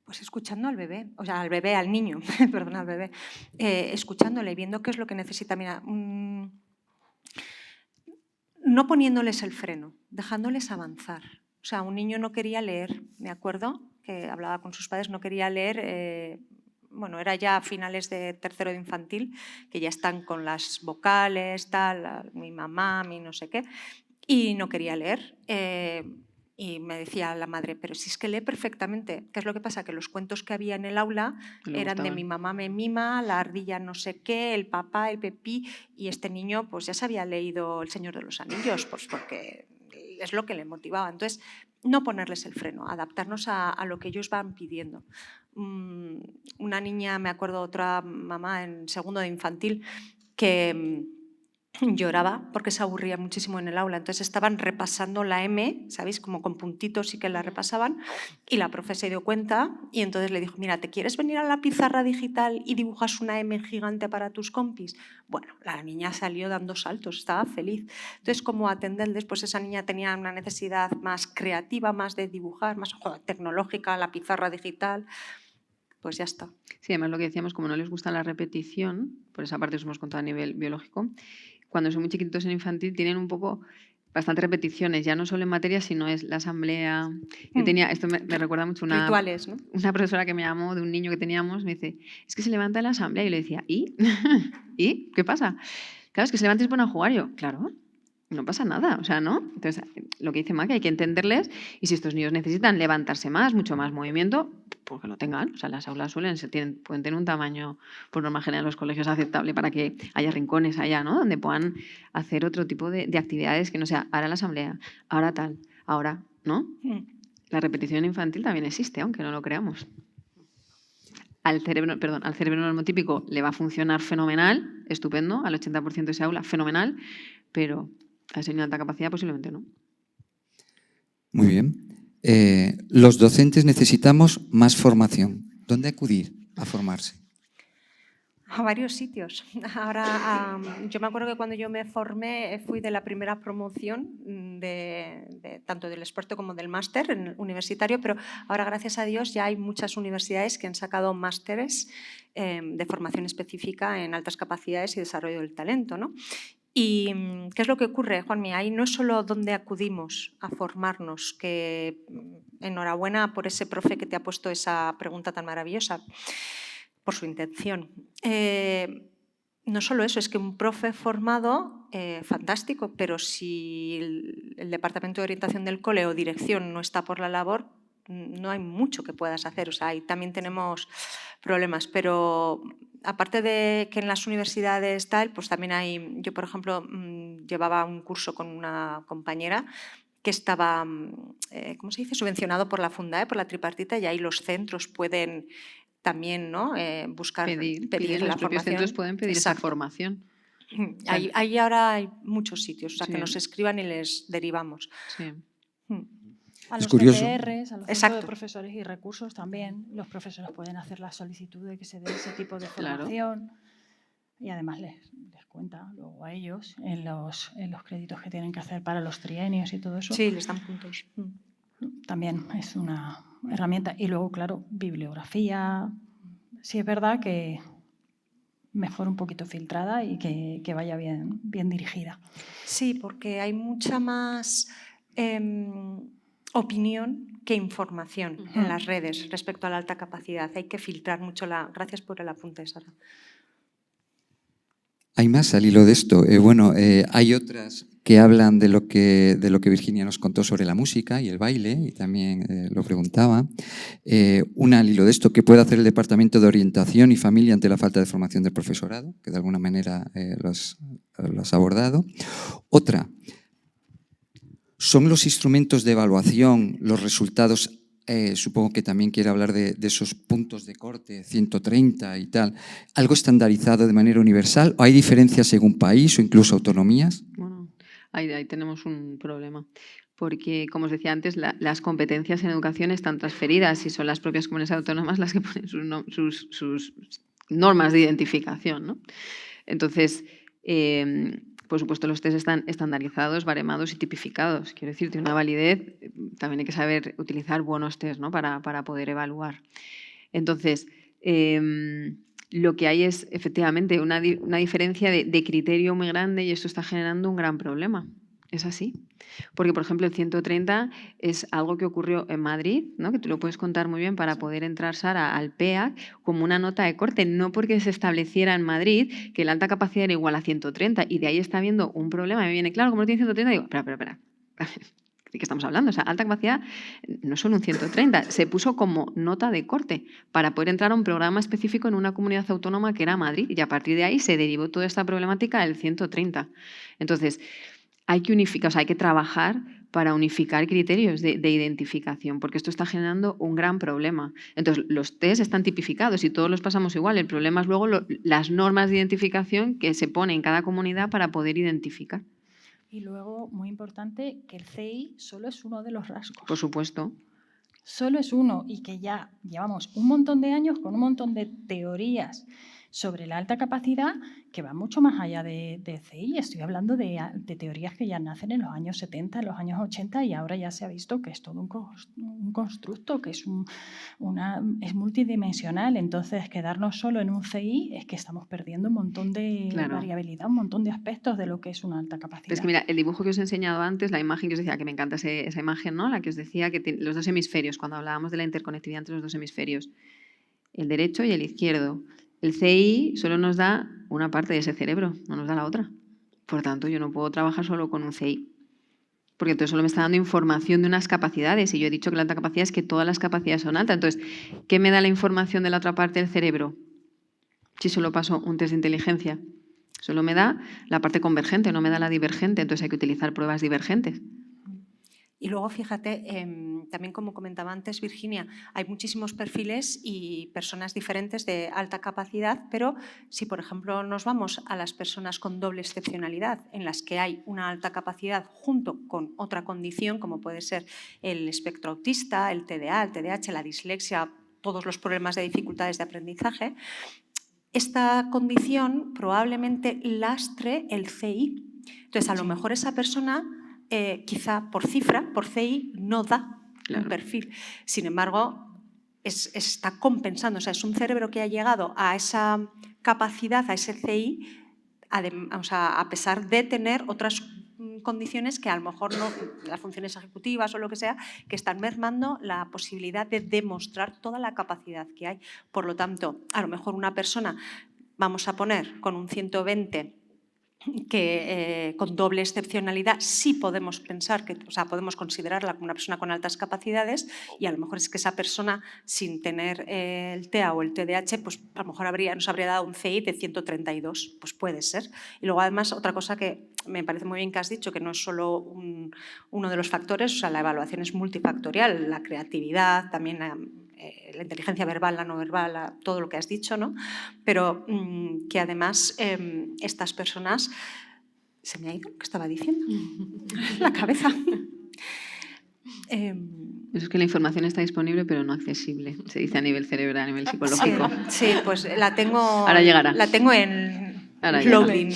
Pues escuchando al bebé, o sea, al niño, perdón, al bebé, escuchándole, viendo qué es lo que necesita. Mira, no poniéndoles el freno, dejándoles avanzar. O sea, un niño no quería leer, me acuerdo, que hablaba con sus padres, no quería leer, bueno, era ya a finales de tercero de infantil, que ya están con las vocales, tal, mi mamá, mi no sé qué, y no quería leer. Y me decía la madre, pero si es que lee perfectamente. ¿Qué es lo que pasa? Que los cuentos que había en el aula Le eran de gustaban. mi mamá me mima, la ardilla no sé qué, el papá, el pepí, y este niño pues ya se había leído El Señor de los Anillos, pues porque es lo que le motivaba. Entonces, no ponerles el freno, adaptarnos a lo que ellos van pidiendo. Una niña, me acuerdo, otra mamá en segundo de infantil, que lloraba porque se aburría muchísimo en el aula. Entonces estaban repasando la M, ¿sabéis? Como con puntitos sí que la repasaban, y la profe se dio cuenta y entonces le dijo, mira, ¿te quieres venir a la pizarra digital y dibujas una M gigante para tus compis? Bueno, la niña salió dando saltos, estaba feliz. Entonces, como atenderles, pues esa niña tenía una necesidad más creativa, más de dibujar, más tecnológica, la pizarra digital, pues ya está. Sí, además lo que decíamos, como no les gusta la repetición, por esa parte os hemos contado a nivel biológico, cuando son muy chiquititos en infantil tienen un poco bastantes repeticiones, ya no solo en materia, sino es la asamblea. Yo tenía, esto me recuerda mucho Rituales, ¿no? una profesora que me llamó de un niño que teníamos, me dice, es que se levanta en la asamblea. Y yo le decía, ¿y? ¿Y? ¿Qué pasa? Claro, es que se levanta y se pone a jugar. Yo, claro, no pasa nada, o sea, ¿no? Entonces, lo que dice Maca, hay que entenderles, y si estos niños necesitan levantarse más, mucho más movimiento, pues que lo tengan. O sea, las aulas pueden tener un tamaño, por norma general, en los colegios aceptable para que haya rincones allá, ¿no? Donde puedan hacer otro tipo de actividades que no sea ahora la asamblea, ahora tal, ahora, ¿no? La repetición infantil también existe, aunque no lo creamos. Al cerebro normotípico le va a funcionar fenomenal, estupendo, al 80% de ese aula, fenomenal, pero al ser de alta capacidad posiblemente no. Muy bien. Los docentes necesitamos más formación. ¿Dónde acudir a formarse? A varios sitios. Ahora, yo me acuerdo que cuando yo me formé fui de la primera promoción tanto del experto como del máster universitario, pero ahora, gracias a Dios, ya hay muchas universidades que han sacado másteres de formación específica en altas capacidades y desarrollo del talento, ¿no? ¿Y qué es lo que ocurre, Juanmi? Ahí no es solo donde acudimos a formarnos, que enhorabuena por ese profe que te ha puesto esa pregunta tan maravillosa, por su intención. No solo eso, es que un profe formado, fantástico, pero si el departamento de orientación del cole o dirección no está por la labor, no hay mucho que puedas hacer. O sea, ahí también tenemos problemas, pero aparte de que en las universidades tal, pues también hay, yo por ejemplo llevaba un curso con una compañera que estaba, ¿cómo se dice?, subvencionado por la Fundae, por la tripartita, y ahí los centros pueden también, ¿no?, buscar, pedir la los propios formación. centros pueden pedir esa Exacto. formación. Ahí ahora hay muchos sitios, o sea, Sí. que nos escriban y les derivamos. Sí. A Es los curioso. CPRs, a los centros Exacto. de profesores y recursos también, los profesores pueden hacer la solicitud de que se dé ese tipo de Claro. formación y además les cuenta luego a ellos en los créditos que tienen que hacer para los trienios y todo eso. Sí, les dan puntos. También es una herramienta. Y luego, claro, bibliografía. Sí es verdad que mejor un poquito filtrada y que vaya bien dirigida. Sí, porque hay mucha más opinión que información en las redes respecto a la alta capacidad. Hay que filtrar mucho Gracias por el apunte, Sara. Hay más al hilo de esto. Hay otras que hablan de lo que Virginia nos contó sobre la música y el baile, y también lo preguntaba. Una al hilo de esto, ¿qué puede hacer el Departamento de Orientación y Familia ante la falta de formación del profesorado? Que de alguna manera lo has abordado. Otra, ¿son los instrumentos de evaluación, los resultados? Supongo que también quiere hablar de esos puntos de corte, 130 y tal. ¿Algo estandarizado de manera universal? ¿O hay diferencias según país o incluso autonomías? Bueno, ahí tenemos un problema. Porque, como os decía antes, las competencias en educación están transferidas y son las propias comunidades autónomas las que ponen sus normas de identificación, ¿no? Entonces, por supuesto, los test están estandarizados, baremados y tipificados. Quiero decir, tiene una validez. También hay que saber utilizar buenos test, ¿no?, para poder evaluar. Entonces, lo que hay es efectivamente una diferencia de criterio muy grande y esto está generando un gran problema. Es así. Porque, por ejemplo, el 130 es algo que ocurrió en Madrid, ¿no? Que tú lo puedes contar muy bien para poder entrar, Sara, al PEAC como una nota de corte, no porque se estableciera en Madrid que la alta capacidad era igual a 130 y de ahí está habiendo un problema. Me viene claro, como no tiene 130, digo, espera. ¿De qué estamos hablando? O sea, alta capacidad no son un 130, se puso como nota de corte para poder entrar a un programa específico en una comunidad autónoma que era Madrid y a partir de ahí se derivó toda esta problemática del 130. Entonces, hay que unificar, o sea, hay que trabajar para unificar criterios de identificación, porque esto está generando un gran problema. Entonces, los test están tipificados y todos los pasamos igual. El problema es luego las normas de identificación que se ponen en cada comunidad para poder identificar. Y luego, muy importante, que el CI solo es uno de los rasgos. Por supuesto. Solo es uno y que ya llevamos un montón de años con un montón de teorías sobre la alta capacidad que va mucho más allá de CI. Estoy hablando de teorías que ya nacen en los años 70, en los años 80 y ahora ya se ha visto que es todo un constructo, que es multidimensional. Entonces, quedarnos solo en un CI es que estamos perdiendo un montón de variabilidad, un montón de aspectos de lo que es una alta capacidad. Es que mira, el dibujo que os he enseñado antes, la imagen que os decía, que me encanta esa imagen, ¿no? La que os decía que los dos hemisferios, cuando hablábamos de la interconectividad entre los dos hemisferios, el derecho y el izquierdo. El CI solo nos da una parte de ese cerebro, no nos da la otra. Por tanto, yo no puedo trabajar solo con un CI, porque entonces solo me está dando información de unas capacidades y yo he dicho que la alta capacidad es que todas las capacidades son altas. Entonces, ¿qué me da la información de la otra parte del cerebro? Si solo paso un test de inteligencia, solo me da la parte convergente, no me da la divergente, entonces hay que utilizar pruebas divergentes. Y luego, fíjate, también como comentaba antes Virginia, hay muchísimos perfiles y personas diferentes de alta capacidad, pero si, por ejemplo, nos vamos a las personas con doble excepcionalidad, en las que hay una alta capacidad junto con otra condición, como puede ser el espectro autista, el TDA, el TDAH, la dislexia, todos los problemas de dificultades de aprendizaje, esta condición probablemente lastre el CI. Entonces, a lo mejor esa persona quizá por cifra, por CI, no da un perfil. Sin embargo, está compensando. O sea, es un cerebro que ha llegado a esa capacidad, a ese CI, a pesar de tener otras condiciones que a lo mejor no, las funciones ejecutivas o lo que sea, que están mermando la posibilidad de demostrar toda la capacidad que hay. Por lo tanto, a lo mejor una persona, vamos a poner con un 120, que con doble excepcionalidad sí podemos pensar, podemos considerarla como una persona con altas capacidades y a lo mejor es que esa persona sin tener el TEA o el TDAH, pues a lo mejor nos habría dado un CI de 132, pues puede ser. Y luego además otra cosa que me parece muy bien que has dicho, que no es solo uno de los factores, o sea, la evaluación es multifactorial, la creatividad, también la inteligencia verbal, la no verbal, todo lo que has dicho, ¿no? Pero que además estas personas... ¿Se me ha ido lo que estaba diciendo? La cabeza. Es que la información está disponible pero no accesible, se dice a nivel cerebral, a nivel psicológico. Sí, pues la tengo... Ahora llegará. La tengo en loading.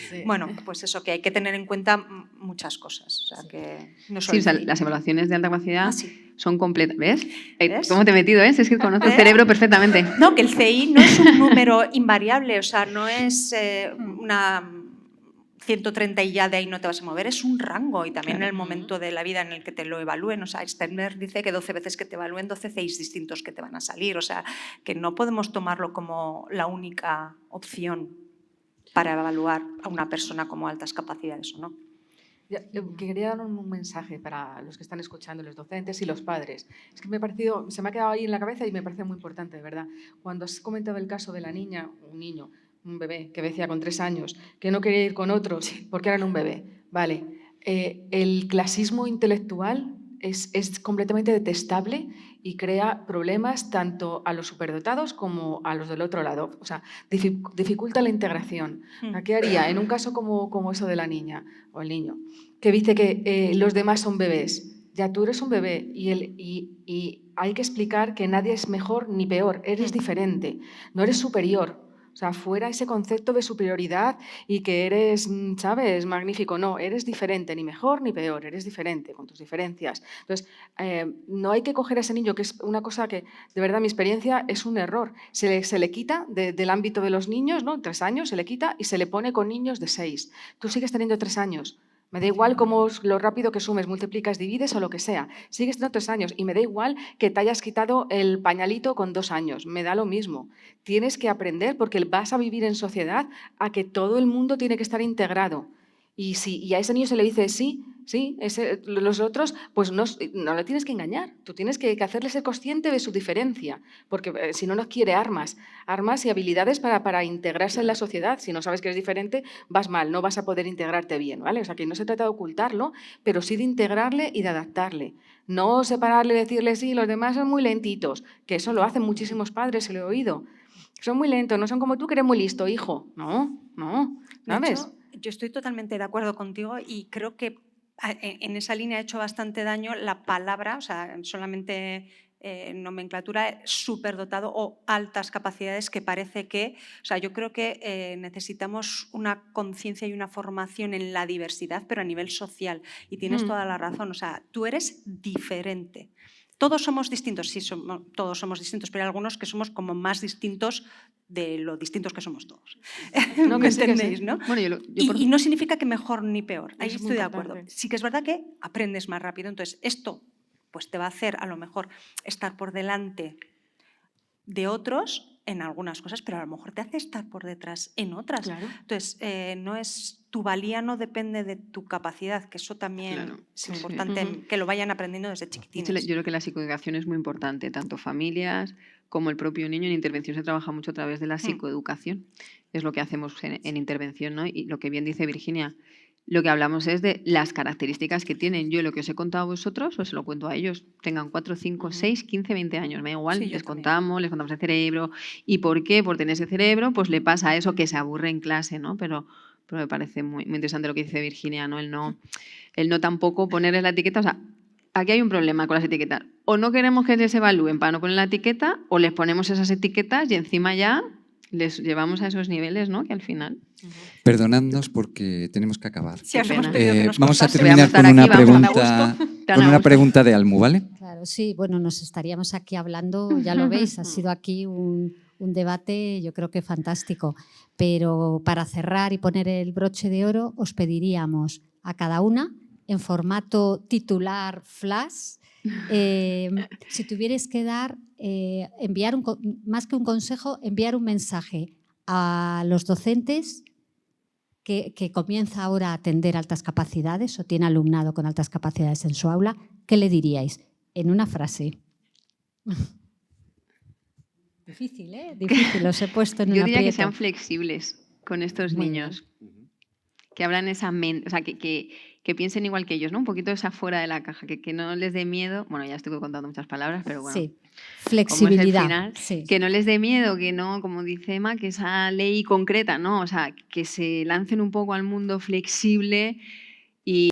Sí. Bueno, pues eso, que hay que tener en cuenta muchas cosas. O sea, que no sí, o sea, las evaluaciones de alta capacidad son completas. ¿Ves? ¿Ves? ¿Cómo te he metido? Es que conozco el cerebro perfectamente. No, que el CI no es un número invariable, o sea, no es una 130 y ya de ahí no te vas a mover, es un rango y también en el momento de la vida en el que te lo evalúen. O sea, Stemner dice que 12 veces que te evalúen, 12 CIs distintos que te van a salir. O sea, que no podemos tomarlo como la única opción para evaluar a una persona como altas capacidades o no. Quería dar un mensaje para los que están escuchando, los docentes y los padres. Es que se me ha quedado ahí en la cabeza y me parece muy importante, de verdad. Cuando has comentado el caso de la niña, un bebé que decía con 3 años que no quería ir con otros porque eran un bebé. Vale, el clasismo intelectual es completamente detestable y crea problemas tanto a los superdotados como a los del otro lado. O sea, dificulta la integración. ¿Qué haría en un caso como eso de la niña o el niño? Que dice que los demás son bebés. Ya tú eres un bebé y hay que explicar que nadie es mejor ni peor. Eres diferente, no eres superior. O sea, fuera ese concepto de superioridad y que eres, ¿sabes?, magnífico. No, eres diferente, ni mejor ni peor, eres diferente con tus diferencias. Entonces, no hay que coger a ese niño, que es una cosa que, de verdad, mi experiencia es un error. Se le quita del ámbito de los niños, ¿no? 3 años, se le quita y se le pone con niños de 6. Tú sigues teniendo 3 años. Me da igual lo rápido que sumes, multiplicas, divides o lo que sea. Sigues teniendo 3 años y me da igual que te hayas quitado el pañalito con 2 años. Me da lo mismo. Tienes que aprender porque vas a vivir en sociedad a que todo el mundo tiene que estar integrado. Y a ese niño se le dice sí, los otros, pues no le tienes que engañar. Tú tienes que hacerle ser consciente de su diferencia, porque si no, no quiere armas y habilidades para integrarse en la sociedad. Si no sabes que es diferente, vas mal, no vas a poder integrarte bien, ¿vale? O sea, que no se trata de ocultarlo, pero sí de integrarle y de adaptarle. No separarle y decirle sí, los demás son muy lentitos, que eso lo hacen muchísimos padres, se lo he oído. Son muy lentos, no son como tú que eres muy listo, hijo. No, ¿sabes? De hecho, yo estoy totalmente de acuerdo contigo y creo que en esa línea ha hecho bastante daño la palabra, o sea, solamente nomenclatura, superdotado o altas capacidades, que parece que, o sea, yo creo que necesitamos una conciencia y una formación en la diversidad, pero a nivel social. Y tienes toda la razón, o sea, tú eres diferente. Todos somos distintos, sí, todos somos distintos, pero hay algunos que somos como más distintos de lo distintos que somos todos. No, ¿Me que sí, que sí. entendéis, no? Bueno, Y no significa que mejor ni peor, ahí Eso es estoy muy de acuerdo. importante. Sí que es verdad que aprendes más rápido, entonces esto pues te va a hacer a lo mejor estar por delante de otros en algunas cosas, pero a lo mejor te hace estar por detrás en otras. Claro. Entonces, tu valía no depende de tu capacidad, que eso también Claro, es sí. importante que lo vayan aprendiendo desde chiquitines. Yo creo que la psicoeducación es muy importante, tanto familias como el propio niño. En intervención se trabaja mucho a través de la psicoeducación. Es lo que hacemos en intervención, ¿no? Y lo que bien dice Virginia, lo que hablamos es de las características que tienen. Yo lo que os he contado a vosotros, os lo cuento a ellos. Tengan 4, 5, 6, 15, 20 años, me da igual. Sí, yo les también. contamos el cerebro. ¿Y por qué? Por tener ese cerebro, pues le pasa eso, que se aburre en clase, ¿no? Pero me parece muy interesante lo que dice Virginia, ¿no? El no tampoco ponerles la etiqueta. O sea, aquí hay un problema con las etiquetas. O no queremos que les evalúen para no poner la etiqueta, o les ponemos esas etiquetas y encima ya les llevamos a esos niveles, ¿no? Que al final... Perdonadnos porque tenemos que acabar. Sí, os Qué hemos pena. pedido que nos Vamos a cortase. terminar Vamos a con estar una aquí, vamos a dar pregunta, gusto, tan con a una gusto. pregunta de Almu, ¿vale? Claro, sí, bueno, nos estaríamos aquí hablando, ya lo veis, ha sido aquí un debate, yo creo que fantástico. Pero para cerrar y poner el broche de oro, os pediríamos a cada una, en formato titular flash, si tuvierais que dar, más que un consejo, enviar un mensaje a los docentes que comienza ahora a atender altas capacidades o tiene alumnado con altas capacidades en su aula, ¿qué le diríais? En una frase. Difícil, ¿eh? Difícil, los he puesto en un Yo diría que aprieto. sean flexibles con estos Muy niños. Que hablan esa mente, o sea, que piensen igual que ellos, ¿no? Un poquito esa fuera de la caja, que no les dé miedo. Bueno, ya estuve contando muchas palabras, pero bueno. Sí, Como es el flexibilidad. final, Sí. que no les dé miedo, que no, como dice Emma, que esa ley concreta, ¿no? O sea, que se lancen un poco al mundo flexible y